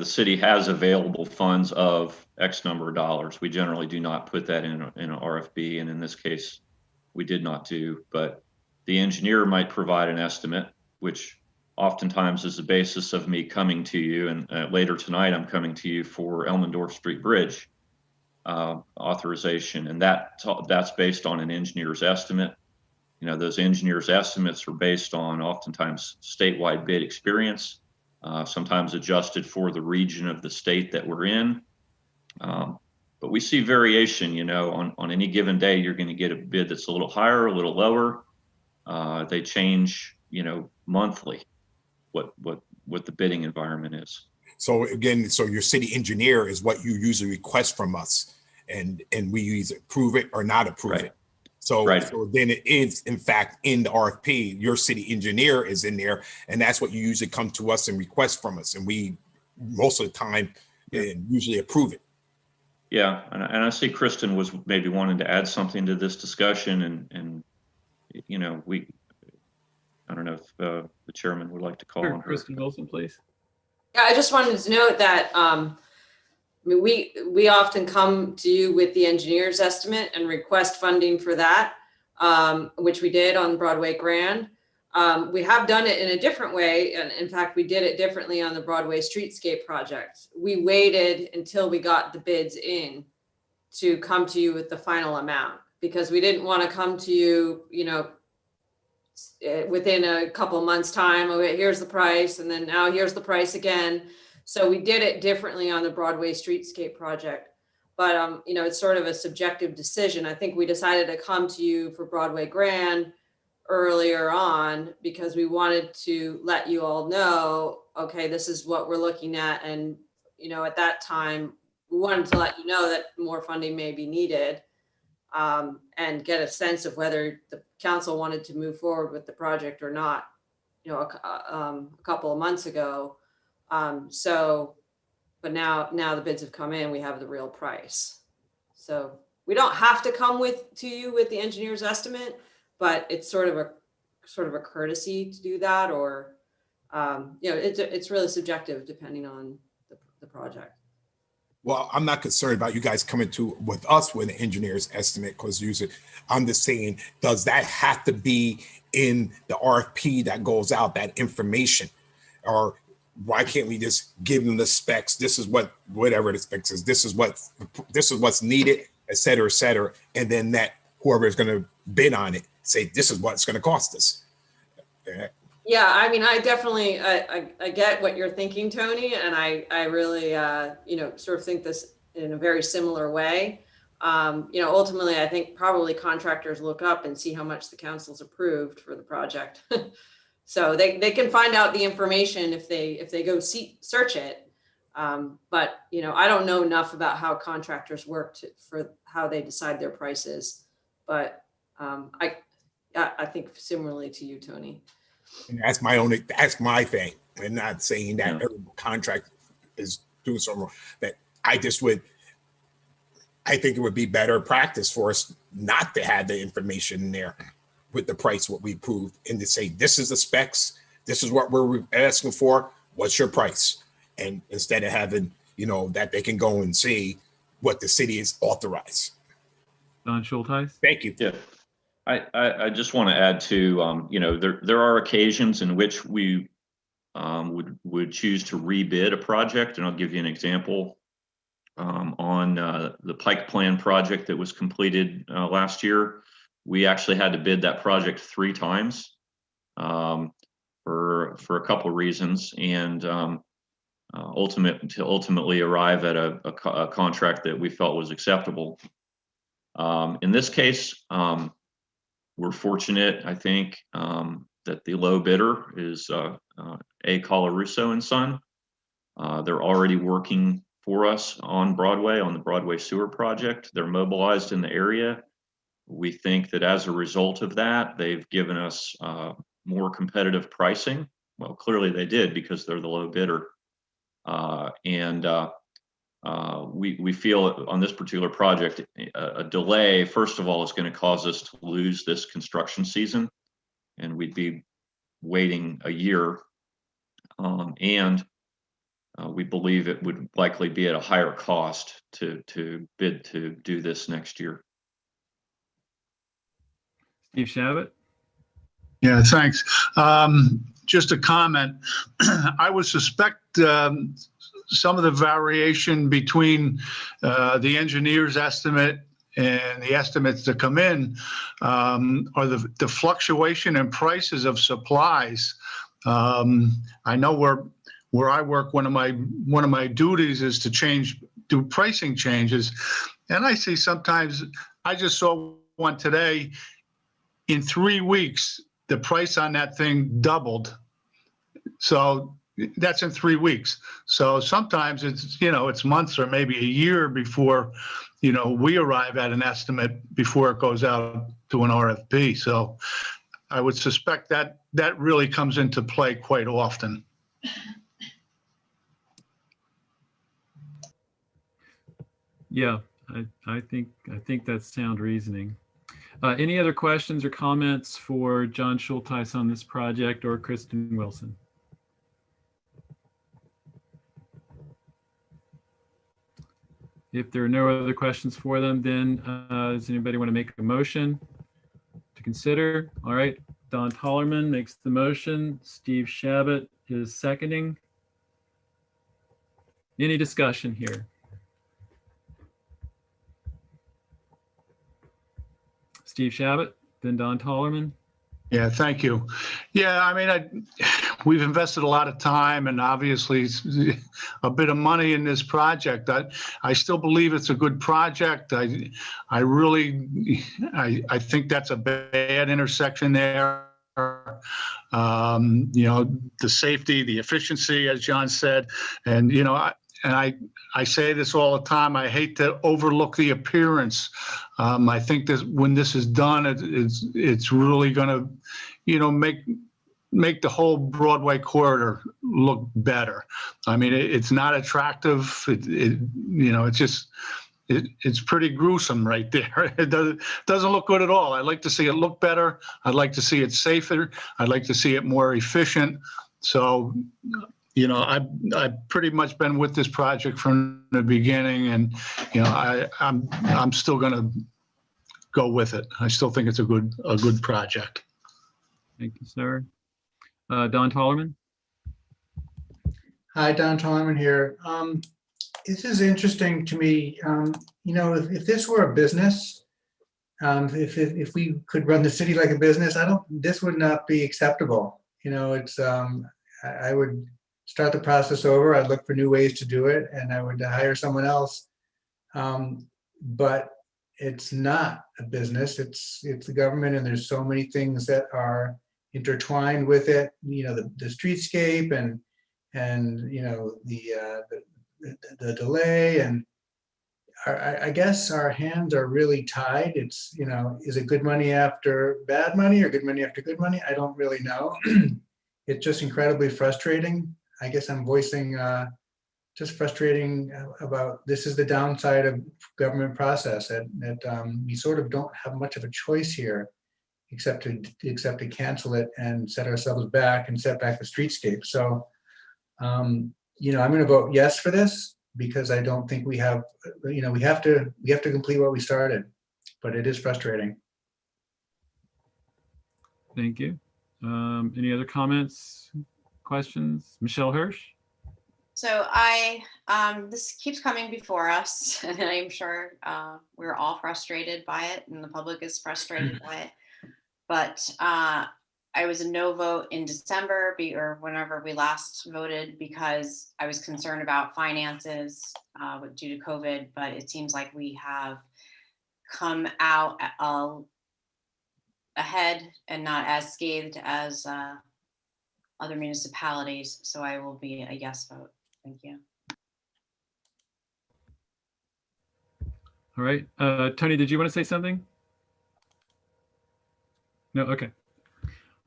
city has available funds of X number of dollars, we generally do not put that in an RFP, and in this case, we did not do. But the engineer might provide an estimate, which oftentimes is the basis of me coming to you. And later tonight, I'm coming to you for Elmendorf Street Bridge authorization, and that's based on an engineer's estimate. Those engineers' estimates are based on oftentimes statewide bid experience, sometimes adjusted for the region of the state that we're in. But we see variation, on any given day, you're going to get a bid that's a little higher, a little lower. They change, monthly, what the bidding environment is. So again, your city engineer is what you usually request from us, and we either approve it or not approve it. So then it is, in fact, in the RFP, your city engineer is in there, and that's what you usually come to us and request from us. And we, most of the time, usually approve it. Yeah, and I see Kristen was maybe wanting to add something to this discussion, and you know, I don't know if the chairman would like to call Sure, on her. Kristen Wilson, please. Yeah, I just wanted to note that I mean, we often come to you with the engineer's estimate and request funding for that, which we did on Broadway Grand. We have done it in a different way, and in fact, we did it differently on the Broadway Streetscape project. We waited until we got the bids in to come to you with the final amount, because we didn't want to come to you, you know, within a couple months' time. Okay, here's the price, and then now here's the price again. So we did it differently on the Broadway Streetscape project. But you know, it's sort of a subjective decision. I think we decided to come to you for Broadway Grand earlier on because we wanted to let you all know, okay, this is what we're looking at. And, you know, at that time, we wanted to let you know that more funding may be needed, and get a sense of whether the council wanted to move forward with the project or not, you know, a couple of months ago. But now the bids have come in, we have the real price. So we don't have to come to you with the engineer's estimate, but it's sort of a courtesy to do that, or you know, it's really subjective depending on the project. Well, I'm not concerned about you guys coming with us with an engineer's estimate, because usually I'm just saying, does that have to be in the RFP that goes out, that information? Or why can't we just give them the specs? This is whatever the specs is. This is what's needed, et cetera, and then that whoever is going to bid on it say this is what it's going to cost us. Yeah, I mean, I definitely I get what you're thinking, Tony, and I really you know, sort of think this in a very similar way. You know, ultimately, I think probably contractors look up and see how much the council's approved for the project. So they can find out the information if they go search it. But you know, I don't know enough about how contractors work for how they decide their prices. But I think similarly to you, Tony. And that's my thing. I'm not saying that every contract is doing something wrong. That I think it would be better practice for us not to have the information in there with the price, what we approved, and to say, this is the specs, this is what we're asking for, what's your price? And instead of having, you know, that they can go and see what the city is authorized. Don Schultheis? Thank you. Yeah. I just want to add to, you know, there are occasions in which we would choose to rebid a project, and I'll give you an example. On the Pike Plan project that was completed last year, we actually had to bid that project 3 times for a couple of reasons, and ultimately arrive at a contract that we felt was acceptable. In this case, we're fortunate, I think, that the low bidder is A. Colarusso and Son. They're already working for us on Broadway, on the Broadway sewer project. They're mobilized in the area. We think that as a result of that, they've given us more competitive pricing. Well, clearly they did, because they're the low bidder. We feel on this particular project, a delay, first of all, is going to cause us to lose this construction season, and we'd be waiting a year. We believe it would likely be at a higher cost to bid to do this next year. Steve Shabbat? Yeah, thanks. Just a comment. I would suspect some of the variation between the engineer's estimate and the estimates that come in are the fluctuation in prices of supplies. I know where I work, one of my duties is to do pricing changes, and I see sometimes, I just saw one today, in 3 weeks the price on that thing doubled. So that's in 3 weeks. So sometimes it's, you know, it's months or maybe a year before, you know, we arrive at an estimate before it goes out to an RFP. So I would suspect that really comes into play quite often. Yeah, I think that's sound reasoning. Any other questions or comments for John Schulteis on this project or Kristen Wilson? If there are no other questions for them, then does anybody want to make a motion to consider? All right, Don Tollerman makes the motion. Steve Shabbat is seconding. Any discussion here? Steve Shabbat, then Don Tollerman. Yeah, thank you. Yeah, I mean, we've invested a lot of time and obviously a bit of money in this project. I still believe it's a good project. I think that's a bad intersection there. You know, the safety, the efficiency, as John said, and you know, I say this all the time. I hate to overlook the appearance. I think that when this is done, it's really going to, you know, make the whole Broadway corridor look better. I mean, it's not attractive. You know, it's pretty gruesome right there. It doesn't look good at all. I'd like to see it look better. I'd like to see it safer. I'd like to see it more efficient. So, you know, I've pretty much been with this project from the beginning, and you know, I'm still going to go with it. I still think it's a good project. Thank you, sir. Don Tollerman. Hi, Don Tollerman here. This is interesting to me. You know, if this were a business, if we could run the city like a business, this would not be acceptable. You know, it's I would start the process over. I'd look for new ways to do it, and I would hire someone else. But it's not a business. It's the government, and there's so many things that are intertwined with it. You know, the streetscape and you know the delay, and I guess our hands are really tied. It's, you know, is it good money after bad money or good money after good money? I don't really know. It's just incredibly frustrating. I guess I'm voicing just frustrating about this is the downside of government process, that we sort of don't have much of a choice here except to cancel it and set ourselves back and set back the streetscape. So, you know, I'm going to vote yes for this because I don't think we have, you know, we have to complete what we started, but it is frustrating. Thank you. Any other comments, questions? Michelle Hirsch? So this keeps coming before us, and I'm sure we're all frustrated by it, and the public is frustrated by it. But I was a no vote in December or whenever we last voted because I was concerned about finances due to COVID. But it seems like we have come out ahead and not as scathed as other municipalities. So I will be a yes vote. Thank you. All right. Tony, did you want to say something? No? Okay.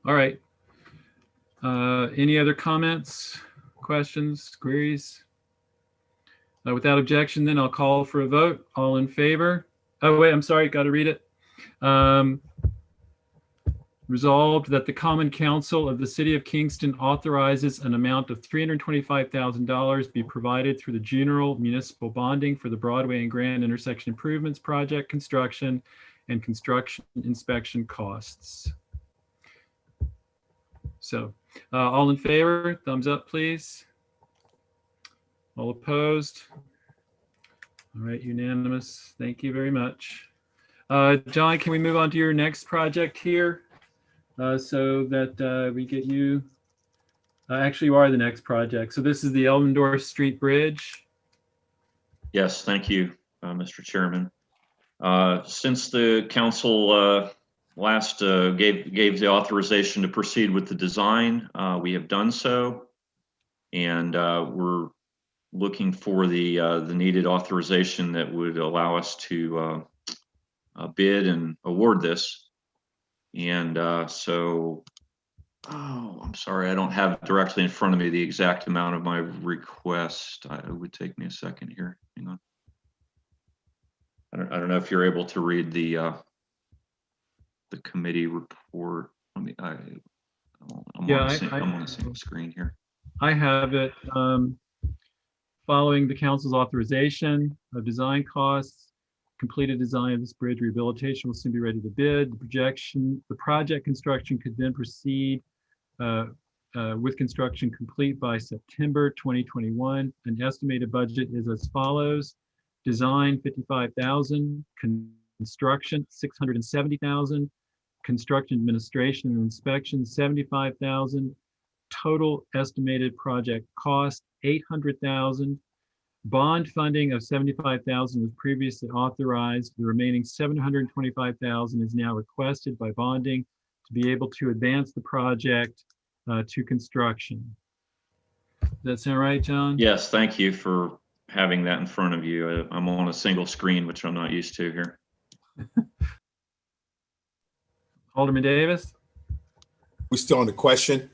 All right. Any other comments, questions, queries? Without objection, then I'll call for a vote. All in favor? Oh, wait, I'm sorry. Got to read it. Resolved that the Common Council of the City of Kingston authorizes an amount of $325,000 be provided through the general municipal bonding for the Broadway and Grand Intersection Improvements Project construction and construction inspection costs. So all in favor, thumbs up, please. All opposed? All right, unanimous. Thank you very much. John, can we move on to your next project here? So that we get you, actually you are the next project. So this is the Elmendorf Street Bridge. Yes, thank you, Mr. Chairman. Since the council last gave the authorization to proceed with the design, we have done so. And we're looking for the needed authorization that would allow us to bid and award this. And so, I'm sorry, I don't have directly in front of me the exact amount of my request. It would take me a second here. Hang on. I don't know if you're able to read the committee report. I'm Yeah, on the same screen here. I have it. Following the council's authorization of design costs, completed design of this bridge rehabilitation will soon be ready to bid. The project construction could then proceed with construction complete by September 2021. An estimated budget is as follows: design $55,000, construction $670,000, construction administration and inspection $75,000. Total estimated project cost $800,000. Bond funding of $75,000 was previously authorized. The remaining $725,000 is now requested by bonding to be able to advance the project to construction. Does that sound right, John? Yes, thank you for having that in front of you. I'm on a single screen, which I'm not used to here. Alderman Davis? We still on the question?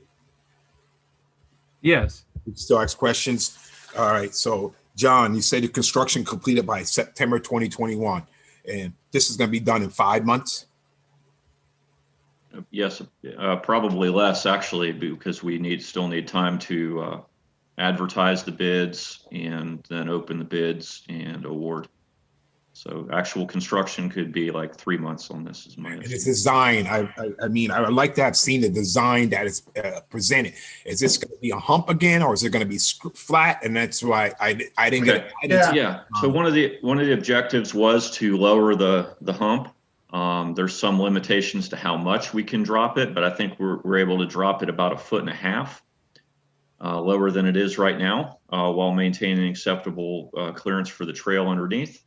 Yes. We still ask questions. All right. So, John, you say the construction completed by September 2021, and this is going to be done in 5 months? Yes, probably less actually, because we still need time to advertise the bids and then open the bids and award. So actual construction could be like 3 months on this, is my estimate. And it's design. I mean, I would like to have seen the design that is presented. Is this going to be a hump again, or is it going to be flat? And that's why I didn't get it. Yeah. So one of the objectives was to lower the hump. There's some limitations to how much we can drop it, but I think we're able to drop it about 1.5 feet lower than it is right now, while maintaining acceptable clearance for the trail underneath.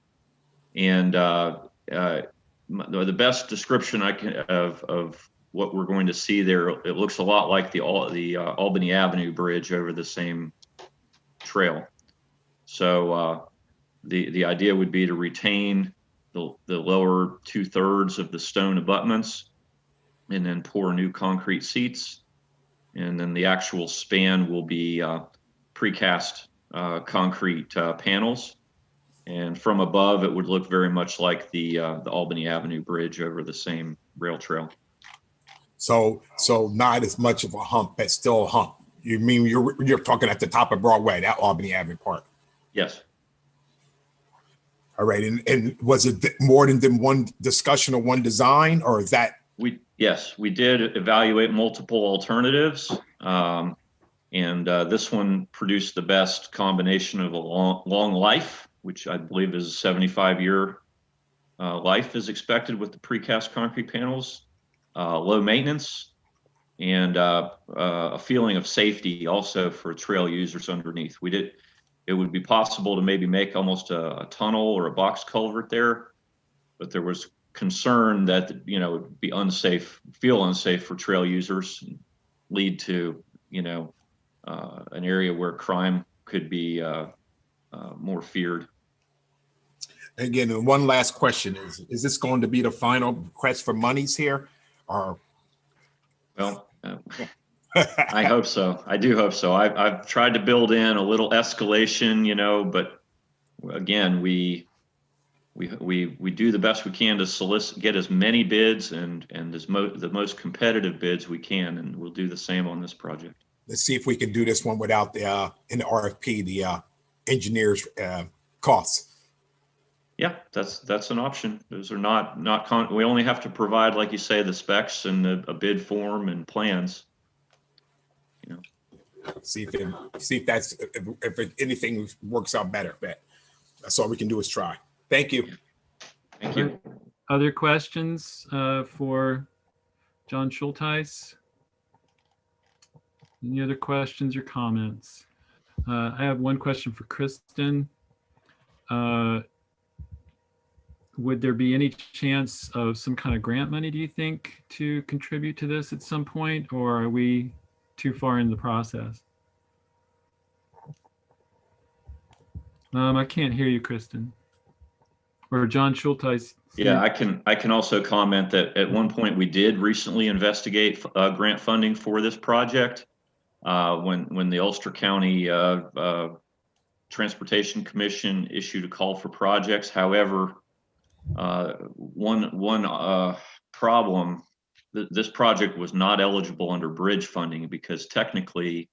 And the best description I can of what we're going to see there, it looks a lot like the Albany Avenue Bridge over the same trail. So the idea would be to retain the lower 2/3 of the stone abutments, and then pour new concrete seats, and then the actual span will be precast concrete panels. And from above, it would look very much like the Albany Avenue Bridge over the same rail trail. So not as much of a hump, but still a hump. You mean you're talking at the top of Broadway, that Albany Avenue part? Yes. All right. And was it more than one discussion or one design, or is that? Yes, we did evaluate multiple alternatives. And this one produced the best combination of a long life, which I believe is a 75-year life is expected with the precast concrete panels, low maintenance, and a feeling of safety also for trail users underneath. It would be possible to maybe make almost a tunnel or a box culvert there, but there was concern that, it would be feel unsafe for trail users, and lead to, an area where crime could be more feared. Again, and one last question is this going to be the final request for monies here, or? Well, I hope so. I do hope so. I've tried to build in a little escalation, but again, we do the best we can to get as many bids and the most competitive bids we can, and we'll do the same on this project. Let's see if we can do this one without in the RFP, the engineers costs. Yeah, that's an option. Those are not we only have to provide, like you say, the specs and a bid form and plans. See if anything works out better. But that's all we can do is try. Thank you. Thank you. Other questions for John Schulteis? Any other questions or comments? I have one question for Kristen. Would there be any chance of some kind of grant money, do you think, to contribute to this at some point, or are we too far in the process? I can't hear you, Kristen. Or John Schulteis. Yeah, I can also comment that at one point we did recently investigate grant funding for this project when the Ulster County Transportation Commission issued a call for projects. However, One problem, this project was not eligible under bridge funding because technically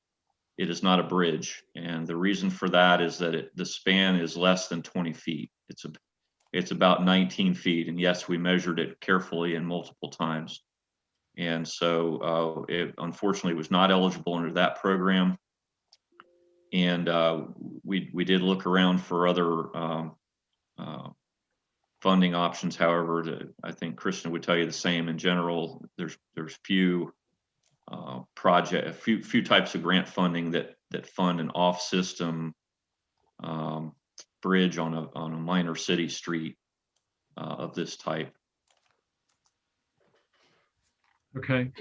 it is not a bridge. And the reason for that is that the span is less than 20 feet. It's about 19 feet. And yes, we measured it carefully and multiple times. And so it unfortunately was not eligible under that program. And we did look around for other funding options. However, I think Kristen would tell you the same. In general, there's few few types of grant funding that fund an off-system bridge on a minor city street of this type. Okay.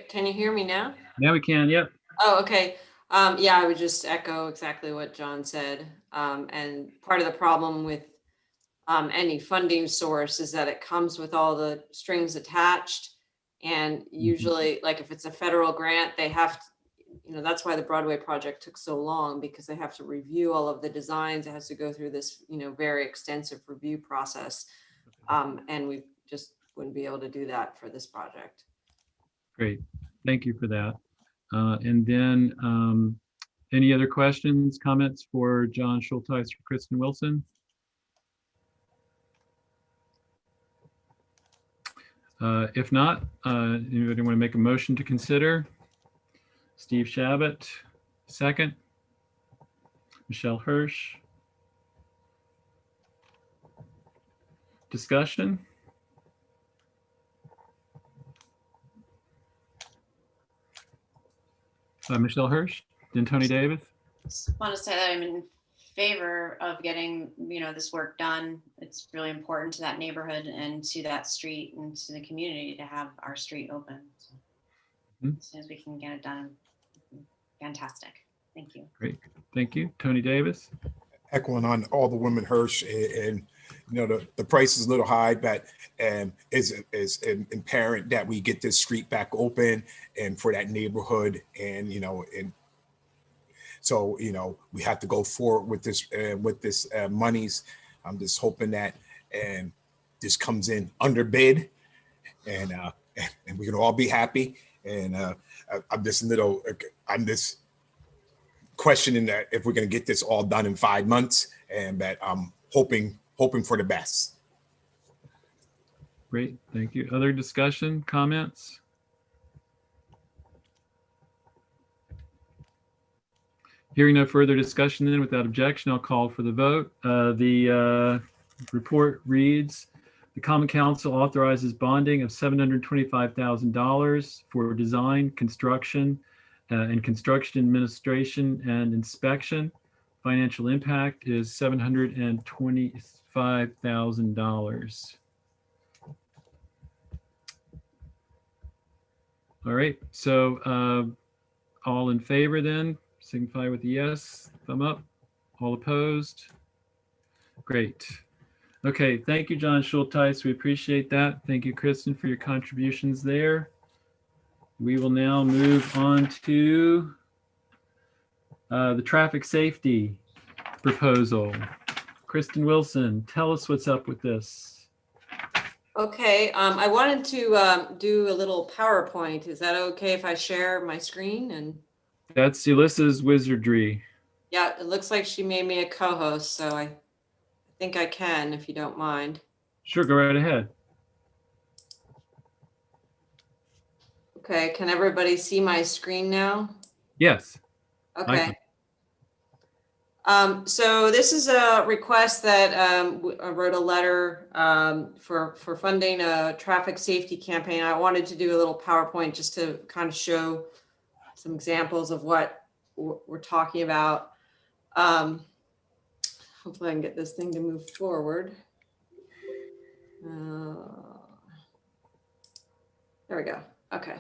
Can you hear me now? Now we can. Yep. Oh, okay. Yeah, I would just echo exactly what John said. And part of the problem with any funding source is that it comes with all the strings attached. And usually, like if it's a federal grant, they have to, that's why the Broadway project took so long, because they have to review all of the designs. It has to go through this, very extensive review process. And we just wouldn't be able to do that for this project. Great. Thank you for that. And then any other questions, comments for John Schulteis or Kristen Wilson? If not, anybody want to make a motion to consider? Steve Shabbat, second. Michelle Hirsch. Discussion? Michelle Hirsch, then Tony Davis. Just want to say that I'm in favor of getting, this work done. It's really important to that neighborhood and to that street and to the community to have our street open. So as soon as we can get it done, fantastic. Thank you. Great. Thank you. Tony Davis. Echoing on all the women Hirsch, and the price is a little high, but is imperative that we get this street back open and for that neighborhood, and so we have to go forward with this monies. I'm just hoping that this comes in under bid, and we can all be happy. And I'm just questioning that if we're going to get this all done in 5 months, and that I'm hoping for the best. Great, thank you. Other discussion, comments? Hearing no further discussion, then without objection, I'll call for the vote. The report reads, the Common Council authorizes bonding of $725,000 for design, construction, and construction administration and inspection. Financial impact is $725,000. All right, so all in favor then, signify with a yes, thumb up. All opposed? Great. Okay, thank you, John Schulteis. We appreciate that. Thank you, Kristen, for your contributions there. We will now move on to the traffic safety proposal. Kristen Wilson, tell us what's up with this. Okay, I wanted to do a little PowerPoint. Is that okay if I share my screen? And that's Alyssa's wizardry. Yeah, it looks like she made me a co-host, so I think I can, if you don't mind. Sure, go right ahead. Okay, can everybody see my screen now? Yes. Okay. So this is a request that I wrote a letter for funding a traffic safety campaign. I wanted to do a little PowerPoint just to kind of show some examples of what we're talking about. Hopefully I can get this thing to move forward. There we go. Okay.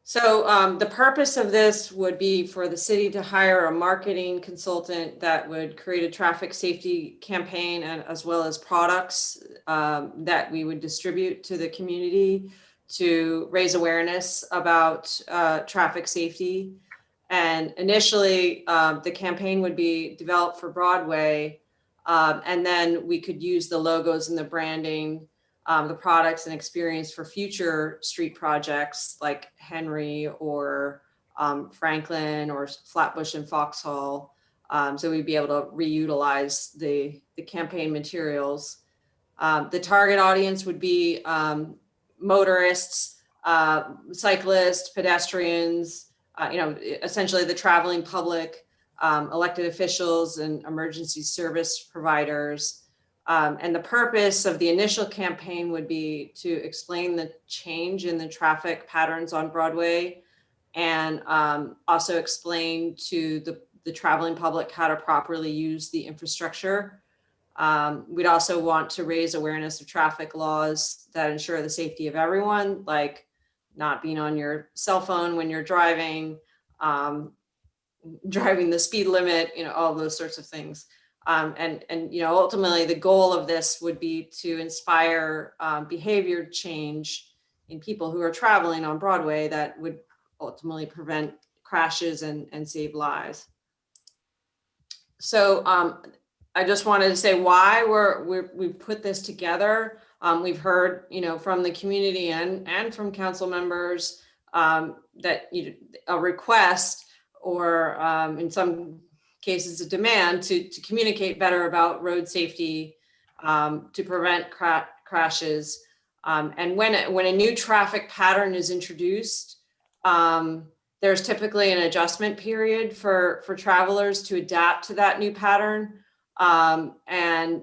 So the purpose of this would be for the city to hire a marketing consultant that would create a traffic safety campaign, and as well as products that we would distribute to the community to raise awareness about traffic safety. And initially, the campaign would be developed for Broadway, And then we could use the logos and the branding, the products and experience for future street projects like Henry or Franklin or Flatbush and Foxhall. So we'd be able to reutilize the campaign materials. The target audience would be motorists, cyclists, pedestrians, essentially the traveling public, elected officials and emergency service providers. And the purpose of the initial campaign would be to explain the change in the traffic patterns on Broadway, and also explain to the traveling public how to properly use the infrastructure. We'd also want to raise awareness of traffic laws that ensure the safety of everyone, like not being on your cell phone when you're driving, driving the speed limit, all those sorts of things. And ultimately the goal of this would be to inspire behavior change in people who are traveling on Broadway that would ultimately prevent crashes and save lives. So I just wanted to say why we put this together. We've heard, from the community and from council members that a request or in some cases a demand to communicate better about road safety to prevent crashes. And when a new traffic pattern is introduced, there's typically an adjustment period for travelers to adapt to that new pattern. And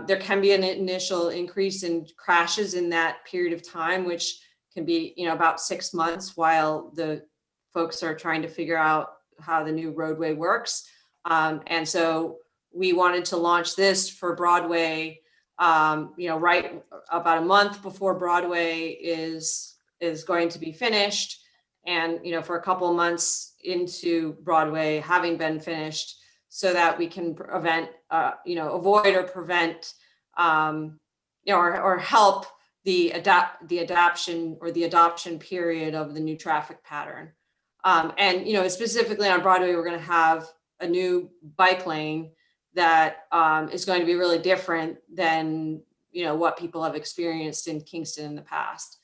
there can be an initial increase in crashes in that period of time, which can be, about 6 months while the folks are trying to figure out how the new roadway works. And so we wanted to launch this for Broadway, right about a month before Broadway is going to be finished. And, for a couple of months into Broadway having been finished, so that we can avoid or prevent, or help the adoption or the adoption period of the new traffic pattern. And, specifically on Broadway, we're going to have a new bike lane that is going to be really different than, what people have experienced in Kingston in the past.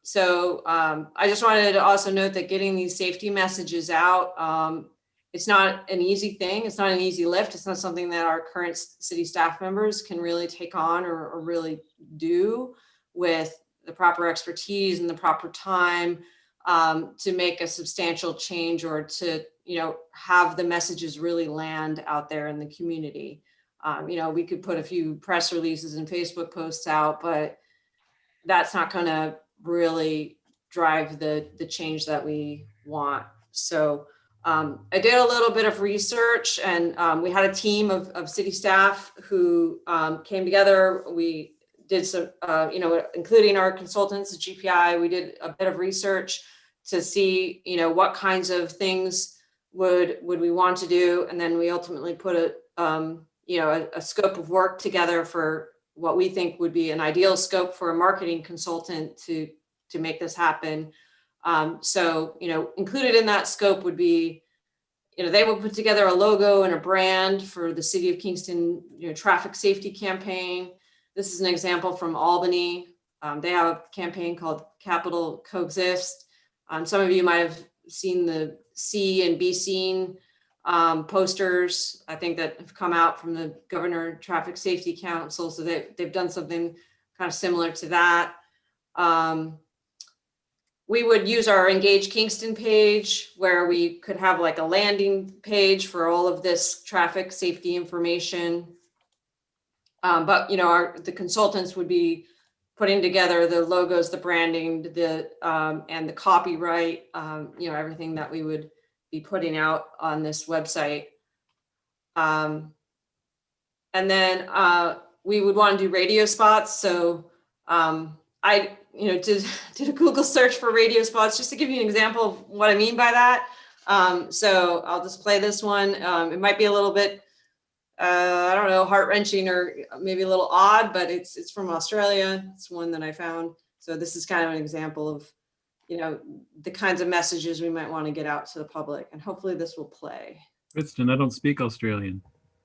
So I just wanted to also note that getting these safety messages out, it's not an easy thing. It's not an easy lift. It's not something that our current city staff members can really take on or really do with the proper expertise and the proper time to make a substantial change or to, have the messages really land out there in the community. We could put a few press releases and Facebook posts out, but that's not going to really drive the change that we want. So I did a little bit of research, and we had a team of city staff who came together. We did some, including our consultants, the GPI, we did a bit of research to see, what kinds of things would we want to do. And then we ultimately put a scope of work together for what we think would be an ideal scope for a marketing consultant to make this happen. So, included in that scope would be, they will put together a logo and a brand for the City of Kingston, traffic safety campaign. This is an example from Albany. They have a campaign called Capital Coexist. Some of you might have seen the See and Be Seen posters, I think, that have come out from the Governor Traffic Safety Council. So they've done something kind of similar to that. We would use our Engage Kingston page, where we could have like a landing page for all of this traffic safety information. But the consultants would be putting together the logos, the branding, and the copyright, everything that we would be putting out on this website. And then we would want to do radio spots. So I did a Google search for radio spots just to give you an example of what I mean by that. So I'll just play this one. It might be a little bit, I don't know, heart-wrenching or maybe a little odd, but it's from Australia. It's one that I found. So this is kind of an example of, the kinds of messages we might want to get out to the public, and hopefully this will play. Kristen, I don't speak Australian.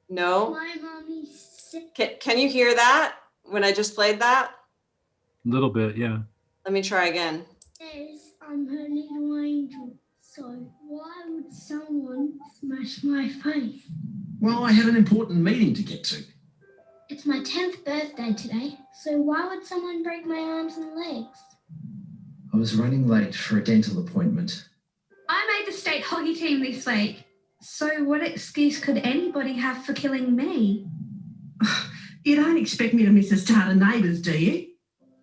No? My mommy's sick. Can you hear that when I just played that? A little bit, yeah. Let me try again. Says I'm her little angel. So why would someone smash my face? Well, I had an important meeting to get to. It's my 10th birthday today. So why would someone break my arms and legs? I was running late for a dental appointment. I made the state hockey team this week. So what excuse could anybody have for killing me? You don't expect me to miss the start of Neighbours, do you?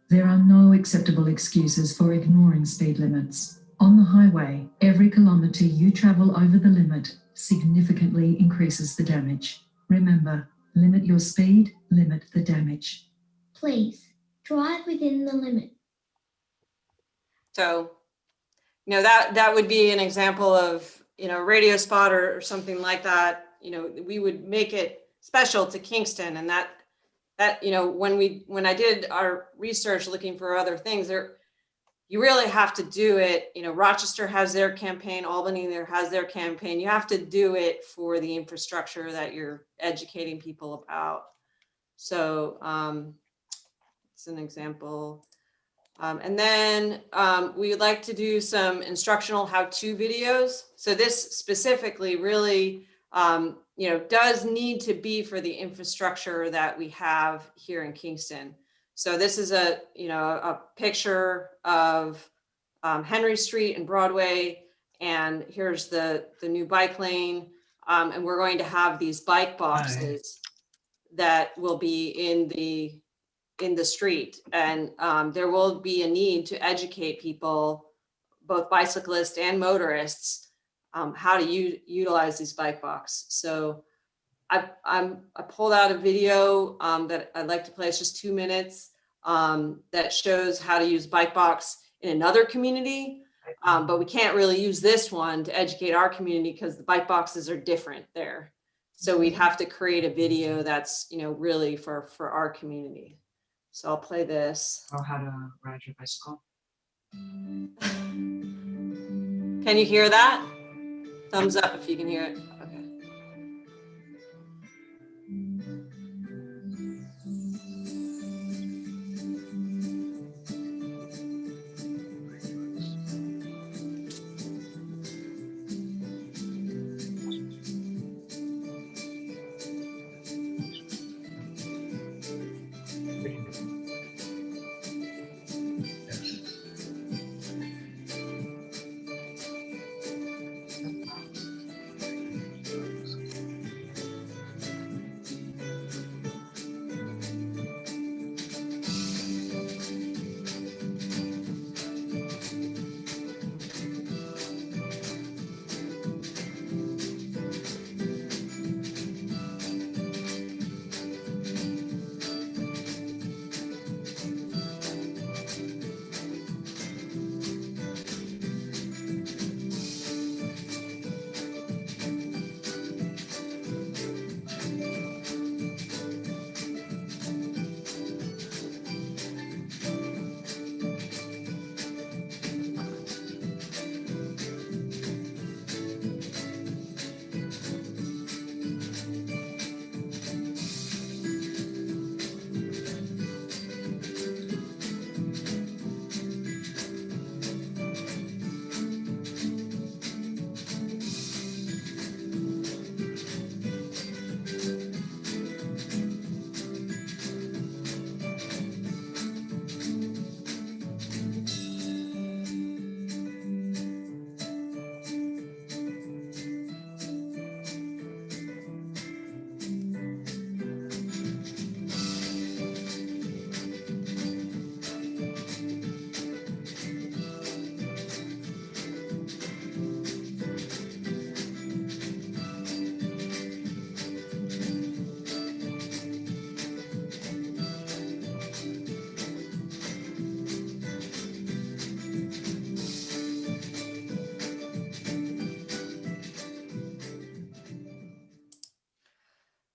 There are no acceptable excuses for ignoring speed limits. On the highway, every kilometre you travel over the limit significantly increases the damage. Remember, limit your speed, limit the damage. Please, drive within the limit. So, you know, that would be an example of, you know, a radio spot or something like that. You know, we would make it special to Kingston, and that you know, when I did our research looking for other things, you really have to do it. You know, Rochester has their campaign, Albany there has their campaign. You have to do it for the infrastructure that you're educating people about. So it's an example. And then we would like to do some instructional how-to videos. So this specifically really, you know, does need to be for the infrastructure that we have here in Kingston. So this is a picture of Henry Street and Broadway, and here's the new bike lane. And we're going to have these bike boxes that will be in the street, and there will be a need to educate people, both bicyclists and motorists, how to utilize these bike boxes. So I pulled out a video that I'd like to play. It's just 2 minutes that shows how to use bike box in another community, but we can't really use this one to educate our community because the bike boxes are different there. So we'd have to create a video that's, you know, really for our community. So I'll play this. Or how to ride your bicycle. Can you hear that? Thumbs up if you can hear it. Okay.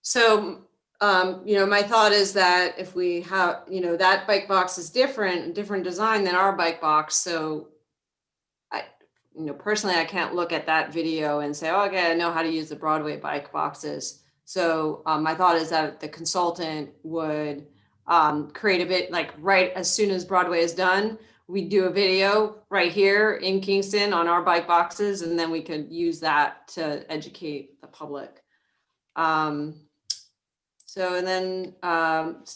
So, you know, my thought is that if we have, you know, that bike box is different design than our bike box. So you know, personally, I can't look at that video and say, oh, okay, I know how to use the Broadway bike boxes. So my thought is that the consultant would create a bit like right as soon as Broadway is done, we do a video right here in Kingston on our bike boxes, and then we could use that to educate the public. So, and then,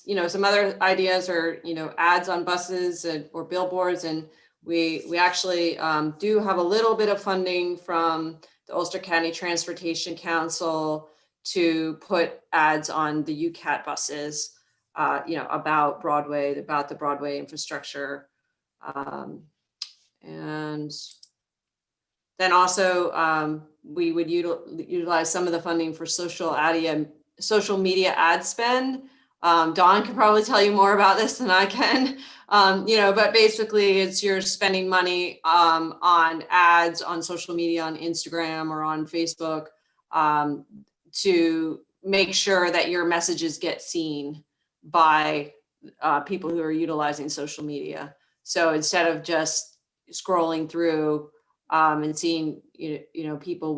you know, some other ideas are, you know, ads on buses or billboards. And we actually do have a little bit of funding from the Ulster County Transportation Council to put ads on the UCAT buses, you know, about Broadway, about the Broadway infrastructure. And then also we would utilize some of the funding for social media ad spend. Dawn can probably tell you more about this than I can, you know, but basically it's you're spending money on ads on social media, on Instagram or on Facebook, to make sure that your messages get seen by people who are utilizing social media. So instead of just scrolling through and seeing, you know, people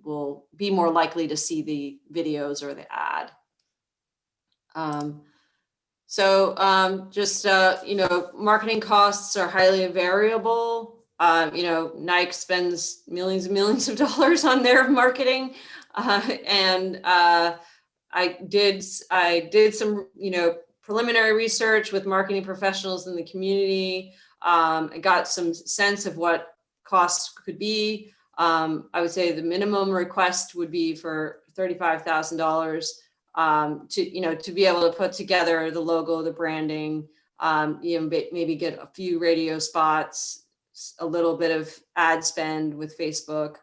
will be more likely to see the videos or the ad. Just, you know, marketing costs are highly variable. You know, Nike spends millions and millions of dollars on their marketing. I did some, you know, preliminary research with marketing professionals in the community. I got some sense of what costs could be. I would say the minimum request would be for $35,000 to, you know, to be able to put together the logo, the branding, you know, maybe get a few radio spots, a little bit of ad spend with Facebook,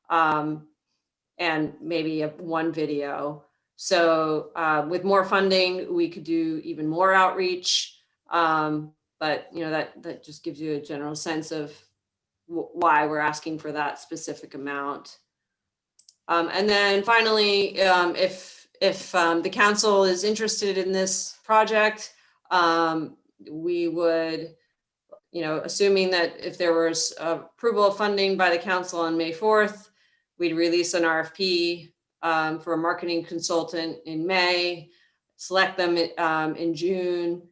and maybe one video. So with more funding, we could do even more outreach. But, you know, that just gives you a general sense of why we're asking for that specific amount. And then finally, if the council is interested in this project, we would, you know, assuming that if there was approval of funding by the council on May 4th, we'd release an RFP for a marketing consultant in May, select them in June.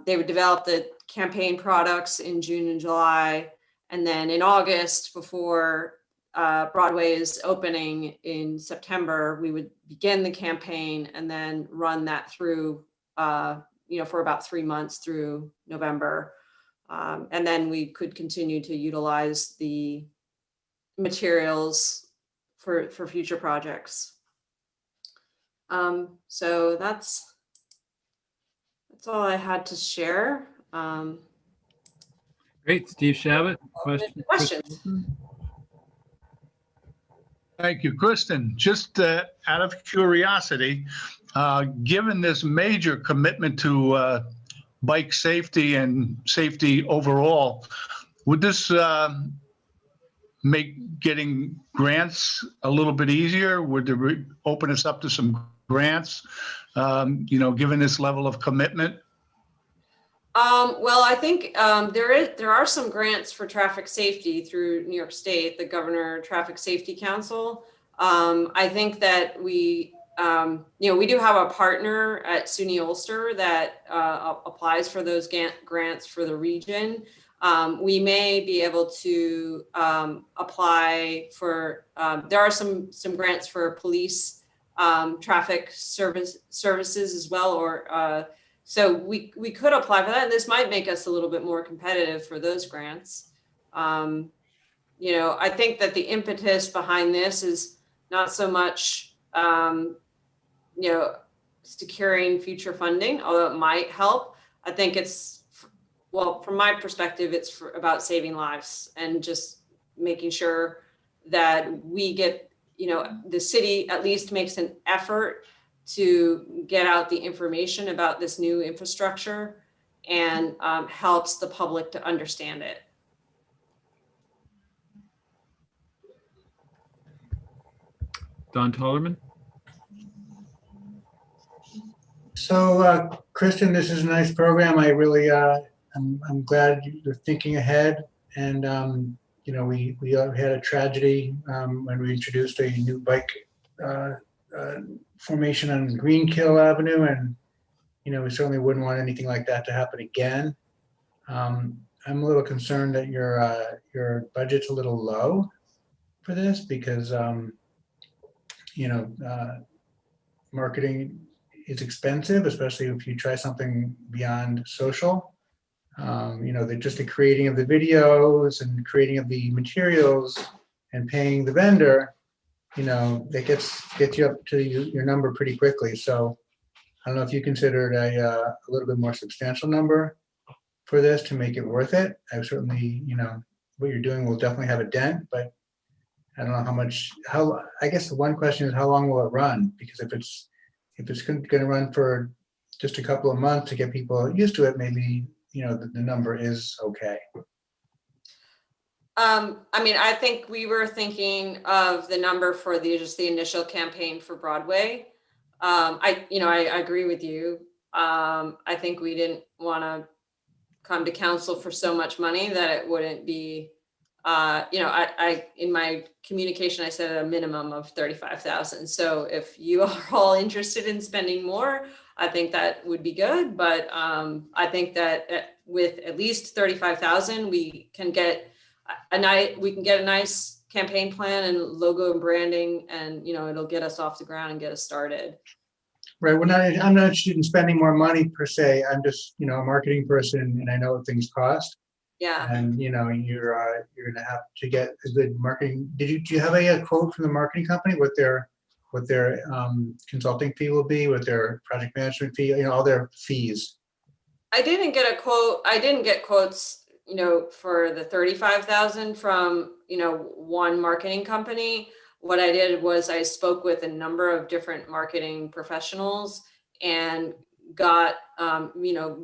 They would develop the campaign products in June and July. And then in August, before Broadway is opening in September, we would begin the campaign and then run that through, you know, for about 3 months through November. And then we could continue to utilize the materials for future projects. So that's all I had to share. Great, Steve Shabbat. Questions? Thank you, Kristen. Just out of curiosity, given this major commitment to bike safety and safety overall, would this make getting grants a little bit easier? Would it open us up to some grants, you know, given this level of commitment? Well, I think there are some grants for traffic safety through New York State, the Governor Traffic Safety Council. I think that we, you know, we do have a partner at SUNY Ulster that applies for those grants for the region. We may be able to apply for, there are some grants for police traffic services as well, or so we could apply for that, and this might make us a little bit more competitive for those grants. You know, I think that the impetus behind this is not so much, you know, securing future funding, although it might help. I think it's, well, from my perspective, it's about saving lives and just making sure that we get, you know, the city at least makes an effort to get out the information about this new infrastructure and helps the public to understand it. Don Tollerman. So, Kristen, this is a nice program. I really, I'm glad you're thinking ahead. And, you know, we had a tragedy when we introduced a new bike formation on Greenkill Avenue, and we certainly wouldn't want anything like that to happen again. I'm a little concerned that your budget's a little low for this because marketing is expensive, especially if you try something beyond social. Just the creating of the videos and creating of the materials and paying the vendor, that gets you up to your number pretty quickly. So I don't know if you considered a little bit more substantial number for this to make it worth it. I certainly, what you're doing will definitely have a dent, but I don't know I guess the one question is how long will it run? Because if it's going to run for just a couple of months to get people used to it, maybe, the number is okay. I think we were thinking of the number for just the initial campaign for Broadway. I agree with you. I think we didn't want to come to council for so much money that it wouldn't be, I in my communication, I said a minimum of 35,000. So if you are all interested in spending more, I think that would be good. But I think that with at least 35,000, we can get a nice campaign plan and logo and branding, and it'll get us off the ground and get us started. Right. I'm not interested in spending more money per se. I'm just, a marketing person, and I know what things cost. Yeah. And you're gonna have to get a good marketing. Do you have a quote from the marketing company what their consulting fee will be, what their project management fee, all their fees? I didn't get a quote. I didn't get quotes, for the 35,000 from one marketing company. What I did was I spoke with a number of different marketing professionals and got,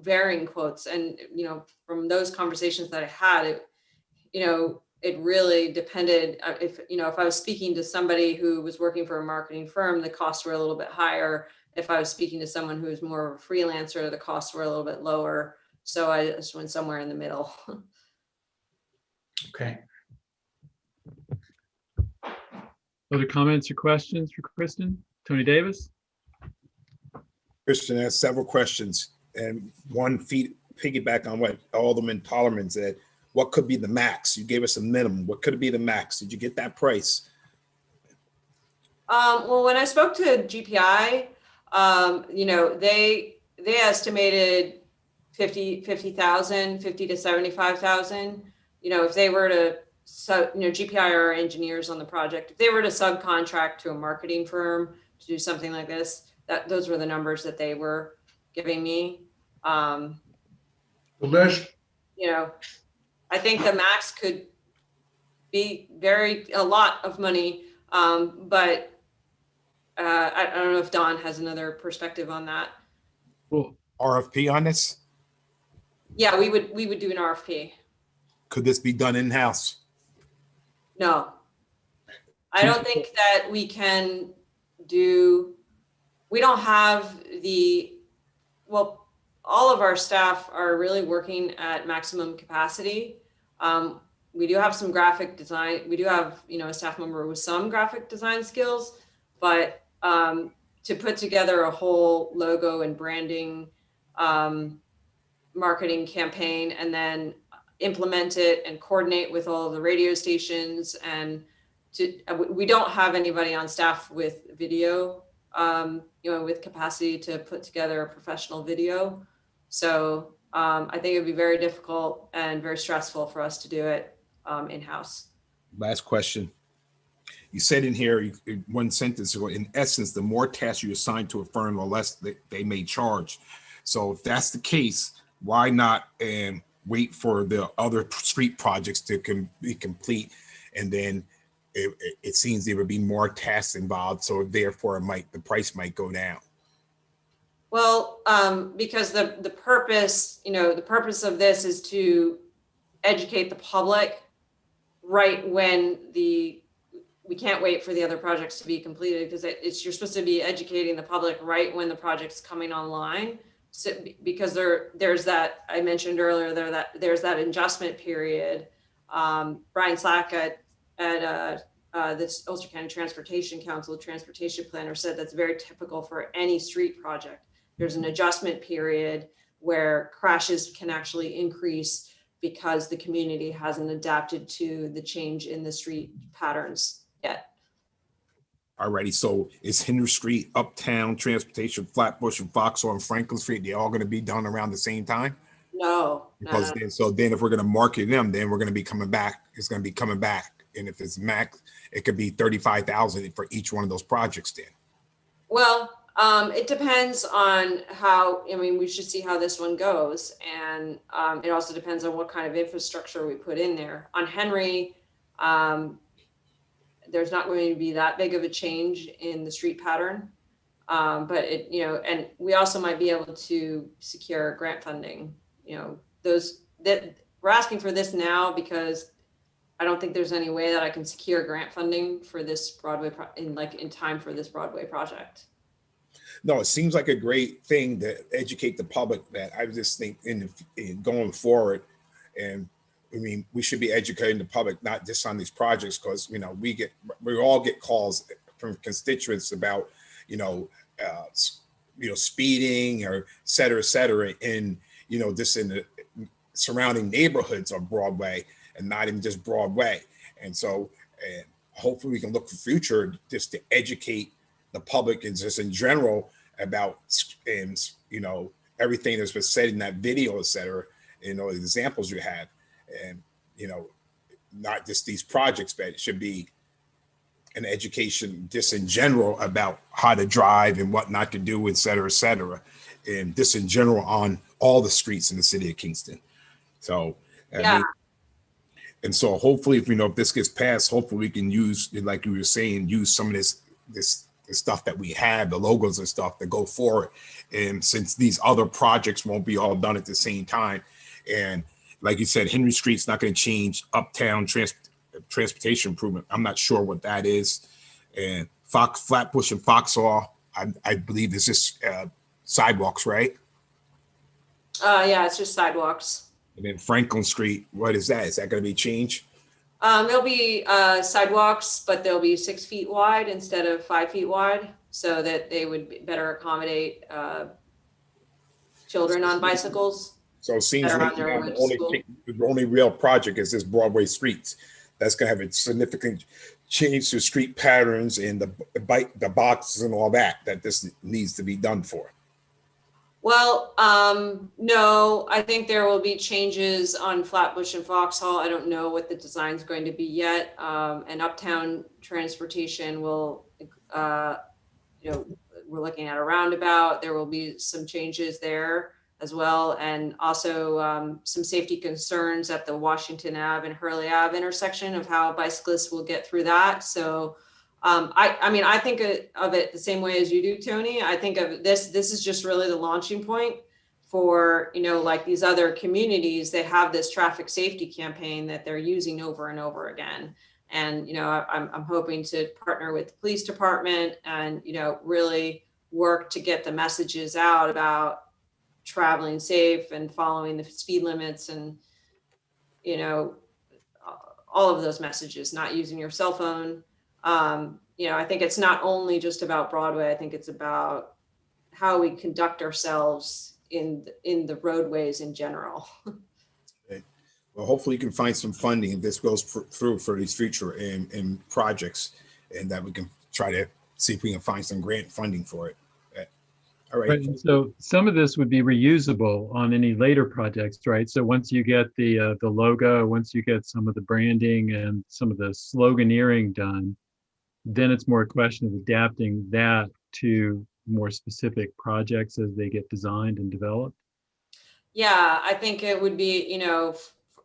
varying quotes. And, from those conversations that I had, it really depended. If I was speaking to somebody who was working for a marketing firm, the costs were a little bit higher. If I was speaking to someone who was more of a freelancer, the costs were a little bit lower. So I just went somewhere in the middle. Okay. Other comments or questions for Kristen? Tony Davis? Kristen has several questions, and one piggyback on what Alderman Tollerman said. What could be the max? You gave us a minimum. What could be the max? Did you get that price? Well, when I spoke to GPI, they estimated 50,000, 50 to 75,000. If they were to, GPI are engineers on the project. If they were to subcontract to a marketing firm to do something like this, those were the numbers that they were giving me. I think the max could be a lot of money, but I don't know if Don has another perspective on that. Well, RFP on this? Yeah, we would do an RFP. Could this be done in-house? No, I don't think that we can do. We don't have all of our staff are really working at maximum capacity. We do have some graphic design. We do have, a staff member with some graphic design skills, but to put together a whole logo and branding marketing campaign and then implement it and coordinate with all of the radio stations, and we don't have anybody on staff with video, with capacity to put together a professional video. So I think it would be very difficult and very stressful for us to do it in-house. Last question. You said in here, one sentence, in essence, the more tasks you assign to a firm, the less they may charge. So if that's the case, why not wait for the other street projects to be complete, and then it seems there would be more tasks involved, so therefore the price might go down? Well, because the purpose of this is to educate the public right when we can't wait for the other projects to be completed, because you're supposed to be educating the public right when the project's coming online. So, because there's that, I mentioned earlier, there's that adjustment period. Brian Slack at this Ulster County Transportation Council transportation planner said that's very typical for any street project. There's an adjustment period where crashes can actually increase because the community hasn't adapted to the change in the street patterns yet. Alrighty, so is Henry Street, Uptown, Transportation, Flatbush, and Vauxhall, and Franklin Street, they're all going to be done around the same time? No. Because then, so then if we're going to market them, then we're going to be coming back. It's going to be coming back. And if it's max, it could be 35,000 for each one of those projects then. Well, it depends on how, I mean, we should see how this one goes. And it also depends on what kind of infrastructure we put in there. On Henry, there's not going to be that big of a change in the street pattern. But it, you know, and we also might be able to secure grant funding, you know, those that we're asking for this now because I don't think there's any way that I can secure grant funding for this Broadway in time for this Broadway project. No, it seems like a great thing to educate the public that I just think in going forward. And I mean, we should be educating the public, not just on these projects, because, you know, we all get calls from constituents about, speeding or et cetera, in, just in the surrounding neighborhoods of Broadway and not even just Broadway. And so hopefully we can look for future just to educate the public and just in general about, everything that's been said in that video, et cetera, the examples you had. And, not just these projects, but it should be an education just in general about how to drive and what not to do, et cetera, and just in general on all the streets in the city of Kingston. So, yeah. And so hopefully, if this gets passed, hopefully we can use, like you were saying, use some of this stuff that we have, the logos and stuff, to go forward. And since these other projects won't be all done at the same time, and like you said, Henry Street's not going to change. Uptown transportation improvement, I'm not sure what that is. And Flatbush and Vauxhall, I believe is just sidewalks, right? Yeah, it's just sidewalks. And then Franklin Street, what is that? Is that going to be changed? There'll be sidewalks, but they'll be 6 feet wide instead of 5 feet wide, so that they would better accommodate children on bicycles. So it seems like the only real project is this Broadway streets. That's going to have a significant change to street patterns and the boxes and all that this needs to be done for. Well, no, I think there will be changes on Flatbush and Vauxhall. I don't know what the design is going to be yet. And Uptown transportation will, we're looking at a roundabout. There will be some changes there as well. And also some safety concerns at the Washington Ave and Hurley Ave intersection of how bicyclists will get through that. So I think of it the same way as you do, Tony. I think of this is just really the launching point for, like these other communities. They have this traffic safety campaign that they're using over and over again. And, I'm hoping to partner with the police department and, really work to get the messages out about traveling safe and following the speed limits and, all of those messages, not using your cell phone. I think it's not only just about Broadway. I think it's about how we conduct ourselves in the roadways in general. Okay. Well, hopefully you can find some funding if this goes through for these future and projects, and that we can try to see if we can find some grant funding for it. All right. Right. So some of this would be reusable on any later projects, right? So once you get the logo, once you get some of the branding and some of the sloganeering done, then it's more a question of adapting that to more specific projects as they get designed and developed. Yeah, I think it would be,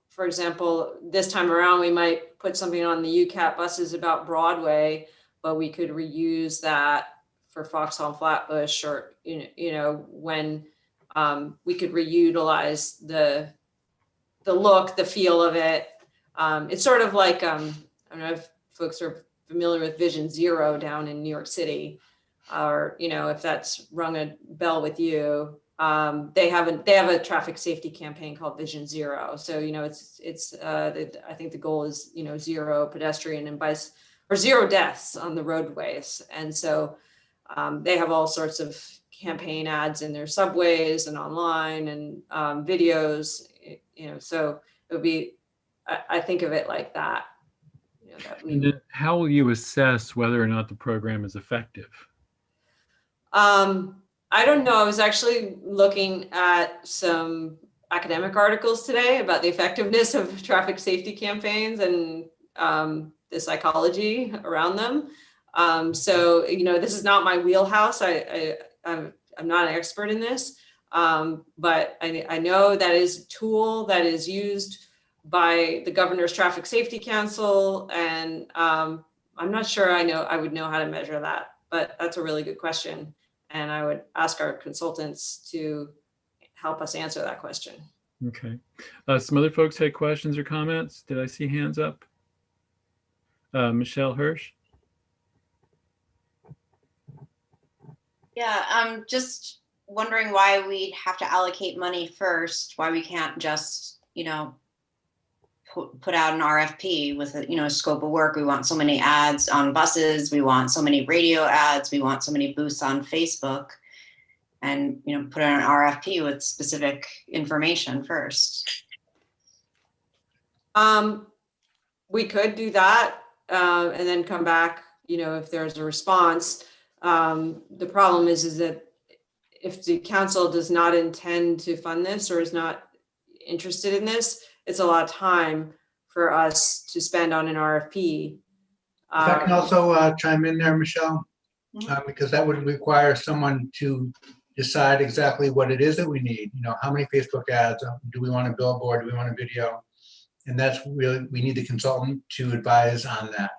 for example, this time around, we might put something on the UCAT buses about Broadway, but we could reuse that for Vauxhall and Flatbush, or, when we could reutilize the look, the feel of it. It's sort of like, I don't know if folks are familiar with Vision Zero down in New York City, or, if that's rung a bell with you. They have a traffic safety campaign called Vision Zero. So, I think the goal is, zero pedestrian and or 0 deaths on the roadways. And so they have all sorts of campaign ads in their subways and online and videos, so it would be, I think of it like that. And then how will you assess whether or not the program is effective? I don't know. I was actually looking at some academic articles today about the effectiveness of traffic safety campaigns and the psychology around them. So, this is not my wheelhouse. I'm not an expert in this, but I know that is a tool that is used by the Governor's Traffic Safety Council, and I'm not sure I would know how to measure that, but that's a really good question. And I would ask our consultants to help us answer that question. Okay. Some other folks had questions or comments. Did I see hands up? Michelle Hirsch. Yeah, I'm just wondering why we have to allocate money first, why we can't just, put out an RFP with a scope of work. We want so many ads on buses, we want so many radio ads, we want so many booths on Facebook, and put out an RFP with specific information first. We could do that and then come back, if there's a response. The problem is that if the council does not intend to fund this or is not interested in this, it's a lot of time for us to spend on an RFP. If I can also chime in there, Michelle, because that would require someone to decide exactly what it is that we need. How many Facebook ads? Do we want a billboard? Do we want a video? And that's really, we need the consultant to advise on that.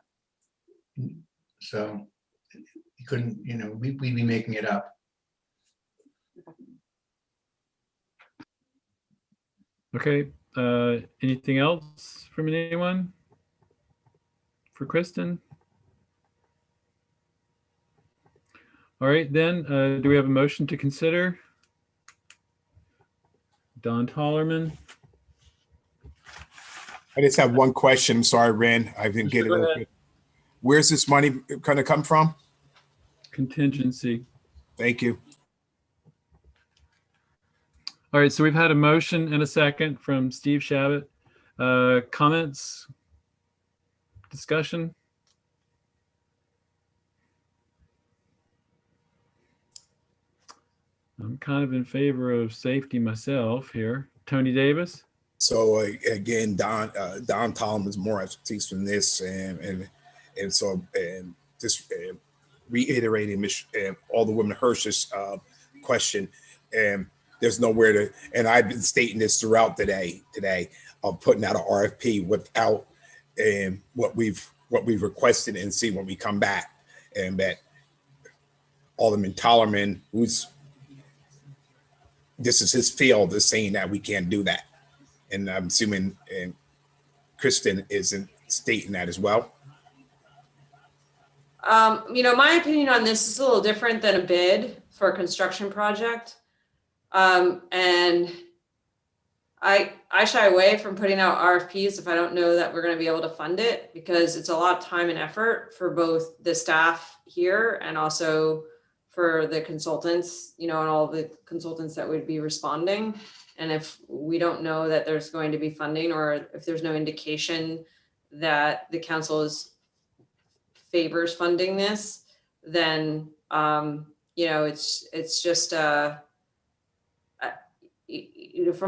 So you couldn't, we'd be making it up. Okay. Anything else from anyone? For Kristen? All right, then, do we have a motion to consider? Don Tollerman. I just have one question. I'm sorry, Ren. I didn't get it. Where's this money going to come from? Contingency. Thank you. All right, so we've had a motion and a second from Steve Shabbat. Comments? Discussion? I'm kind of in favor of safety myself here. Tony Davis? So again, Don Tolman is more expertise from this, and so just reiterating Alderwoman Hirsch's question, and there's nowhere to, and I've been stating this throughout today of putting out an RFP without what we've requested, and see when we come back, and that Alderman Tollerman, this is his field, is saying that we can't do that. And I'm assuming Kristen isn't stating that as well. My opinion on this is a little different than a bid for a construction project. And I shy away from putting out RFPs if I don't know that we're going to be able to fund it, because it's a lot of time and effort for both the staff here and also for the consultants, and all the consultants that would be responding. And if we don't know that there's going to be funding, or if there's no indication that the council favors funding this, then, it's just, from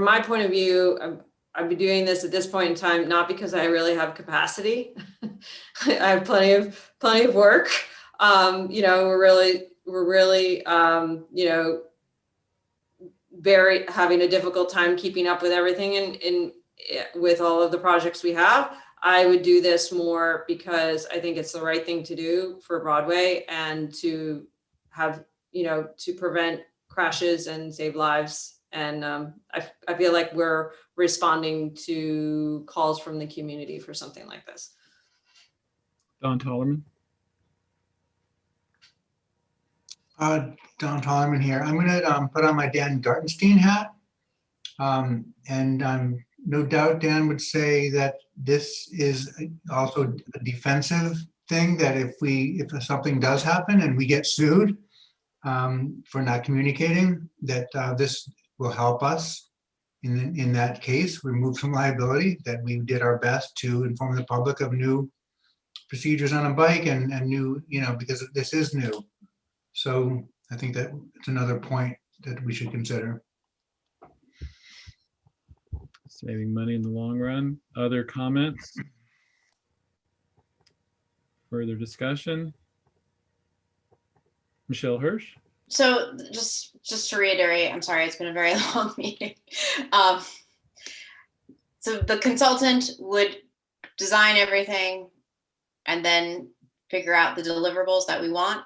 my point of view, I've been doing this at this point in time, not because I really have capacity. I have plenty of work. We're really, very having a difficult time keeping up with everything with all of the projects we have. I would do this more because I think it's the right thing to do for Broadway, and to have, to prevent crashes and save lives. And I feel like we're responding to calls from the community for something like this. Don Tollerman. Don Tollerman here. I'm going to put on my Dan Gartenstein hat. And no doubt Dan would say that this is also a defensive thing that if something does happen and we get sued for not communicating, that this will help us in that case, remove some liability, that we did our best to inform the public of new procedures on a bike and new, because this is new. So I think that it's another point that we should consider. Saving money in the long run. Other comments? Further discussion? Michelle Hirsch? So just to reiterate, I'm sorry, it's been a very long meeting. So the consultant would design everything and then figure out the deliverables that we want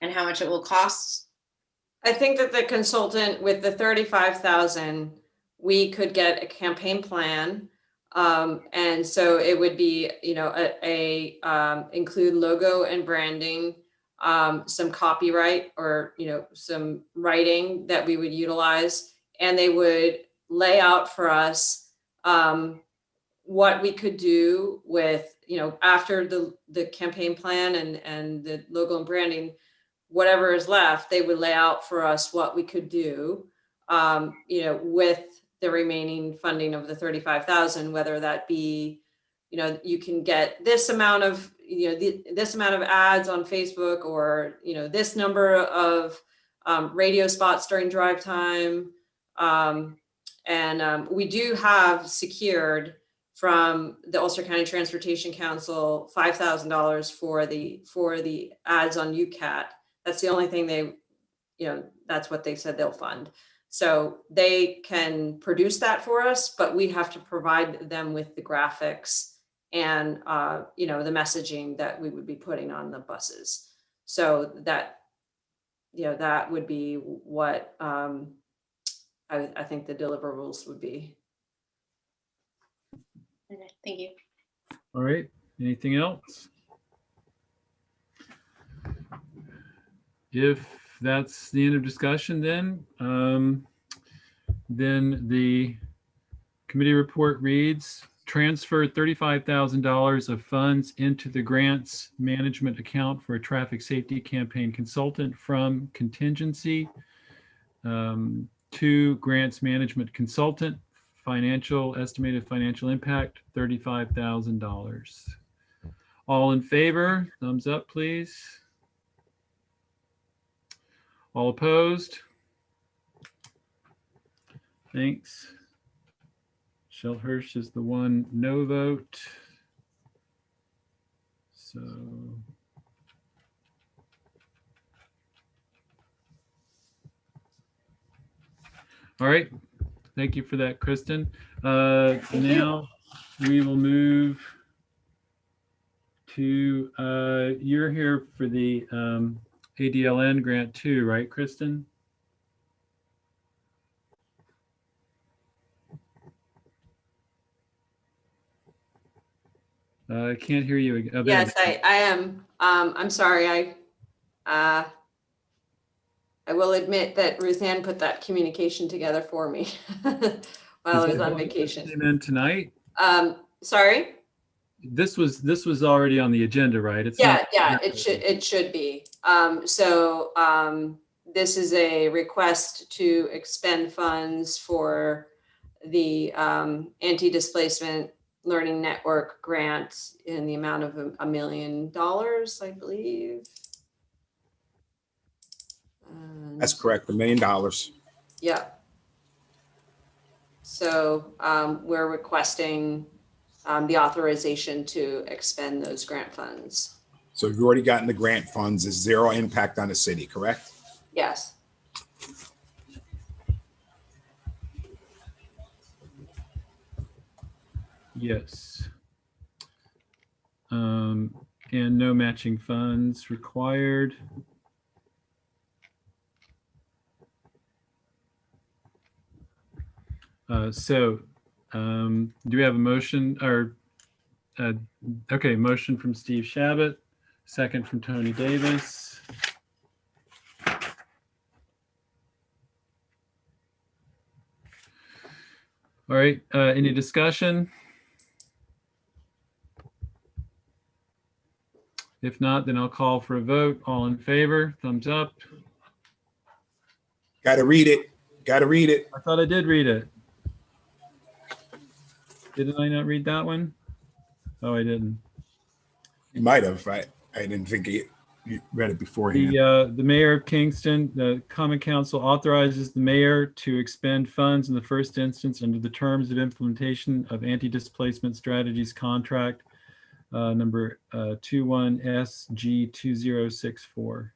and how much it will cost. I think that the consultant with the 35,000, we could get a campaign plan. And so it would be, include logo and branding, some copyright or, some writing that we would utilize, and they would lay out for us what we could do with, after the campaign plan and the logo and branding, whatever is left, they would lay out for us what we could do, with the remaining funding of the 35,000, whether that be, you can get this amount of, this amount of ads on Facebook, or, this number of radio spots during drive time. And we do have secured from the Ulster County Transportation Council $5,000 for the ads on UCAT. That's the only thing they, that's what they said they'll fund. So they can produce that for us, but we have to provide them with the graphics and the messaging that we would be putting on the buses. So that, that would be what I think the deliverables would be. Okay, thank you. All right, anything else? If that's the end of discussion, then the committee report reads: transfer $35,000 of funds into the grants management account for a traffic safety campaign consultant from contingency to grants management consultant. Estimated financial impact, $35,000. All in favor, thumbs up, please. All opposed? Thanks. Michelle Hirsch is the one no vote. So all right. Thank you for that, Kristen. Now we will move to, you're here for the ADLN grant too, right, Kristen? I can't hear you again. Yes, I am. I'm sorry. I will admit that Ruth Ann put that communication together for me while I was on vacation. Came in tonight? Sorry? This was already on the agenda, right? It's yeah, not, yeah, it should be. This is a request to expend funds for the anti-displacement learning network grant in the amount of $1 million, I believe. That's correct, $1 million. Yeah. So we're requesting the authorization to expend those grant funds. So you've already gotten the grant funds. There's zero impact on the city, correct? Yes. Yes. And no matching funds required. Do we have a motion or okay, motion from Steve Shabbat, second from Tony Davis. All right, any discussion? If not, then I'll call for a vote. All in favor, thumbs up. Got to read it. Got to read it. I thought I did read it. Didn't I not read that one? Oh, I didn't. You might have. I didn't think you read it beforehand. The mayor of Kingston, the Common Council authorizes the mayor to expend funds in the first instance under the terms of implementation of anti-displacement strategies contract number 21SG2064.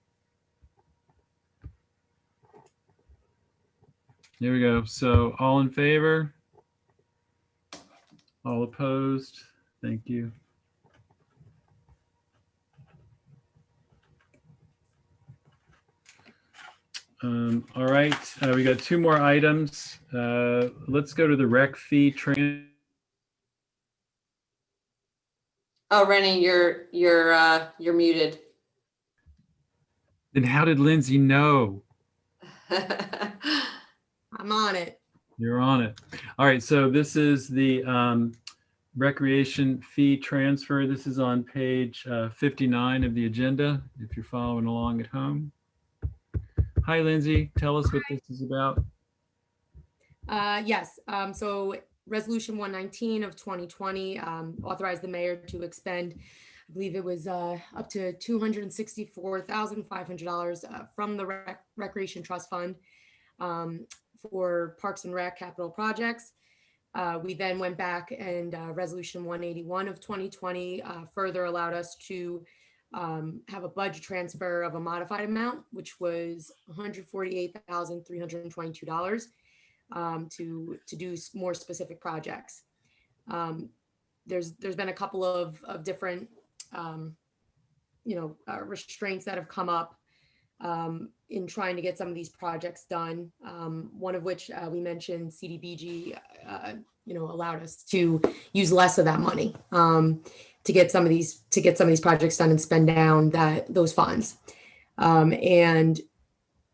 There we go. So all in favor? All opposed? Thank you. All right, we got two more items. Let's go to the rec fee Oh, Rennie, you're muted. Then how did Lindsay know? I'm on it. You're on it. All right, so this is the recreation fee transfer. This is on page 59 of the agenda, if you're following along at home. Hi, Lindsay. Tell us what this is about. Yes, so Resolution 119 of 2020 authorized the mayor to expend, I believe it was up to $264,500 from the Recreation Trust Fund for Parks and Rec capital projects. We then went back and Resolution 181 of 2020 further allowed us to have a budget transfer of a modified amount, which was $148,322 to do more specific projects. There's been a couple of different restraints that have come up in trying to get some of these projects done. One of which we mentioned CDBG, allowed us to use less of that money to get some of these projects done and spend down those funds. And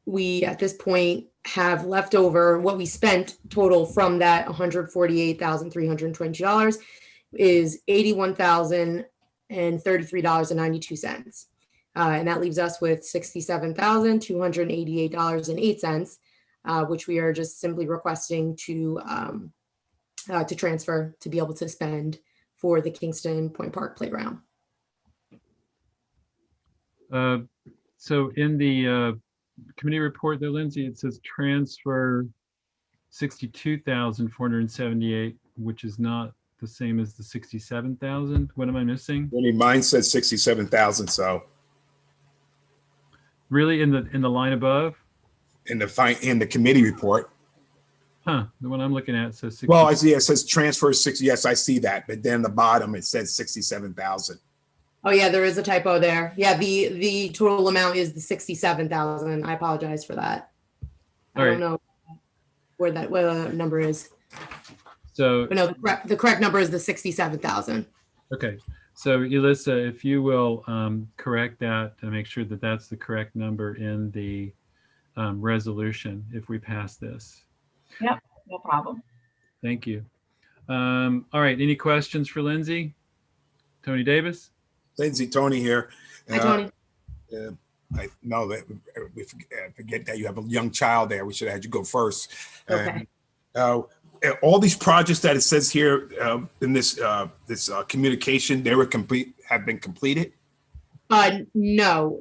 we at this point have left over what we spent total from that $148,320 is $81,033.92. And that leaves us with $67,288.08, which we are just simply requesting to transfer to be able to spend for the Kingston Point Park Playground. So in the committee report there, Lindsay, it says transfer 62,478, which is not the same as the 67,000. What am I missing? Really, mine says 67,000. So really, in the line above, in the committee report. Huh? The one I'm looking at says 60. Well, I see it says transfer 60. Yes, I see that. But then the bottom it says 67,000. Oh yeah, there is a typo there. Yeah, the total amount is the 67,000. I apologize for that. I don't know where the number is. So but no, the correct number is the 67,000. Okay, so Elissa, if you will correct that to make sure that that's the correct number in the resolution if we pass this. Yep, no problem. Thank you. All right, any questions for Lindsay? Tony Davis? Lindsay, Tony here. Hi, Tony. I know that we forget that you have a young child there. We should have had you go first. Okay. All these projects that it says here in this communication, they were have been completed? No.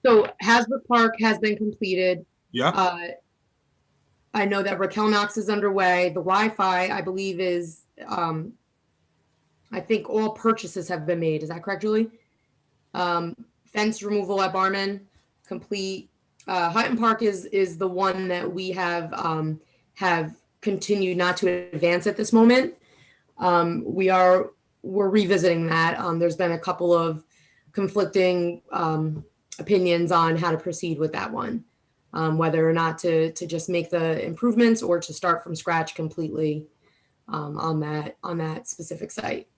So Hasbrook Park has been completed. Yeah. I know that Raquel Knox is underway. The Wi-Fi, I believe, is I think all purchases have been made. Is that correct, Julie? Fence removal at Barman, complete. Hutton Park is the one that we have continued not to advance at this moment. We're revisiting that. There's been a couple of conflicting opinions on how to proceed with that one, whether or not to just make the improvements or to start from scratch completely on that specific site.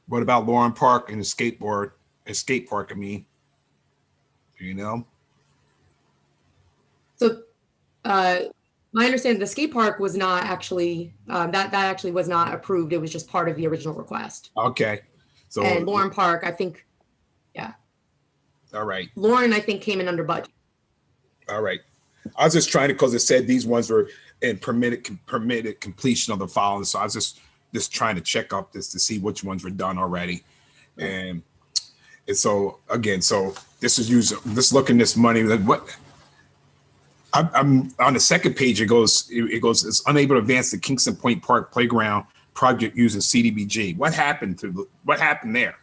What about Lauren Park and the skate park? I mean, do you know? So, my understanding, the skate park was not actually that actually was not approved. It was just part of the original request. Okay. So And Lauren Park, I think, all right. Lauren, I think, came in under budget. All right. I was just trying to, because it said these ones were in permitted completion of the following. So I was just trying to check up this to see which ones were done already. And so again, so this is using, just looking this money, like what I'm on the second page, it goes, it's unable to advance the Kingston Point Park Playground project using CDBG. What happened there?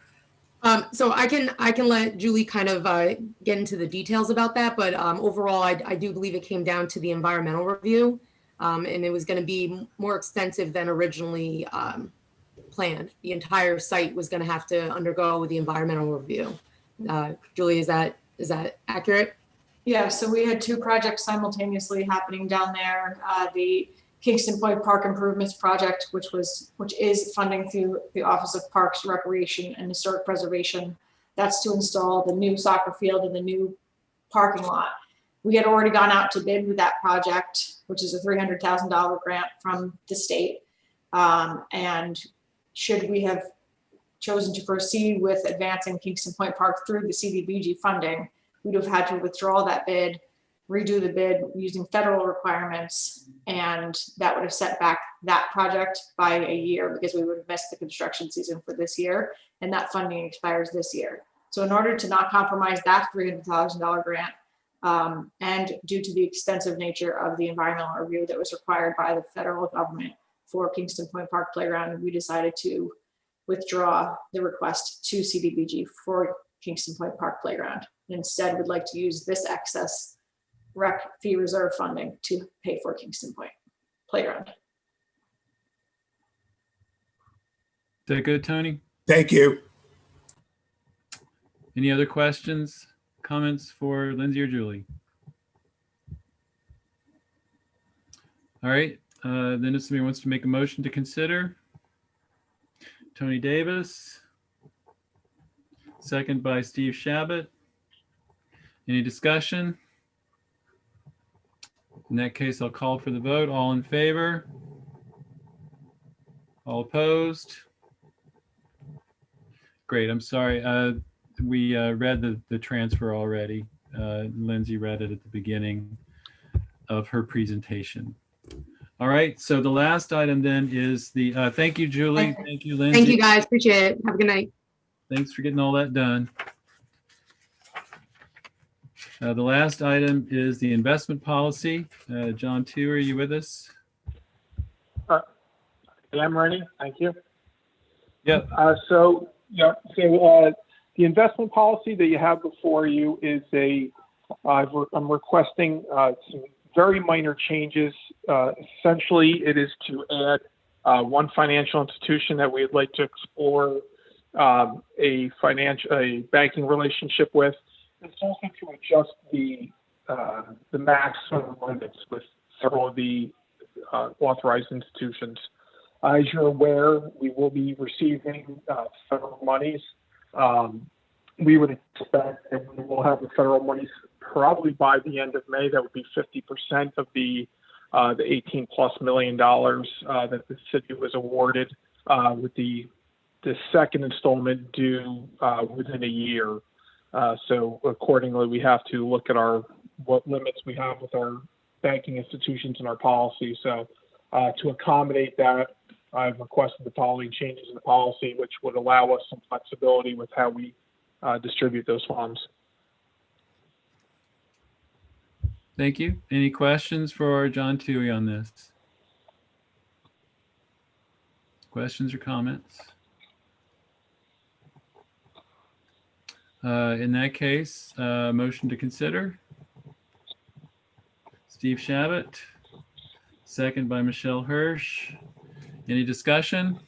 So I can let Julie kind of get into the details about that, but overall, I do believe it came down to the environmental review, and it was going to be more extensive than originally planned. The entire site was going to have to undergo the environmental review. Julie, is that accurate? Yeah, so we had two projects simultaneously happening down there. The Kingston Point Park Improvements Project, which is funding through the Office of Parks, Recreation, and Historic Preservation. That's to install the new soccer field and the new parking lot. We had already gone out to bid with that project, which is a $300,000 grant from the state. And should we have chosen to proceed with advancing Kingston Point Park through the CDBG funding, we'd have had to withdraw that bid, redo the bid using federal requirements, and that would have set back that project by a year because we would have missed the construction season for this year, and that funding expires this year. So in order to not compromise that $300,000 grant, and due to the extensive nature of the environmental review that was required by the federal government for Kingston Point Park Playground, we decided to withdraw the request to CDBG for Kingston Point Park Playground. Instead, we'd like to use this excess rec fee reserve funding to pay for Kingston Point Playground. Is that good, Tony? Thank you. Any other questions, comments for Lindsay or Julie? All right, then if somebody wants to make a motion to consider. Tony Davis, second by Steve Shabbat. Any discussion? In that case, I'll call for the vote. All in favor? All opposed? Great, I'm sorry. We read the transfer already. Lindsay read it at the beginning of her presentation. All right, so the last item then is the, thank you, Julie. Thank you, Lindsay. Thank you, guys. Appreciate it. Have a good night. Thanks for getting all that done. The last item is the investment policy. John Tu, are you with us? I am ready. Thank you. Yep. So the investment policy that you have before you is I'm requesting some very minor changes. Essentially, it is to add one financial institution that we'd like to explore a banking relationship with. It's also to adjust the maximum limits with several of the authorized institutions. As you're aware, we will be receiving federal monies. We would expect that we will have the federal monies probably by the end of May. That would be 50% of the $18+ million that the city was awarded, with the second installment due within a year. So accordingly, we have to look at what limits we have with our banking institutions and our policy. So to accommodate that, I've requested the following changes in the policy, which would allow us some flexibility with how we distribute those funds. Thank you. Any questions for John Tui on this? Questions or comments? In that case, motion to consider. Steve Shabbat, second by Michelle Hirsch. Any discussion?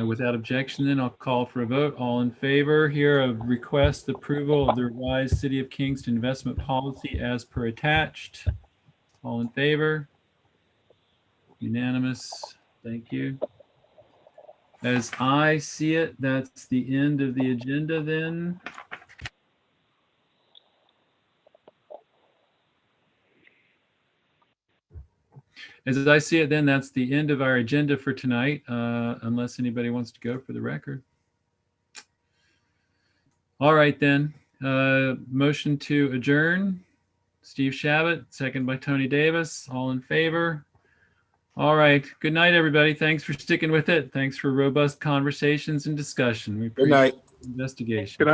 Without objection, then I'll call for a vote. All in favor here of request approval of the revised City of Kingston investment policy as per attached. All in favor? Unanimous. Thank you. As I see it, that's the end of the agenda then. As I see it, then that's the end of our agenda for tonight, unless anybody wants to go for the record. All right, then. Motion to adjourn. Steve Shabbat, second by Tony Davis. All in favor? All right. Good night, everybody. Thanks for sticking with it. Thanks for robust conversations and discussion. We appreciate night. the investigation. Good night.